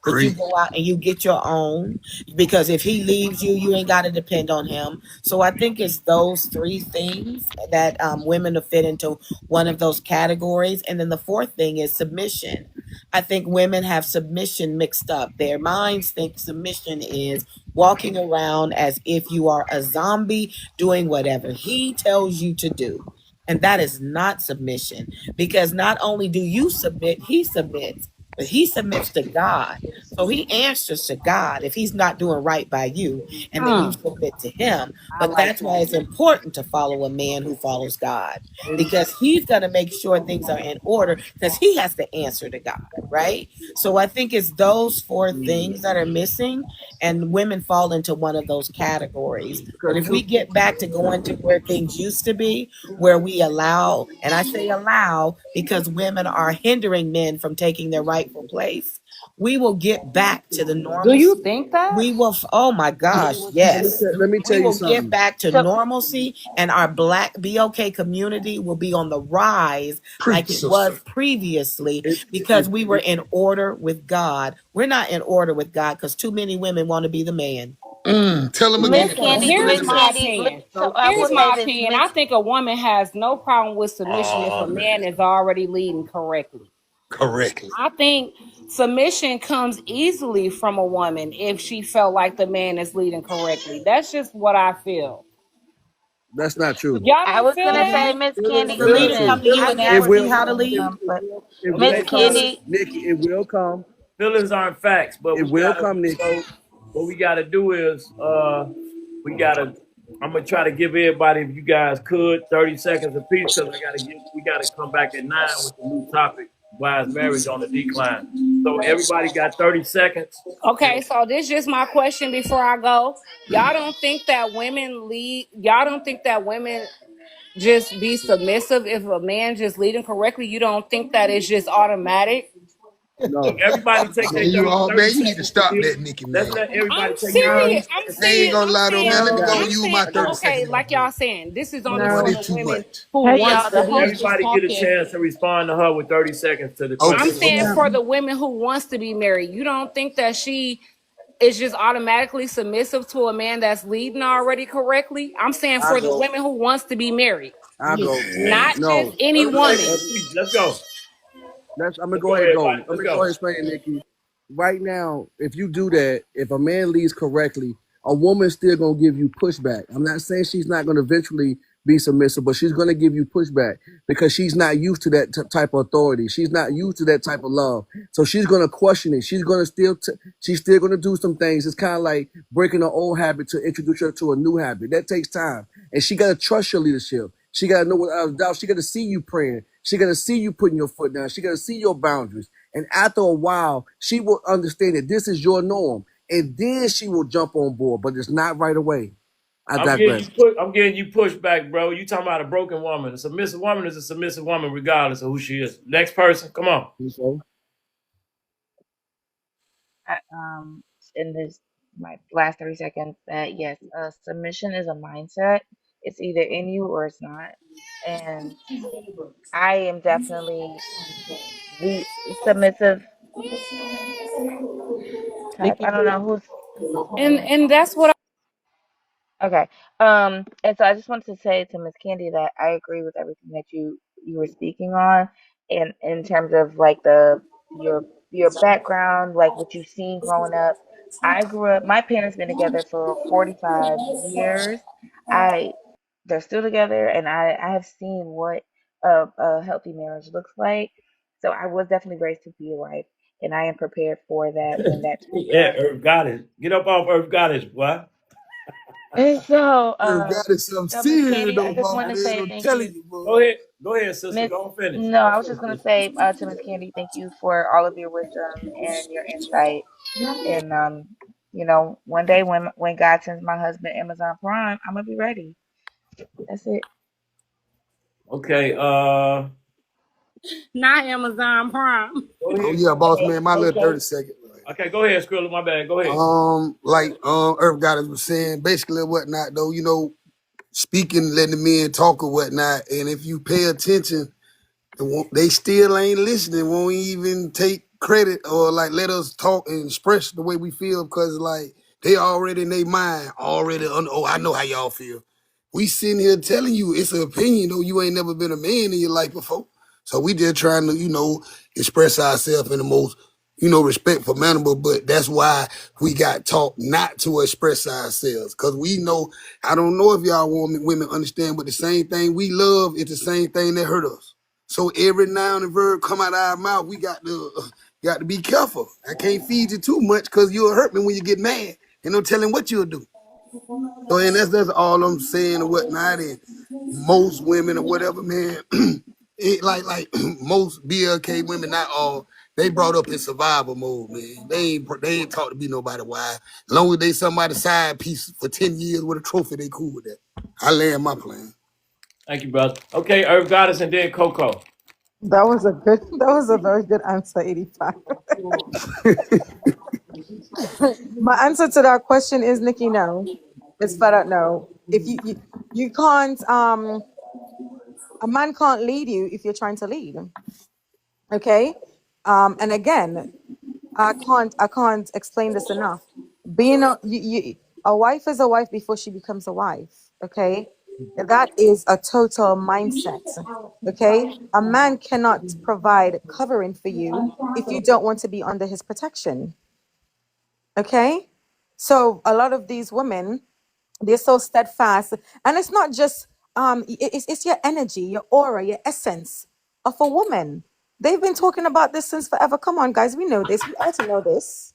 that you Preach. go out and you get your own, because if he leaves you, you ain't got to depend on him. So I think it's those three things that women to fit into one of those categories. And then the fourth thing is submission. I think women have submission mixed up. Their minds think submission is walking around as if you are a zombie doing whatever he tells you to do. And that is not submission, because not only do you submit, he submits, but he submits to God. So he answers to God if he's not doing right by you, and then you Mm, submit to him. I But like that's why that. it's important to follow a man who follows God, And because he's going to make sure things are in order, because he has to answer to God, right? So I think it's those four things that are missing, and women fall into one of those categories. But because if we you, get back to going to where things used to be, where we allow, and I say allow because women are hindering men from taking their rightful place, we will get back to the Do you normalcy. think that? We will, oh my gosh, yes. let me tell We you will get something. back to So normalcy, and our Black BOK community will be on the rise Preach, like it sister. was previously, If because we were in order with God. We're not in order with God because too many women want to be the man. Tell him Miss again, Listen, cause Candy, you here's clear Miss that. my Candy. opinion. So I will Here's say my this, opinion. I Miss. think a woman has no problem with submission if Oh a man, man is already leading correctly. correctly. I think submission comes easily from a woman if she felt like the man is leading correctly. That's just what I feel. That's not true. Y'all I don't was feel gonna that? say, Miss Can Candy. the That's not leader true. come Listen, to you I and get It ask where you will you're how to come. coming lead? from, but It Okay, Miss will come, feelings Candy. Nikki. It will come. Feelings aren't facts, but It will come, Nikki. what we gotta do is we gotta I'm gonna try to give everybody, if you guys could, 30 seconds apiece, because we gotta come back at 9 with the new topic, why is marriage on the decline. So everybody got 30 seconds. Okay, so this is just my question before I go. Y'all don't think that women lead? Y'all don't think that women just be submissive if a man just leading correctly? You don't think that it's just automatic? Look, No, everybody take no, their Man, you 30, all 30 man, you need to seconds to stop this. that, Nikki, Let's man. let everybody I'm take their serious. 30 No, I'm seconds I to this. ain't saying. gonna I'm lie though, saying. man. I Let me got go I'm it. use saying. my I 30 got it. Okay, seconds real like y'all quick. saying, this is only Doing for no. it the too women much. who Hey wants y'all, to the be. host is Everybody get a talking. chance to respond to her with 30 seconds to the I'm Okay, question. saying okay. Yeah. for the women who wants to be married. You don't think that she is just automatically submissive to a man that's leading already correctly? I'm saying I for the go. women who wants to be married, I go. not just No. 30 any seconds woman. apiece. Let's go. I'm gonna Let's go go, ahead and everybody. go. Let Let's me go ahead go. and explain it, Nikki. Right now, if you do that, if a man leads correctly, a woman's still gonna give you pushback. I'm not saying she's not gonna eventually be submissive, but she's gonna give you pushback because she's not used to that type of authority. She's not used to that type of love. So she's gonna question it. She's gonna she's still gonna do some things. It's kind of like breaking an old habit to introduce her to a new habit. That takes time, and she gotta trust your leadership. She gotta know without a doubt. She gotta see you praying. She gotta see you putting your foot down. She gotta see your boundaries. And after a while, she will understand that this is your norm, and then she will jump on board. But it's not right away. I digress. I'm getting you pushback, bro. You talking about a broken woman. A submissive woman is a submissive woman regardless of who she is. Next person, come on. In this my last 30 seconds, that yes, submission is a mindset. It's either in you or it's not. And I am definitely the submissive type. Nikki, I don't know who's And that's what okay. And so I just wanted to say to Miss Candy that I agree with everything that you were speaking on, and in terms of like your background, like what you've seen growing up. I grew up. My parents been together for 45 years. I They're still together, and I have seen what a healthy marriage looks like. So I was definitely raised to be a wife, and I am prepared for that when that time Yeah, comes. Earth Goddess. Get up off Earth Goddess, boy. And so, God is some so Miss serious Candy, I though, just boss want to man. say I'm thank telling you, you, bro. Go ahead, sister. Miss. Go finish. No, I Go was just finish, gonna sister. say to Miss Candy, thank you for all of your wisdom and your insight. And one day when God sends my husband Amazon Prime, I'm gonna be ready. That's it. Okay, not Amazon Prime. go Oh ahead, yeah, boss man, my little Coco. 30 second. Okay, go ahead, Skrilla. My bad. Go ahead. Like Earth Goddess was saying, basically whatnot though, speaking, letting the men talk or whatnot, and if you pay attention, they still ain't listening, won't even take credit or like let us talk and express the way we feel because like they already in their mind already oh, I know how y'all feel. We sitting here telling you it's an opinion though you ain't never been a man in your life before. So we just trying to, express ourselves in the most, respectful manner, but that's why we got taught not to express ourselves. Cause we know, I don't know if y'all women understand, but the same thing we love is the same thing that hurt us. So every noun and verb come out of our mouth, we got to be careful. I can't feed you too much because you'll hurt me when you get mad. And no telling what you'll do. So and that's all I'm saying and whatnot. And most women or whatever, man, like most BLK women, not all, they brought up in survival mode, man. They ain't taught to be nobody wife. As long as they somebody's side piece for 10 years with a trophy, they cool with that. I land my plane. Thank you, brother. Okay, Earth Goddess and then Coco. That was a good. That was a very good answer. 85. My answer to that question is Nikki. No, it's flat out no. If you can't a man can't lead you if you're trying to lead. Okay, and again, I can't explain this enough. Being a wife is a wife before she becomes a wife. Okay, that is a total mindset. Okay, a man cannot provide covering for you if you don't want to be under his protection. Okay, so a lot of these women, they're so steadfast, and it's not just it's your energy, your aura, your essence of a woman. They've been talking about this since forever. Come on, guys, we know this. We ought to know this.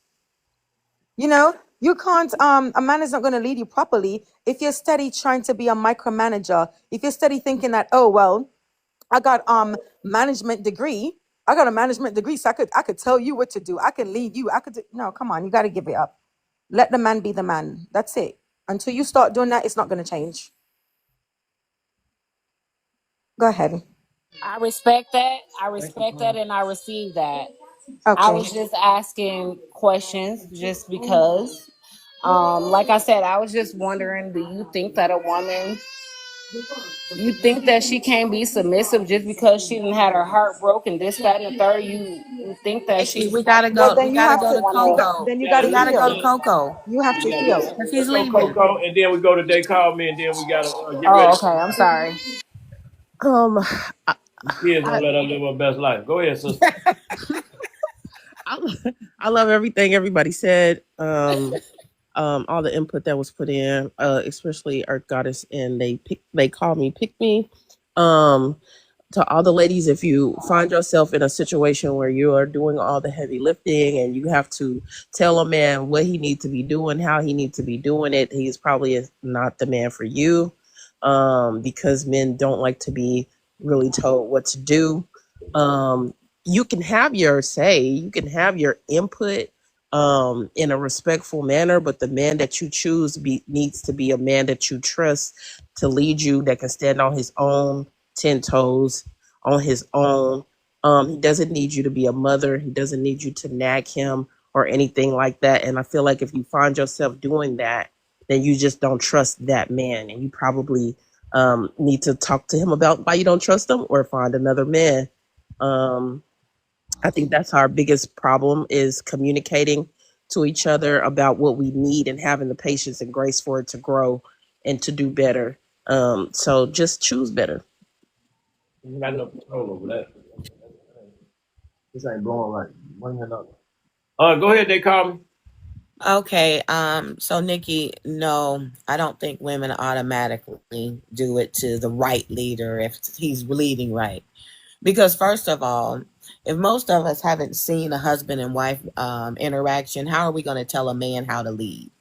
You can't a man is not going to lead you properly if you're steady trying to be a micromanager. If you're steady thinking that, oh well, I got management degree. I got a management degree, so I could tell you what to do. I can lead you. I could do, no, come on, you got to give it up. Let the man be the man. That's it. Until you start doing that, it's not going to change. Go ahead. I respect that. I Thank you, respect that brother. and I receive that. I Okay. was just asking questions just because. Like I said, I was just wondering, do you think that a woman, you think that she can't be submissive just because she didn't had her heart broken, this, that, and the third? You think that Nikki, she's we gotta Well, go. We then you gotta have go to. to wanna Coco. Then you got Yeah, to We gotta go to heal. Coco You have to heal. because he's let's go leaving. Coco, and then we go to They Call Me, and then we gotta get Oh, ready. okay, I'm sorry. Um, I, These kids I, don't let us live our best life. Go ahead, sister. I, I love everything everybody said. all the input that was put in, especially Earth Goddess, and they call me pick me. Um, to all the ladies, if you find yourself in a situation where you are doing all the heavy lifting and you have to tell a man what he needs to be doing, how he needs to be doing it, he's probably not the man for you, because men don't like to be really told what to do. You can have your say, you can have your input in a respectful manner, but the man that you choose needs to be a man that you trust to lead you, that can stand on his own 10 toes on his own. He doesn't need you to be a mother. He doesn't need you to nag him or anything like that. And I feel like if you find yourself doing that, then you just don't trust that man. And you probably need to talk to him about why you don't trust him, or find another man. I think that's our biggest problem, is communicating to each other about what we need and having the patience and grace for it to grow and to do better. So just choose better. You got no control over that. This ain't blowing right. Bring it up. Go ahead, they call me. Okay, so Nikki, no, I don't think women automatically do it to the right leader if he's leading right. Because first of all, if most of us haven't seen a husband and wife interaction, how are we going to tell a man how to lead?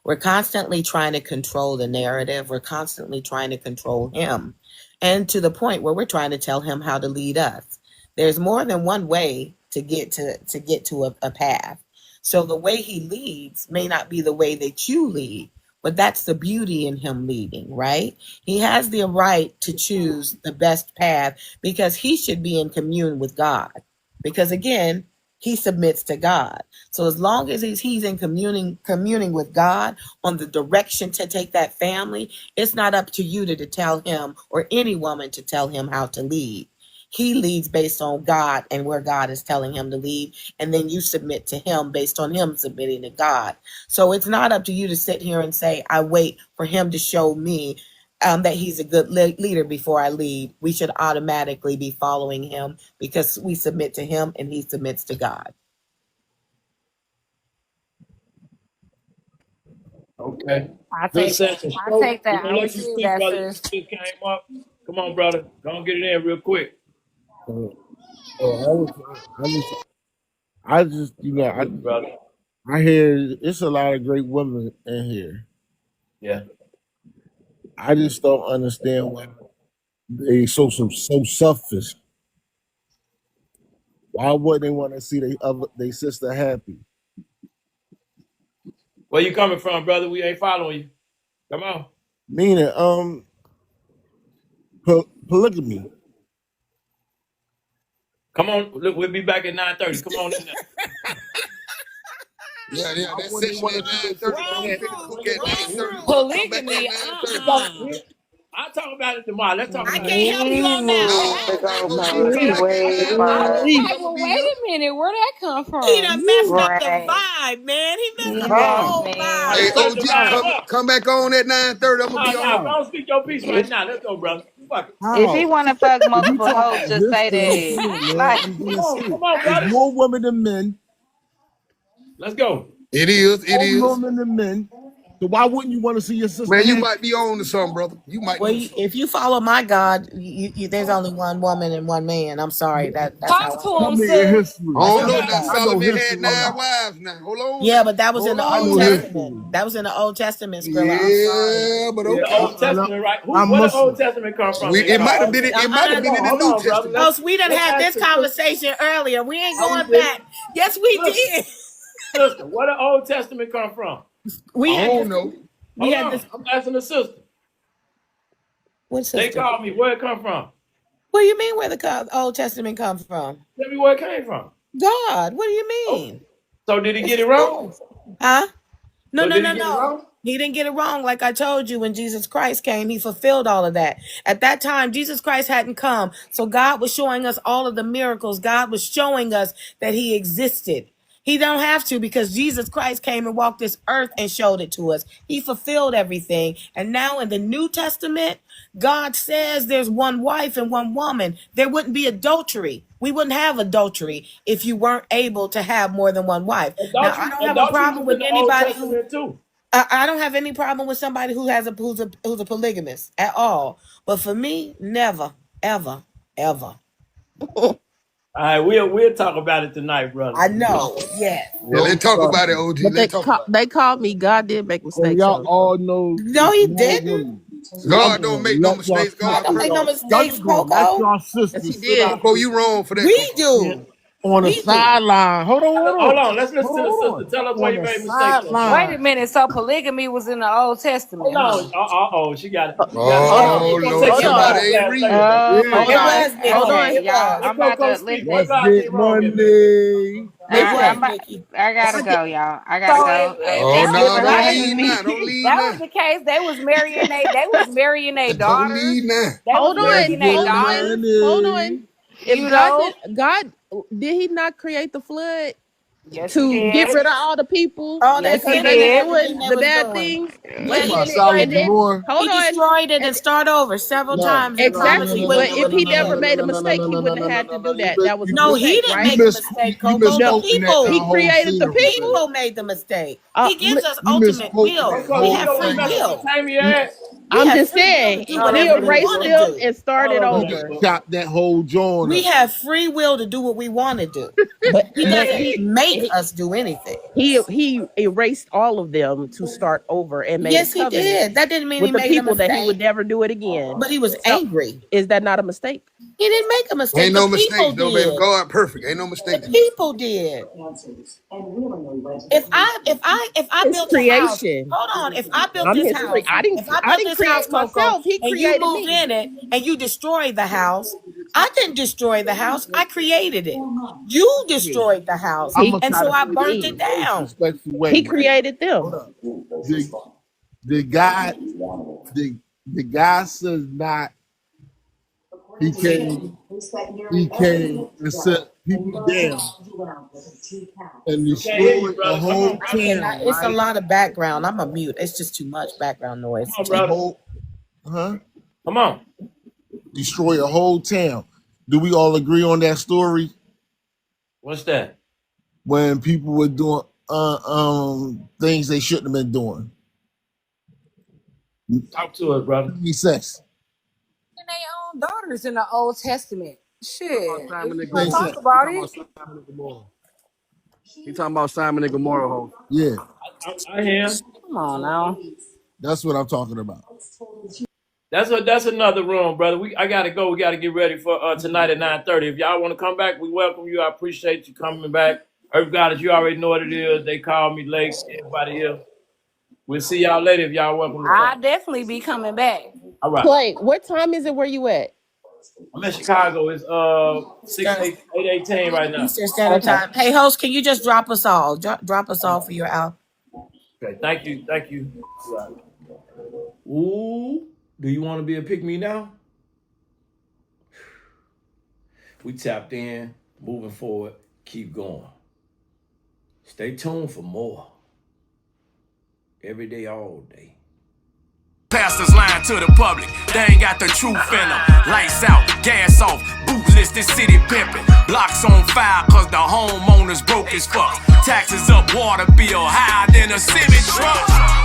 We're constantly trying to control the narrative. We're constantly trying to control him, and to the point where we're trying to tell him how to lead us. There's more than one way to get to a path. So the way he leads may not be the way that you lead, but that's the beauty in him leading, right? He has the right to choose the best path because he should be in commune with God. Because again, he submits to God. So as long as he's in communing with God on the direction to take that family, it's not up to you to tell him, or any woman to tell him how to lead. He leads based on God and where God is telling him to lead, and then you submit to him based on him submitting to God. So it's not up to you to sit here and say, I wait for him to show me that he's a good leader before I lead. We should automatically be following him because we submit to him and he submits to God. Okay. I Good take that. session. I So, take we're that. gonna I let you receive speak, that, brother. You sis. just came up. Come on, brother. Go on, get it in real quick. I just, Good, brother. I hear it's a lot of great women in here. Yeah. I just don't understand why they so selfish. Why would they want to see their sister happy? Where you coming from, brother? We ain't following you. Come on. Meaning, polygamy. Come on. Look, we'll be back at 9:30. Come on in there. Yeah, Why that wouldn't they session want at to see their 9:30. sister Go Wrong ahead happy? and room. cook Bring at it back Wrong here. 9:30. room. Come back at Polygamy. 9:30. I'll talk about it tomorrow. Let's talk I about it can't now. help you We on that need one. No, to man, go, no, she can come Mary. back at Wait, I 9:30. was wait. like, I'm gonna well, be wait here. a minute. Where'd that come He from? done messed up the Right. vibe, man. He messed up the Yes, whole Hey, man. vibe. Set the OG, vibe How? up. come back on at 9:30. I'm gonna be Nah. on. How? Don't speak your piece right If now. Let's go, brother. Fuck it. if he How? want to fuck If you multiple talk hoes, about just say history, I'm that. saying, man, Like, I'm Come gonna on. say Come on, it's brother. more women than men. Let's go. It is. It More is. women than men. So why wouldn't you want to see your sister Man, you happy? might be on to something, brother. You might Well, know something. if you follow my God, there's only one woman and one man. I'm sorry, that's how Talk I to Tell him, roll. me your sis. I history. That's don't how Tell know. I me. Now roll. I know Solomon had history now. 9 wives. Now, hold on. Yeah, Now, but that was in hold the I Old on. know Now, Testament. history. That was in the Old Testament, Skrilla. I'm sorry. yeah, but Yeah, The okay. Old Testament, right? I'm Where the Old Muslim. Testament come from? They It might call have us. been. It might have Uh-uh. been in the Hold New on, brother. Testament. Oh, so we done Let's had ask this the sister. conversation earlier. We ain't No, we going didn't. back. Yes, we Sister, did. sister, where the Old Testament come from? We I had don't this. know. We Hold had on. this. I'm asking the sister. What They sister? called me. Where it come from? What do you mean? Where the Old Testament come from? Tell me where it came from. God. What do you Oh, mean? so did he It's get it the wrong? truth. Huh? No, So no, did he no, get it no. wrong? He didn't get it wrong. Like I told you, when Jesus Christ came, he fulfilled all of that. At that time, Jesus Christ hadn't come. So God was showing us all of the miracles. God was showing us that he existed. He don't have to, because Jesus Christ came and walked this earth and showed it to us. He fulfilled everything. And now in the New Testament, God says there's one wife and one woman. There wouldn't be adultery. We wouldn't have adultery if you weren't able to have more than one wife. Now, I don't have a Adultery problem was in with the Old anybody who Testament too. I don't have any problem with somebody who's a polygamist at all. But for me, never, ever, ever. All right, we'll talk about it tonight, brother. I know. Yes. Yeah, let's talk about it, OG. But Let's talk about it. they called me. God did make And mistakes, y'all though. all know No, it's he more didn't. women. God don't make no Let y'all mistakes. God God don't sisters, make no perfect. mistakes, let Coco. y'all Yes, sisters he sit did. out Coco, you wrong for that, We Coco. do. on the We do. sideline. Hold Hold on. on, let's listen to the sister. Tell us where On you the made mistakes at. Wait a sideline. minute. So polygamy was in the Old Testament, Hold huh? on. She got it. Hold Hey, on. it's Oh, gonna Lord, take Hold me a on. somebody while ain't to say reading. it though. Oh Yeah. my It gosh. was Hold Nikki. on. Okay, It y'all. was. Let I'm about Coco to speak. What listen. Let's God get did wrong in there? money. It I'm was about, Nikki. I gotta I did. go, y'all. I gotta So go. if Oh, This that was was no, the what don't happened case, to leave now. me. Don't leave that now. was the case. They was marrying their Don't daughters. leave now. They was Hold Let's on. marrying their get Hold on. daughters. Hold on. money. If You know. God did he not create the flood Yes, he to get did. rid of all the people All that Yes, he because sin they and was did. doing everything they the was bad doing. things? Talk Yeah, But he about and Sally and destroyed then it. Gomorrah. hold He on. destroyed it and And start over several No, times and promised he exactly. wouldn't But do if it he never again. made a mistake, he wouldn't have had to do that. That was a No, he mistake, didn't right? make a mistake, You Coco. The No, misquoting that people. he whole created the The scenario, man. people. people made the mistake. He gives us You ultimate misquoting will. that Coco, We you whole have know where free thing. will. Mesopotamia at? We I'm have just free will to saying do All he over whatever this we erased want to book. them do. and All started over He this just over. book. chopped that whole joint We up. have free will to do what we want to do. But He but doesn't make he us do anything. he erased all of them to start over and made a Yes, he covenant did. That didn't mean he with the made a people that he would mistake, never do it again. but he was So angry. is that not a mistake? He didn't make a Ain't mistake. The no people mistakes, though, baby. did. God perfect. Ain't no The mistakes. people did. If I His built a house, creation. hold on. If I built this house, if I I built didn't this house, create Coco, myself. He and you created moved me. in it and you destroyed the house, I didn't destroy the house. I created it. You destroyed the house, I'm He gonna and try so to I say this burnt in it he, the most down. respectful way, he right? created Hold them. up. The the guy the guy says not he came and set people down and We can't hear you, destroyed a brother. Come whole on, I brother. cannot. town, It's a right? lot of background. I'm a mute. It's just too much background Come noise. on, A brother. whole Come on. destroy a whole town. Do we all agree on that story? What's that? When people were doing things they shouldn't have been doing. Talk to us, brother. Makes sense. And their own daughters in the Old Testament. Shit. If Simon you and gonna Makes talk sense. Gomorrah. He about talking it. about Simon and Gomorrah. He talking about Simon and Gomorrah. Host. Yeah, I hear. Come on now. that's what I'm talking about. That's another room, brother. I gotta go. We gotta get ready for tonight at 9:30. If y'all want to come back, we welcome you. I appreciate you coming back. Earth Goddess, you already know what it is. They called me late. Everybody here. We'll see y'all later if y'all welcome to I come. definitely be coming back. All right. Clay, what time is it where you at? I'm in Chicago. It's 6 Eastern 8 8:18 right now. Eastern Standard Okay. Time. Hey, host, can you just drop us all? Drop us all for your out. Okay. Thank you. Thank you. All right. Ooh. Do you want to be a pick me now? We tapped in, moving forward, keep going. Stay tuned for more. Every day, all day. Pastors lying to the public, they ain't got the truth in them. Lights out, gas off, boot listed, city pimping. Blocks on fire cause the homeowners broke as fuck. Taxes up, water bill higher than a semi truck.